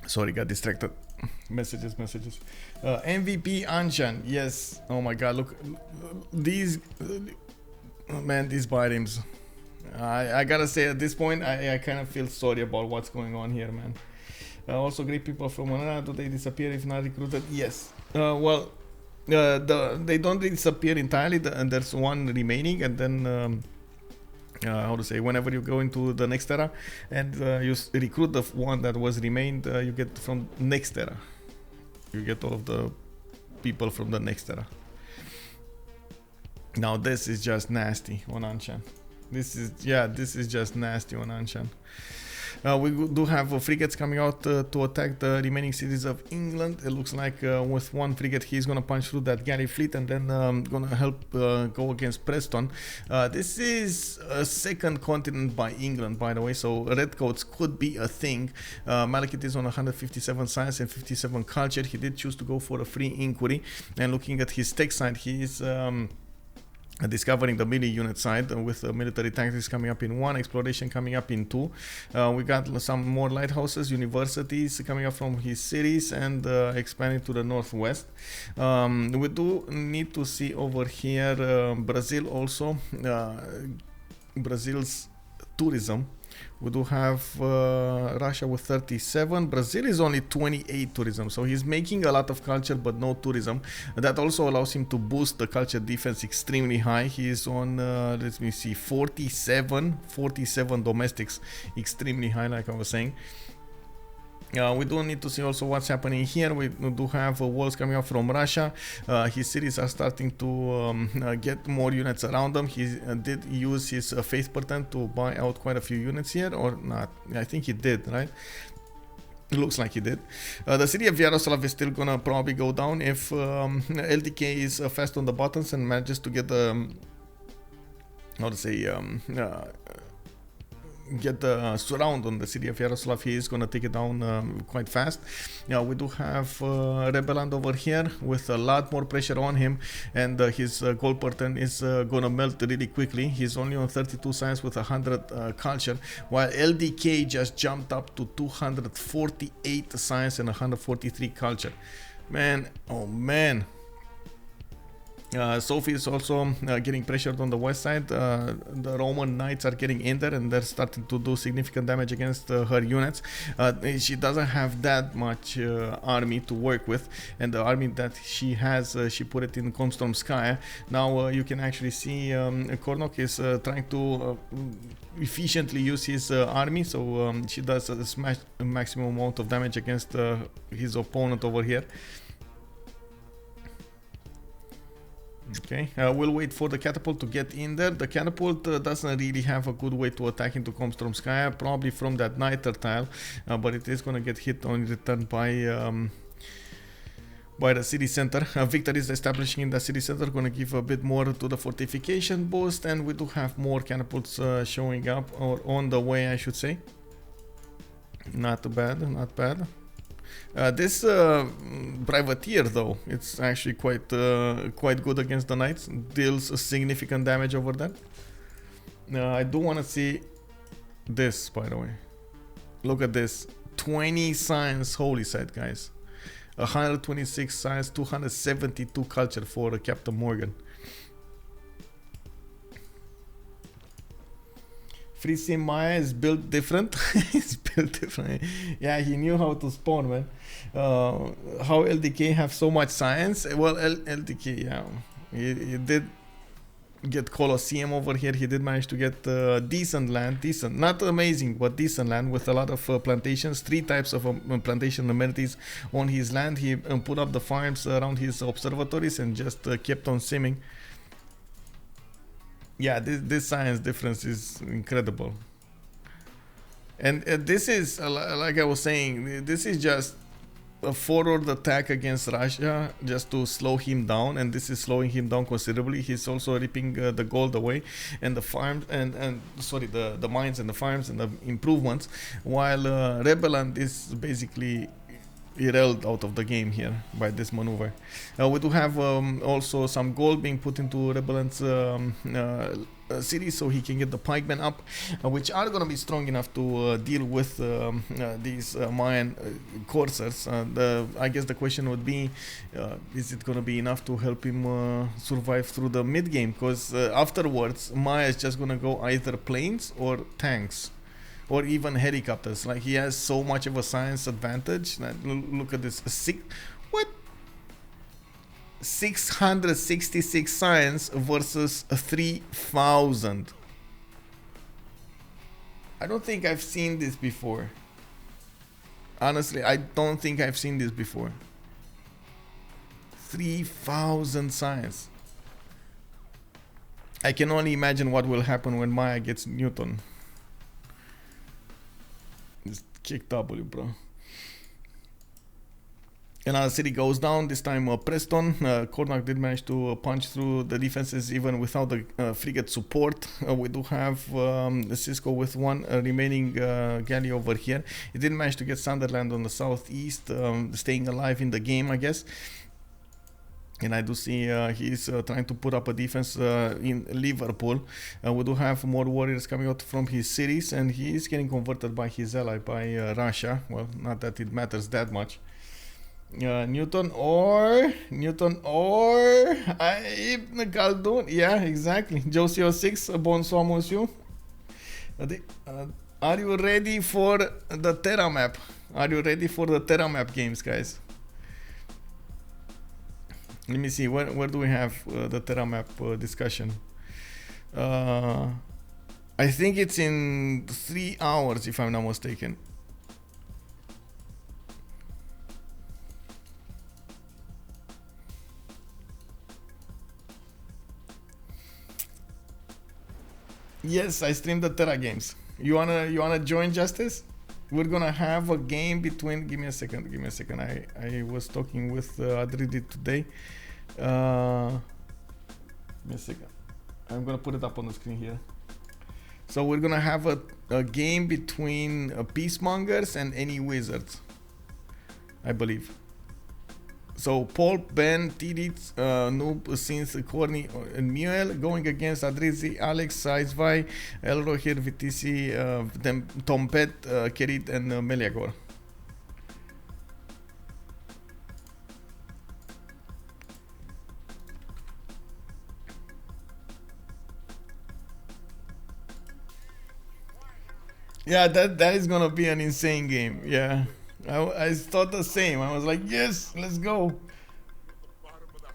Sorry, got distracted. Messages. MVP Anshan, yes. Oh my god, look. These... man, these biomes. I gotta say, at this point, I kind of feel sorry about what's going on here, man. Also, great people from Morgane, do they disappear if not recruited? Yes. Well, they don't disappear entirely, and there's one remaining, and then... how to say, whenever you go into the next era and you recruit the one that was remained, you get from next era. You get all of the people from the next era. Now this is just nasty on Anshan. This is just nasty on Anshan. We do have frigates coming out to attack the remaining cities of England. It looks like with one frigate he's gonna punch through that galley fleet and then gonna help go against Preston. This is a second continent by England, by the way, so redcoats could be a thing. Malekit is on 157 science and 57 culture. He did choose to go for a free inquiry, and looking at his tech side, he is discovering the mini unit side with military tactics coming up in 1, exploration coming up in 2. We got some more lighthouses, universities coming up from his cities, and expanding to the northwest. We do need to see over here Brazil also, Brazil's tourism. We do have Russia with 37. Brazil is only 28 tourism, so he's making a lot of culture but no tourism. That also allows him to boost the culture defense extremely high. He is on let me see, 47 domestics, extremely high, like I was saying. We do need to see also what's happening here. We do have walls coming up from Russia. His cities are starting to get more units around them. He did use his faith pattern to buy out quite a few units here, or not. I think he did, right? It looks like he did. The city of Yaroslav is still gonna probably go down if LDK is fast on the buttons and manages to get the how to say get the surround on the city of Yaroslav. He is gonna take it down quite fast. We do have Rebelland over here with a lot more pressure on him, and his gold pattern is gonna melt really quickly. He's only on 32 science with 100 culture, while LDK just jumped up to 248 science and 143 culture. Man, oh man. Sophie is also getting pressured on the west side. The Roman knights are getting in there and they're starting to do significant damage against her units. She doesn't have that much army to work with, and the army that she has, she put it in Komstormskaya. Now you can actually see Kornok is trying to efficiently use his army, so she does a maximum amount of damage against his opponent over here. Okay, we'll wait for the catapult to get in there. The catapult doesn't really have a good way to attack into Komstormskaya, probably from that niter tile, but it is going to get hit on return by the city center. Victory is establishing in the city center, going to give a bit more to the fortification boost, and we do have more catapults showing up, or on the way, I should say. Not bad, not bad. This privateer, though, it's actually quite good against the knights. Deals significant damage over that. I do want to see this, by the way. Look at this, 20 science holy site, guys. 126 science, 272 culture for Captain Morgane. Free Sim Maya is built different. It's built different. Yeah, he knew how to spawn, man. How LDK have so much science? Well, LDK, yeah, he did get Colosseum over here. He did manage to get decent land, decent, not amazing, but decent land with a lot of plantations. 3 types of plantation amenities on his land. He put up the farms around his observatories and just kept on simming. Yeah, this science difference is incredible. And this is, like I was saying, this is just a forward attack against Russia just to slow him down, and this is slowing him down considerably. He's also ripping the gold away and the farms and sorry, the mines and the farms and the improvements, while Rebelland is basically erased out of the game here by this maneuver. We do have also some gold being put into Rebelland's city, so he can get the pikemen up, which are going to be strong enough to deal with these Mayan coursers. I guess the question would be, is it going to be enough to help him survive through the mid game? Because afterwards Maya is just going to go either planes or tanks, or even helicopters. Like, he has so much of a science advantage. Look at this. 666 science versus 3000. I don't think I've seen this before. Honestly, I don't think I've seen this before. 3000 science. I can only imagine what will happen when Maya gets Newton. Kick W, bro. Another city goes down, this time Preston. Kornok did manage to punch through the defenses even without the frigate support. We do have Cisco with one remaining galley over here. He did manage to get Sunderland on the southeast, staying alive in the game, I guess. And I do see he's trying to put up a defense in Liverpool. We do have more warriors coming out from his cities, and he is getting converted by his ally, by Russia. Well, not that it matters that much. Newton or Ibn Khaldun. Yeah, exactly. Josie 06, bonsoir monsieur. Are you ready for the Terra map? Are you ready for the Terra map games, guys? Let me see, where do we have the Terra map discussion? I think it's in 3 hours, if I'm not mistaken. Yes, I streamed the Terra games. You wanna join, Justice? We're gonna have a game between. Give me a second. I was talking with Adridi today. Give me a second. I'm gonna put it up on the screen here. So we're gonna have a game between Peacemongers and any wizards, I believe. So Paul, Ben, Tidit, Noob, Synth, Corny, and Muel going against Adrizi, Alex, Sizevai, Elrohir, Vitisi, Tompet, Kerit, and Meliagor. Yeah, that is gonna be an insane game. Yeah. I thought the same. I was like, yes, let's go.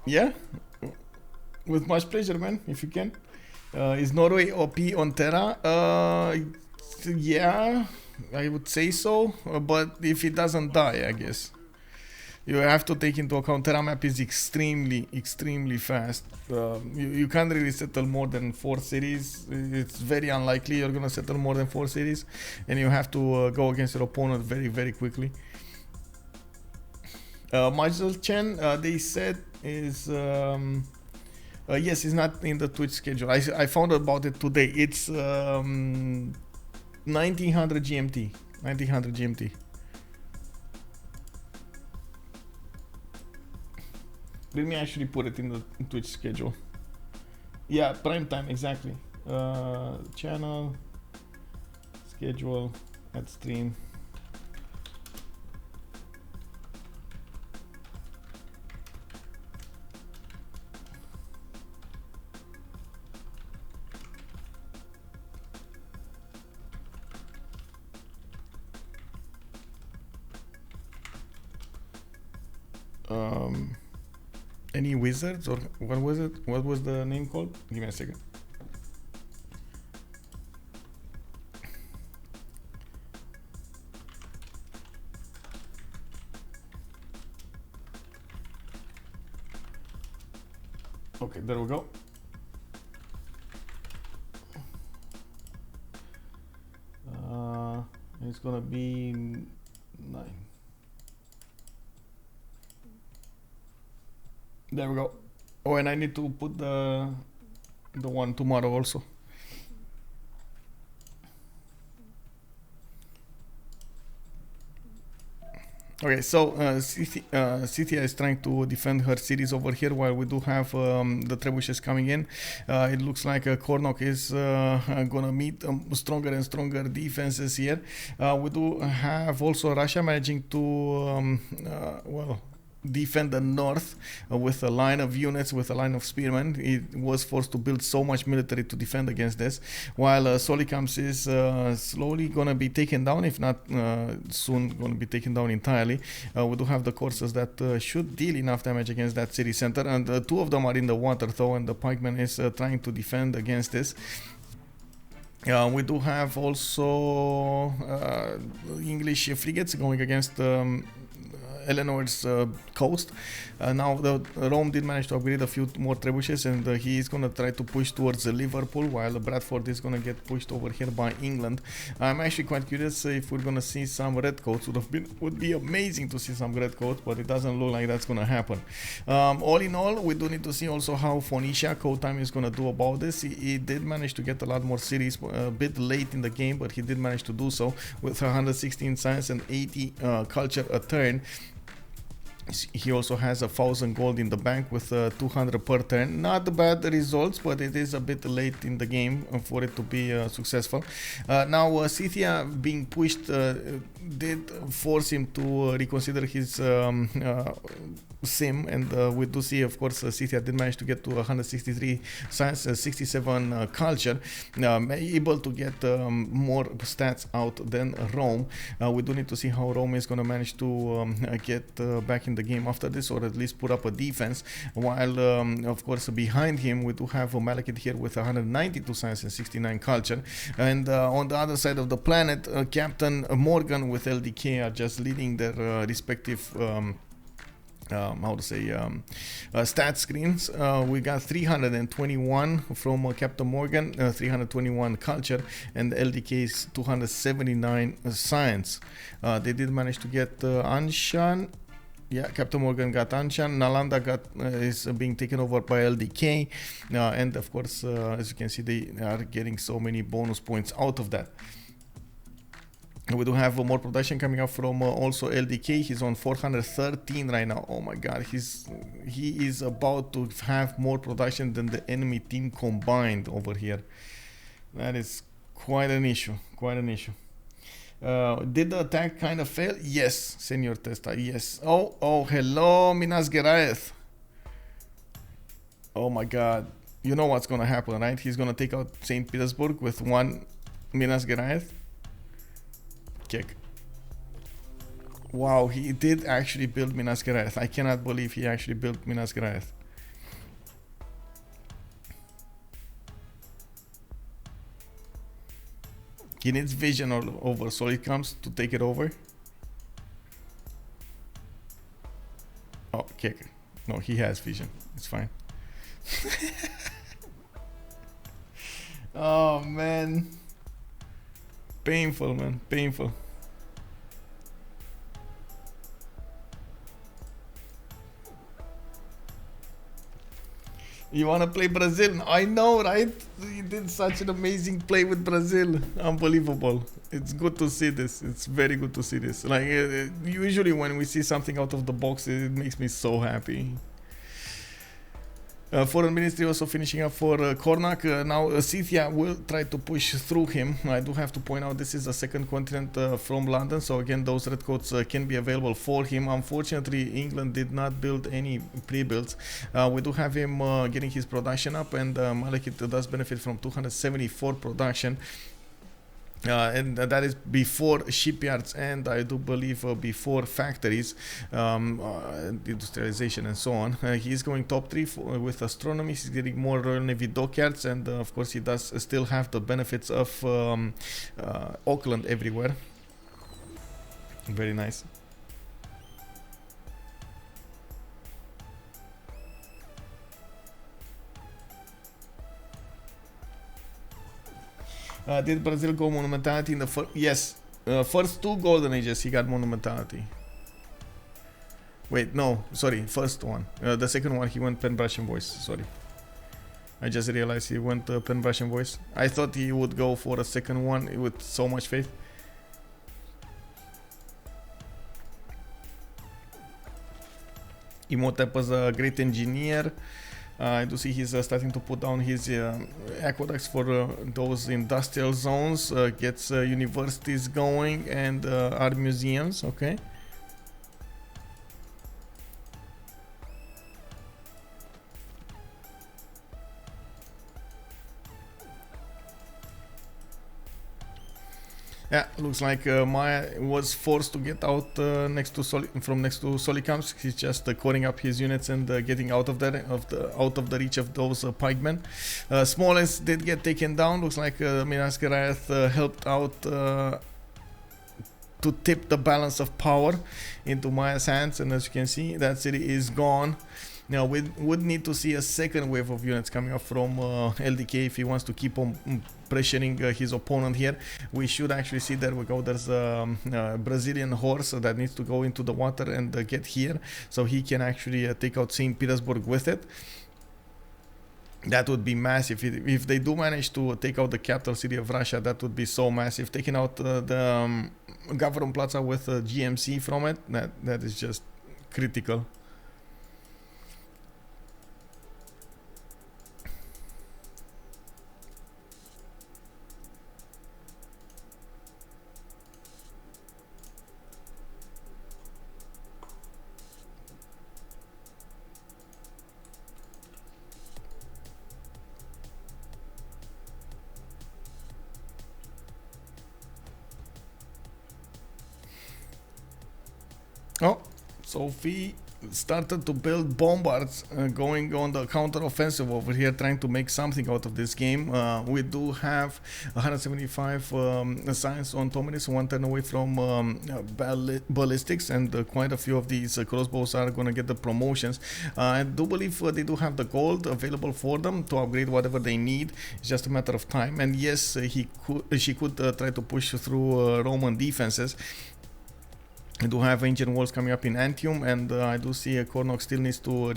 Yeah, with much pleasure, man, if you can. Is Norway OP on Terra? Yeah, I would say so, but if it doesn't die, I guess. You have to take into account Terra map is extremely fast. You can't really settle more than 4 cities. It's very unlikely you're gonna settle more than 4 cities, and you have to go against your opponent very quickly. Majel Chen, they said is yes, it's not in the Twitch schedule. I found out about it today. It's 1900 GMT. 1900 GMT. Let me actually put it in the Twitch schedule. Yeah, prime time, exactly. Channel, schedule, at stream. Any wizards, or what was it? What was the name called? Give me a second. Okay, there we go. It's gonna be 9. There we go. Oh, and I need to put the one tomorrow also. Okay, so Scythia is trying to defend her cities over here while we do have the trebuchets coming in. It looks like Kornok is gonna meet stronger and stronger defenses here. We do have also Russia managing to well, defend the north with a line of units, with a line of spearmen. It was forced to build so much military to defend against this, while Solicams is slowly gonna be taken down, if not soon gonna be taken down entirely. We do have the courses that should deal enough damage against that city center, and 2 of them are in the water though, and the pikeman is trying to defend against this. We do have also English frigates going against Eleanor's coast. Now the Rome did manage to upgrade a few more trebuchets, and he is gonna try to push towards Liverpool, while Bradford is gonna get pushed over here by England. I'm actually quite curious if we're gonna see some redcoats. Would be amazing to see some redcoats, but it doesn't look like that's gonna happen. All in all, we do need to see also how Phoenicia CodeTime is gonna do about this. He did manage to get a lot more cities a bit late in the game, but he did manage to do so with 116 science and 80 culture a turn. He also has 1,000 gold in the bank with 200 per turn. Not bad results, but it is a bit late in the game for it to be successful. Now Scythia being pushed did force him to reconsider his sim, and we do see, of course, Scythia did manage to get to 163 science, 67 culture, able to get more stats out than Rome. We do need to see how Rome is going to manage to get back in the game after this, or at least put up a defense, while of course behind him we do have Malekit here with 192 science and 69 culture, and on the other side of the planet, Captain Morgane with LDK are just leading their respective stat screens. We got 321 from Captain Morgane, 321 culture, and LDK's 279 science. They did manage to get Anshan. Yeah, Captain Morgane got Anshan. Nalanda is being taken over by LDK, and of course, as you can see, they are getting so many bonus points out of that. We do have more production coming up from also LDK. He's on 413 right now. Oh my god, he is about to have more production than the enemy team combined over here. That is quite an issue, quite an issue. Did the attack kind of fail? Yes, Senior Testa, yes. Oh, hello, Minas Geraeth. Oh my god. You know what's gonna happen, right? He's gonna take out St. Petersburg with one Minas Geraeth. Kick. Wow, he did actually build Minas Geraeth. I cannot believe he actually built Minas Geraeth. He needs vision all over, so he comes to take it over. Oh, kick. No, he has vision. It's fine. Oh, man. Painful, man. Painful. You want to play Brazil? I know, right? You did such an amazing play with Brazil. Unbelievable. It's good to see this. It's very good to see this. Like, usually when we see something out of the box, it makes me so happy. Foreign Ministry also finishing up for Kornok. Now Scythia will try to push through him. I do have to point out this is a second continent from London, so again those redcoats can be available for him. Unfortunately, England did not build any pre-builds. We do have him getting his production up, and Malekit does benefit from 274 production. And that is before shipyards, and I do believe before factories, industrialization and so on. He is going top 3 with astronomy. He's getting more Royal Navy dockyards, and of course he does still have the benefits of Auckland everywhere. Very nice. Did Brazil go monumentality in the first? Yes, first 2 golden ages he got monumentality. Wait, no, sorry, first one. The second one he went pen, brush and voice. Sorry, I just realized he went pen, brush and voice. I thought he would go for a second one with so much faith. Imhotep was a great engineer. I do see he's starting to put down his aqueducts for those industrial zones, gets universities going, and art museums. Okay. Yeah, looks like Maya was forced to get out next to Solikamsk. He's just cording up his units and getting out of the reach of those pikemen. Smallest did get taken down. Looks like Minas Geraeth helped out to tip the balance of power into Maya's hands, and as you can see, that city is gone. Now we would need to see a second wave of units coming up from LDK if he wants to keep on pressuring his opponent here. We should actually see, there we go, there's a Brazilian horse that needs to go into the water and get here, so he can actually take out St. Petersburg with it. That would be massive. If they do manage to take out the capital city of Russia, that would be so massive. Taking out the Gavron Plaza with GMC from it, that is just critical. Oh, Sophie started to build bombards, going on the counter-offensive over here, trying to make something out of this game. We do have 175 science on Tominis, one turn away from ballistics, and quite a few of these crossbows are going to get the promotions. I do believe they do have the gold available for them to upgrade whatever they need. It's just a matter of time. And yes, she could try to push through Roman defenses. I do have ancient walls coming up in Antium, and I do see Kornok still needs to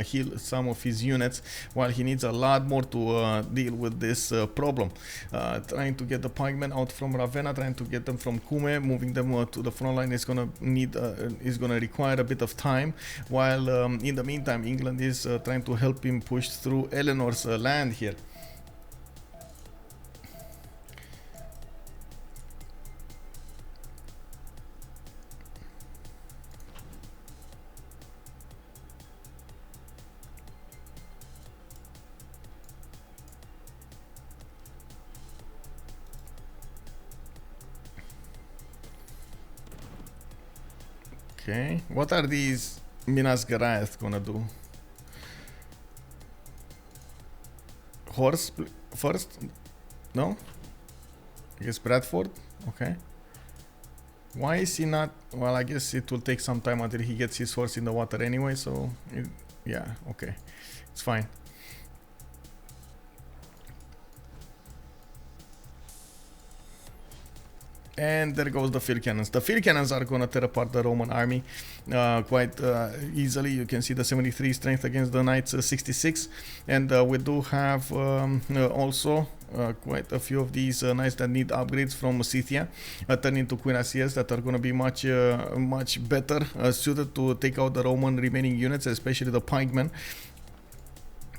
heal some of his units, while he needs a lot more to deal with this problem. Trying to get the pikemen out from Ravenna, trying to get them from Cume, moving them to the front line is gonna require a bit of time. While in the meantime, England is trying to help him push through Eleanor's land here. Okay, what are these Minas Geraeth gonna do? Horse first? No? I guess Bradford? Okay. Why is he not? Well, I guess it will take some time until he gets his horse in the water anyway, so yeah, okay. It's fine. And there goes the field cannons. The field cannons are going to tear apart the Roman army quite easily. You can see the 73 strength against the Knights 66. And we do have also quite a few of these knights that need upgrades from Scythia, turn into cuirassiers that are going to be much better suited to take out the Roman remaining units, especially the pikemen.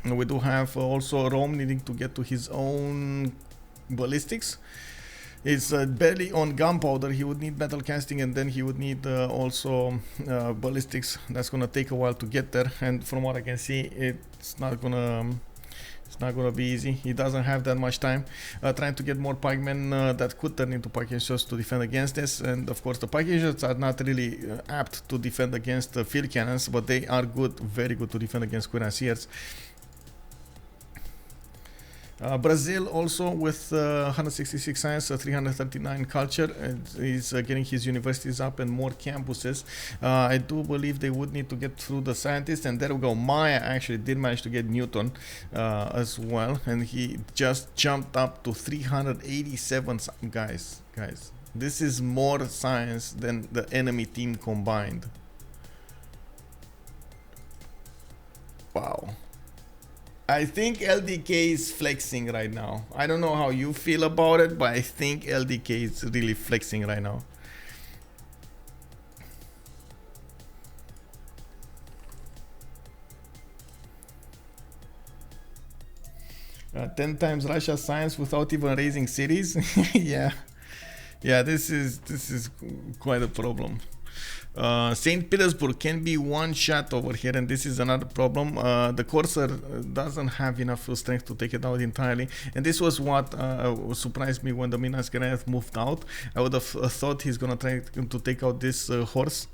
We do have also Rome needing to get to his own ballistics. It's barely on gunpowder. He would need metal casting, and then he would need also ballistics. That's gonna take a while to get there, and from what I can see, it's not gonna be easy. He doesn't have that much time. Trying to get more pikemen that could turn into pike shots to defend against this, and of course the pike shots are not really apt to defend against field cannons, but they are good, very good to defend against cuirassiers. Brazil also with 166 science, 339 culture, is getting his universities up and more campuses. I do believe they would need to get through the scientists, and there we go. Maya actually did manage to get Newton as well, and he just jumped up to 387. Guys, this is more science than the enemy team combined. Wow. I think LDK is flexing right now. I don't know how you feel about it, but I think LDK is really flexing right now. Ten times Russia science without even raising cities. Yeah, this is quite a problem. St. Petersburg can be one shot over here, and this is another problem. The Corsair doesn't have enough strength to take it out entirely, and this was what surprised me when the Minas Geraeth moved out. I would have thought he's gonna try to take out this horse,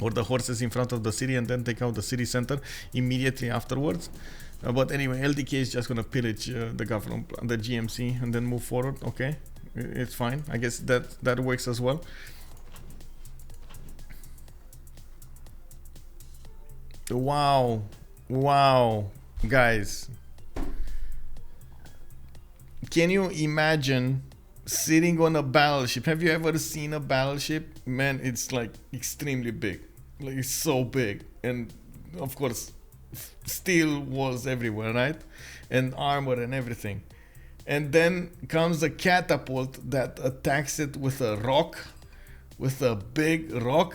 or the horses in front of the city, and then take out the city center immediately afterwards. But anyway, LDK is just gonna pillage the government, the GMC, and then move forward. Okay, It's fine. I guess that works as well. Wow, wow, guys, can you imagine sitting on a battleship? Have you ever seen a battleship? Man, it's like extremely big. Like, it's so big, and of course steel walls everywhere, right? And armor and everything. And then comes a catapult that attacks it with a rock, with a big rock.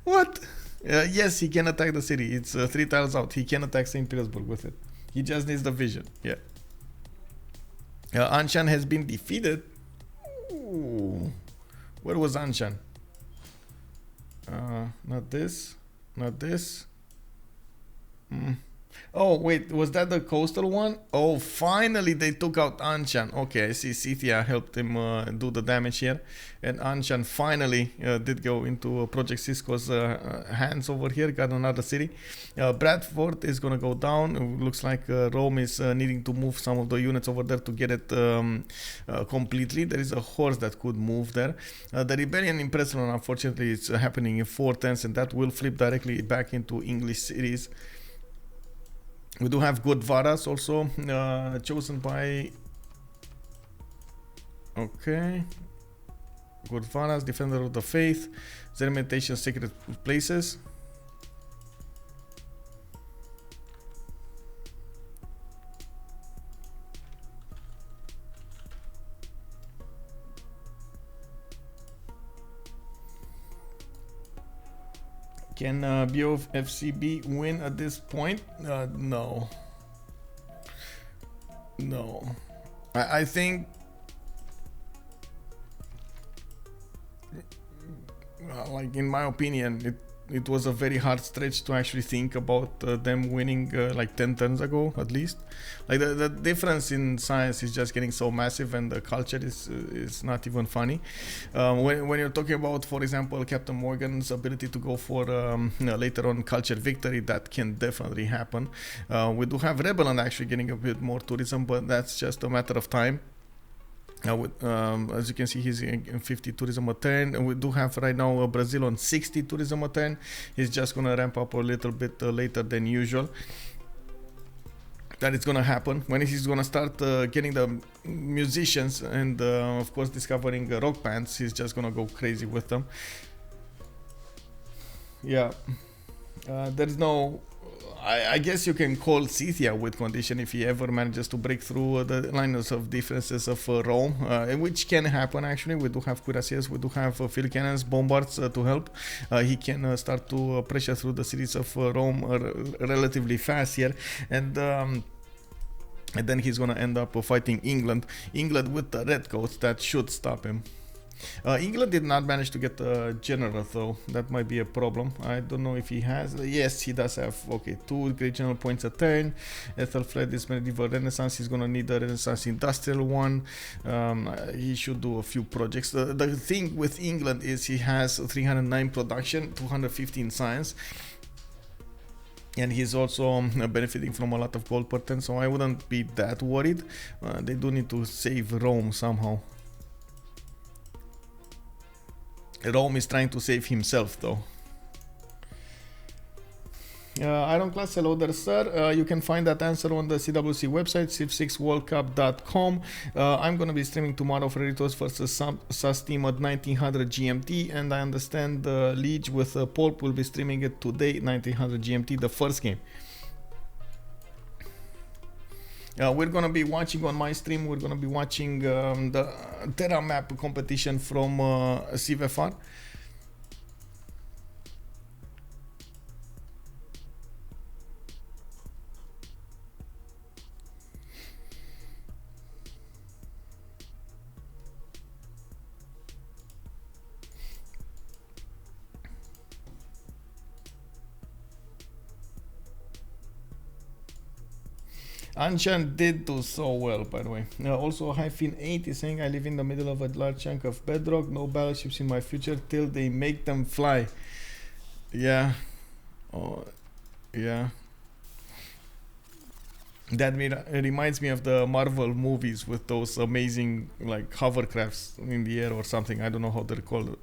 What? Yes, he can attack the city. It's 3 tiles out. He can attack St. Petersburg with it. He just needs the vision. Yeah. Anshan has been defeated. Ooh. Where was Anshan? Not this. Not this. Oh, wait, was that the coastal one? Oh, finally they took out Anshan. Okay, I see Scythia helped him do the damage here. And Anshan finally did go into Project Cisco's hands over here, got another city. Bradford is gonna go down. It looks like Rome is needing to move some of the units over there to get it completely. There is a horse that could move there. The rebellion in Preston, unfortunately, is happening in 4 turns, and that will flip directly back into English cities. We do have Godvaras also, chosen by... Okay. Godvaras, Defender of the Faith, Zermentation, Sacred Places. Can BOFCB win at this point? No. No. I think... like, in my opinion, it was a very hard stretch to actually think about them winning like 10 turns ago, at least. Like, the difference in science is just getting so massive, and the culture is not even funny. When you're talking about, for example, Captain Morgane's ability to go for later on culture victory, that can definitely happen. We do have Rebelland actually getting a bit more tourism, but that's just a matter of time. As you can see, he's in 50 tourism a turn, and we do have right now Brazil on 60 tourism a turn. He's just gonna ramp up a little bit later than usual. That is gonna happen when he's gonna start getting the musicians and of course discovering rock bands. He's just gonna go crazy with them. Yeah, there's no... I guess you can call Scythia with condition if he ever manages to break through the lines of defenses of Rome, which can happen actually. We do have cuirassiers, we do have field cannons, bombards to help. He can start to pressure through the cities of Rome relatively fast here, and then he's gonna end up fighting England with the redcoats. That should stop him. England did not manage to get a general though. That might be a problem. I don't know if he has. Yes, he does have. Okay, 2 great general points a turn. Ethelflaed is medieval renaissance. He's gonna need a renaissance industrial one. He should do a few projects. The thing with England is he has 309 production, 215 science. And he's also benefiting from a lot of gold per turn, so I wouldn't be that worried. They do need to save Rome somehow. Rome is trying to save himself though. Ironclad, hello there, sir. You can find that answer on the CWC website, civ6worldcup.com. I'm going to be streaming tomorrow Frederitos versus SAS team at 1900 GMT, and I understand Liege with Pulp will be streaming it today, 1900 GMT, the first game. We're going to be watching on my stream, we're going to be watching the Terra map competition from CVFR. Anshan did do so well, by the way. Also, Hyphen 8 is saying, I live in the middle of a large chunk of bedrock, no battleships in my future till they make them fly. Yeah. Oh, yeah. That reminds me of the Marvel movies with those amazing like hovercrafts in the air or something. I don't know how they're called.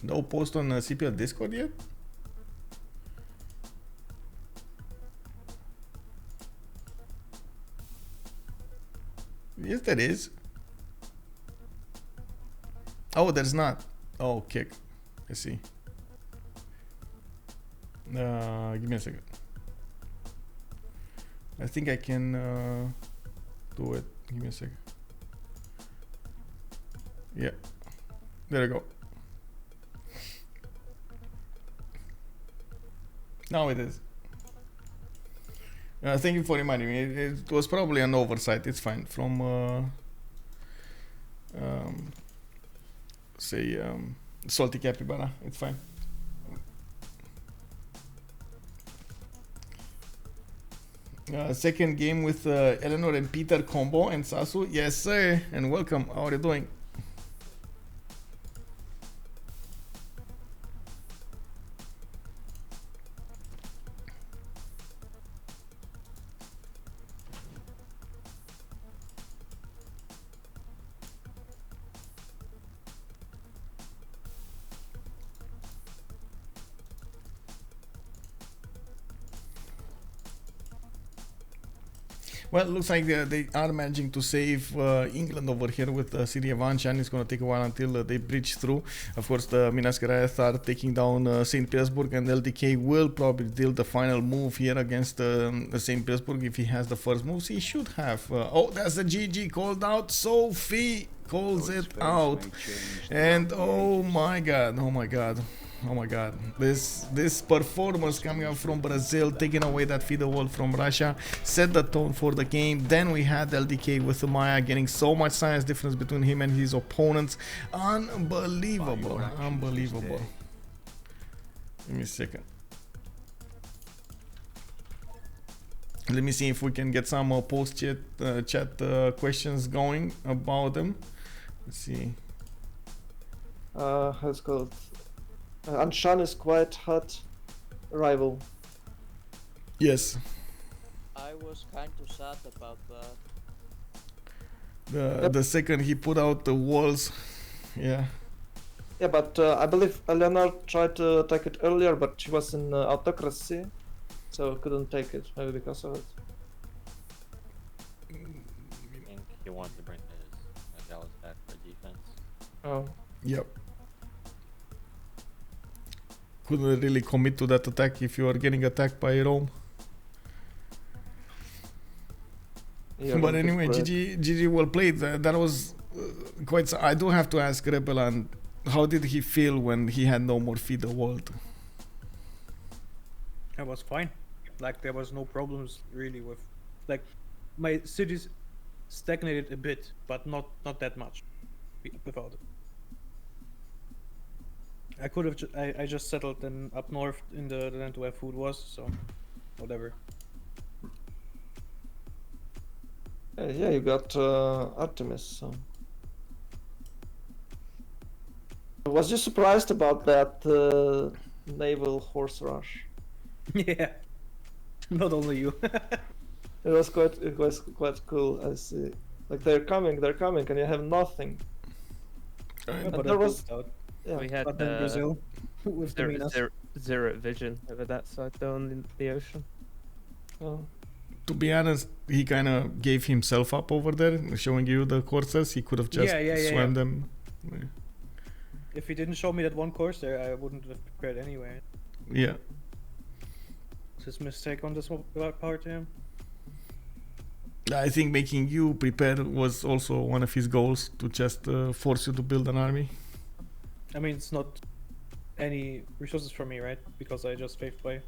No post on CPL Discord yet? Yes, there is. Oh, there's not. Oh, kick. I see. Give me a second. I think I can do it. Give me a second. Yeah. There we go. Now it is. Thank you for reminding me. It was probably an oversight. It's fine. From Salty Capybara. It's fine. Second game with Eleanor and Peter combo and Sasu. Yes, sir. And welcome. How are you doing? Well, it looks like they are managing to save England over here with Syria Vanchan. It's going to take a while until they breach through. Of course, the Minas Geraeth are taking down St. Petersburg, and LDK will probably deal the final move here against St. Petersburg if he has the first moves. He should have. Oh, that's a GG called out. Sophie calls it out. And oh my god, oh my god. Oh my god, this performance coming up from Brazil, taking away that feeder wall from Russia, set the tone for the game. Then we had LDK with Maya getting so much science difference between him and his opponents. Unbelievable, unbelievable. Give me a second. Let me see if we can get some post-chat questions going about them. Let's see. How's it called? Anshan is quite hot rival. Yes. I was kind of sad about that. The second he put out the walls, yeah. Yeah, but I believe Eleanor tried to take it earlier, but she was in autocracy, so couldn't take it, maybe because of it. I think he wanted to bring his Dallas back for defense. Oh. Yep. Couldn't really commit to that attack if you are getting attacked by Rome. Yeah, but anyway, GG well played. That was quite. I do have to ask Rebelland, how did he feel when he had no more feeder world? I was fine. Like there was no problems really with, like, my cities stagnated a bit, but not that much without it. I could have. I just settled in up north in the land where food was, so whatever. Yeah, you got Artemis. So. Was you surprised about that naval horse rush? Yeah, not only you. It was quite cool. I see. Like they're coming, and you have nothing. Yeah, but there was. Yeah. We had Brazil with zero vision over that side though in the ocean. Oh. To be honest, he kind of gave himself up over there, showing you the courses. He could have just swam them. If he didn't show me that one course there, I wouldn't have prepared anyway. Yeah. It's his mistake on this part, yeah. I think making you prepare was also one of his goals, to just force you to build an army. I mean, it's not any resources for me, right? Because I just faith play.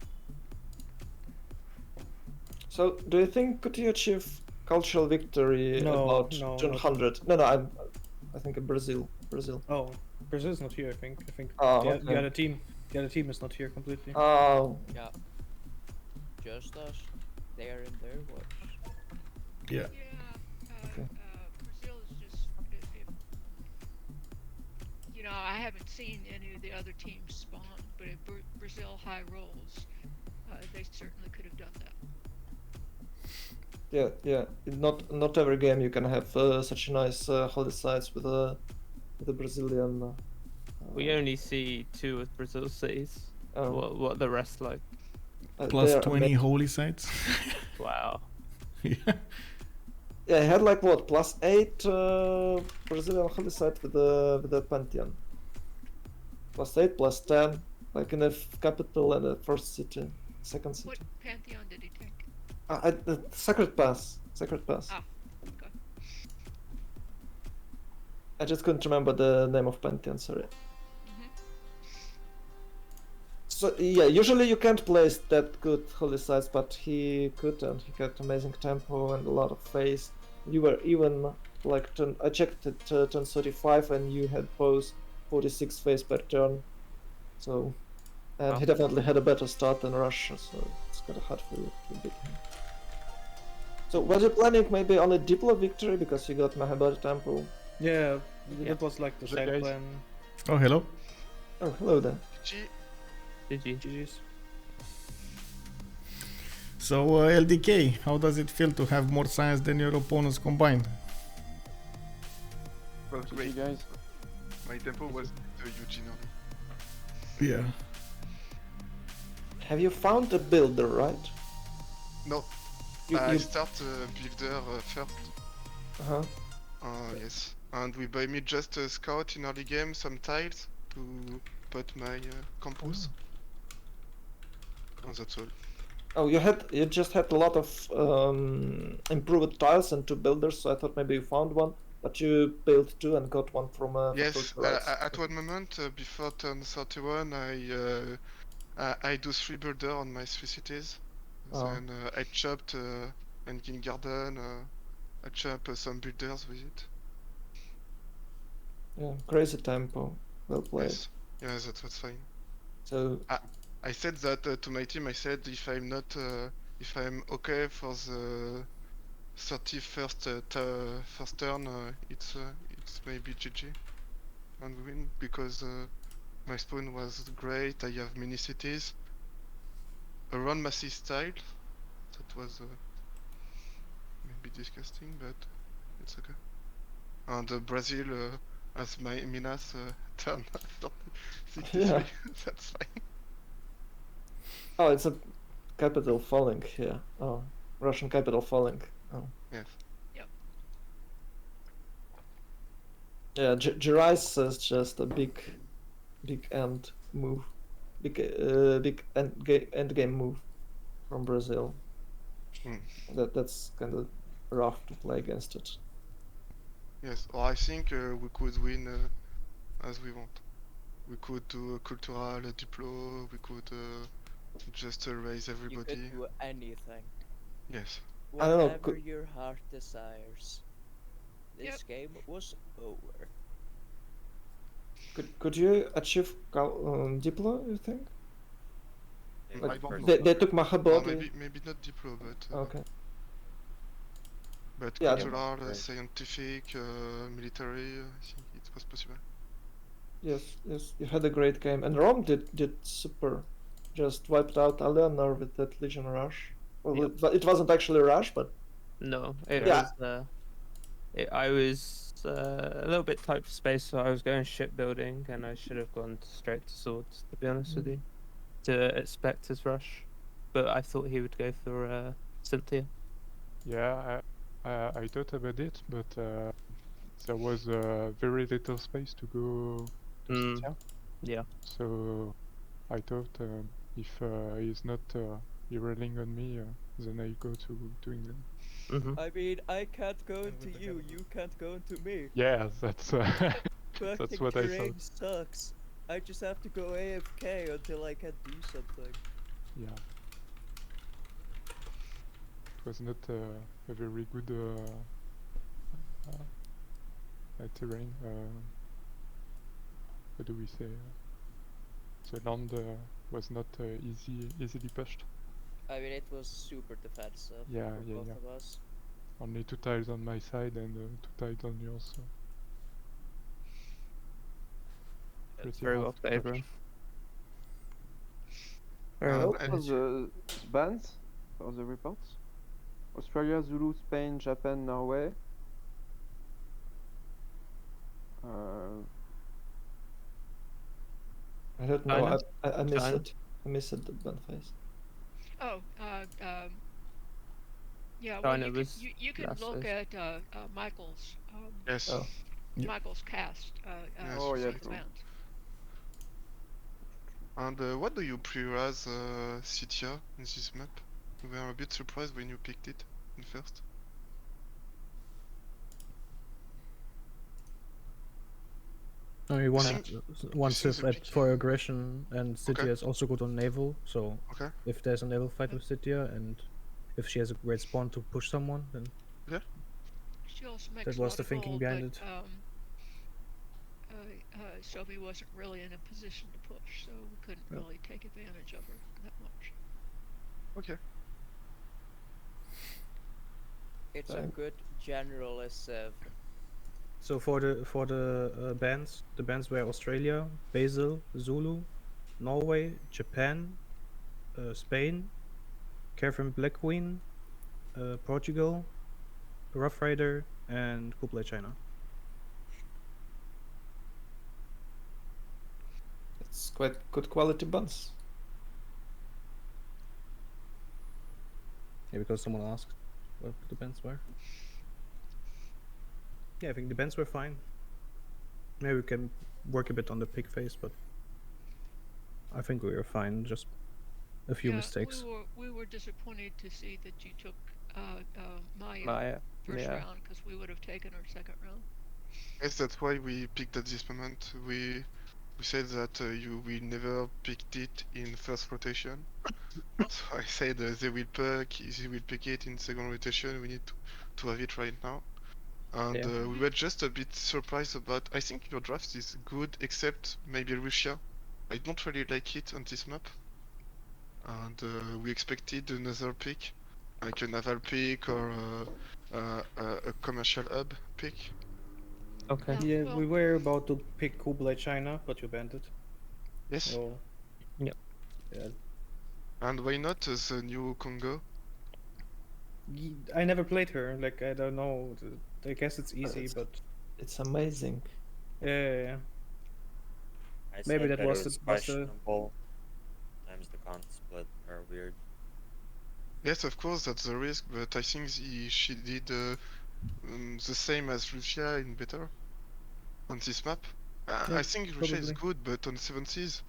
So, do you think could you achieve cultural victory about June 100? No, I think in Brazil. Oh, Brazil's not here. I think. Okay. The other team is not here completely. Oh. Yeah. Just us. They are in their watch. Yeah. Okay. Brazil is just. You know, I haven't seen any of the other teams spawn, but if Brazil high rolls, they certainly could have done that. Yeah. Not every game you can have such nice holy sites with a Brazilian. We only see 2 of Brazil's cities. Um, What the rest like? Plus they are 20 holy sites. Wow. Yeah. Yeah, I had like what +8 Brazilian holy site with the Pantheon. +8, +10, like in the capital and the first city, second city. What pantheon did he take? Sacred Pass. Sacred Pass. Ah, okay. I just couldn't remember the name of Pantheon. Sorry. Mhm. So yeah, usually you can't place that good holy sites, but he could, and he got amazing tempo and a lot of phase. You were even like I checked at turn 35, and you had both 46 phase per turn. So, and he definitely had a better start than Russia, so it's kind of hard for you to beat him. So was you planning maybe on a Diplo victory because you got Mahabharata tempo? Yeah, that was like the side guys. plan. Oh, hello. Oh, hello there. GG. GG's. So, LDK, how does it feel to have more science than your opponents combined? Well, GG, great. guys. My tempo was the Eugene only. Yeah. Have you found a builder, right? No, You, I you... start builder first. Uh-huh. Yes, and we buy me just a scout in early game, some tiles to put my campus. And that's all. Oh, you just had a lot of improved tiles and 2 builders, so I thought maybe you found one, but you built 2 and got one from Yes, Faculty Rights. at one moment before turn 31, I do 3 builder on my 3 cities. Oh. Then I chopped Engine Garden, I chopped some builders with it. Yeah, crazy tempo. Well played. Yes, yeah, that was fine. So I said that to my team. I said if I'm not, if I'm okay for the 31st first turn, it's maybe GG and win because my spawn was great. I have many cities around massive style. That was maybe disgusting, but it's okay. And Brazil as my Minas turn 63. Yeah. That's fine. oh, it's a capital falling here. Oh, Russian capital falling. Oh. Yes. Yeah, Gerais is just a big end move, big end game move from Brazil. Hmm. That's kind of rough to play against it. Yes, or I think we could win as we want. We could do a cultural diplo, we could just raise You everybody. could do anything. Yes. I don't know, Whatever your heart desires. This game was over. Could you achieve Diplo, you think? I Like, don't know. they took Or Mahabodi. maybe not diplo, but Okay. but Yeah, cultural, right. scientific, military. I think it was possible. Yes, you had a great game, and Rome did super. Just wiped out Eleanor with that Legion Rush. Well, Yep. it wasn't actually a rush, but No, it Yeah. was. I was a little bit tight for space, so I was going shipbuilding, and I should have gone straight to swords, to be honest with you, to expect his rush. But I thought he would go for Cynthia. Yeah, I thought about it, but there was very little space to go to Mm. Scythia. Yeah. So I thought if he's not railing on me, then I go to England. Mm-hmm. I mean, I can't go into you, you can't go into me. Yeah, that's Fucking what I terrain thought. sucks. I just have to go AFK until I can do something. Yeah. It was not a very good terrain. What do we say? The land was not easily pushed. I mean, it was super defensive Yeah, for yeah, both yeah. of us. Only 2 tiles on my side and 2 tiles on yours. So. It's Pretty very hard well to played, push. bro. Very well. And For the bans, for the reports, Australia, Zulu, Spain, Japan, Norway. I don't know. China? I missed China? it. I missed the ban phase. Oh, yeah. Well, China you was can last look phase. at Michael's yes. Oh. Yeah. Michael's cast. Yes, Oh, yeah, see the true. band. And what do you pre-raz Scythia in this map? We were a bit surprised when you picked it in first. Only one think- one you think Civ the at pick- for aggression, and Scythia Okay. is also good on naval. So Okay. if there's a naval fight with Scythia, and if she has a great spawn to push someone, then She also makes That a was lot the of thinking gold, behind but, it. Sophie wasn't really in a position to push, so we couldn't Yeah. really take advantage of her that much. Okay. It's a good general Civ. So for the bands, the bands were Australia, Basil, Zulu, Norway, Japan, Spain, Kevin Black Queen, Portugal, Rough Rider, and Kublai China. It's quite good quality buns. Yeah, because someone asked what the bands were. Yeah, I think the bands were fine. Maybe we can work a bit on the pick phase, but I think we were fine. Just a few Yeah, mistakes. We were disappointed to see that you took Maya Maya. first Yeah. round, because we would have taken her second round. Yes, that's why we picked at this moment. We said that we never picked it in first rotation. So I said they will pick it in second rotation. We need to have it right now. And Yeah. we were just a bit surprised about. I think your draft is good, except maybe Russia. I don't really like it on this map. And we expected another pick, like a naval pick or a commercial hub pick. Okay. Yeah, well- we were about to pick Kublai China, but you banned it. Yes. So. Yep. Yeah. And why not the new Congo? I never played her. Like I don't know. I guess it's easy, it's- but It's amazing. yeah. I Maybe said that that was it was the- was the- questionable. Sometimes the con split are weird. Yes, of course, that's the risk, but I think she did the same as Russia in better on this map. Yeah, I think Russia is probably. good, but on 7Cs,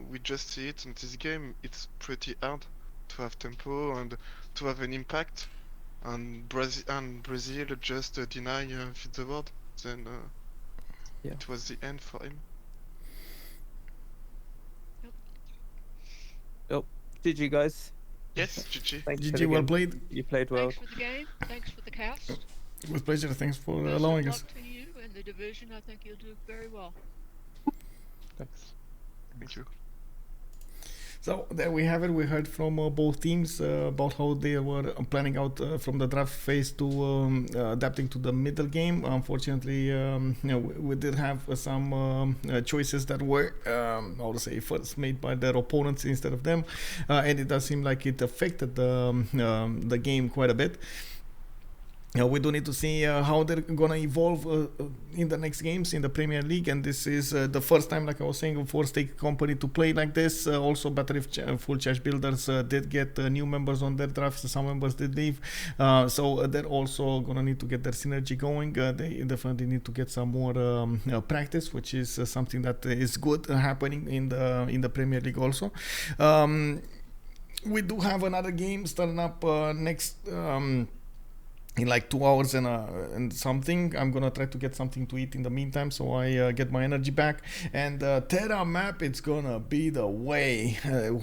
we just see it in this game, it's pretty hard to have tempo and to have an impact. And Brazil just deny the world, then Yeah. it was the end for him. GG guys. Yes, GG. Thanks for GG, the well game. played. You played well. Thanks for the game. Thanks for the cast. With pleasure. Thanks for Best allowing of us. luck to you in the division. I think you'll do very well. Thanks. Thank you. So there we have it. We heard from both teams about how they were planning out from the draft phase to adapting to the middle game. Unfortunately, we did have some choices that were, how to say, first made by their opponents instead of them, and it does seem like it affected the game quite a bit. We do need to see how they're gonna evolve in the next games in the Premier League, and this is the first time, like I was saying, for Stake Company to play like this. Also, Battery Full Charge Builders did get new members on their drafts. Some members did leave, so they're also gonna need to get their synergy going. They definitely need to get some more practice, which is something that is good happening in the Premier League also. We do have another game starting up next. In like 2 hours and something. I'm gonna try to get something to eat in the meantime, so I get my energy back. And Terra map, it's gonna be the way.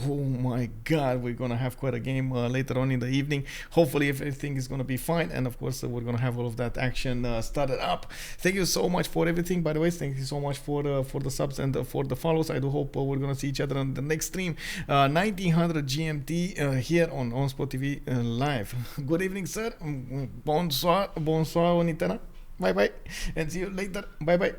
Oh my god, we're gonna have quite a game later on in the evening. Hopefully everything is gonna be fine, and of course we're gonna have all of that action started up. Thank you so much for everything, by the way. Thank you so much for the subs and for the follows. I do hope we're gonna see each other on the next stream, 1900 GMT here on OnSpotTV live. Good evening, sir. Bonsoir, Onitana. Bye bye, and see you later. Bye bye.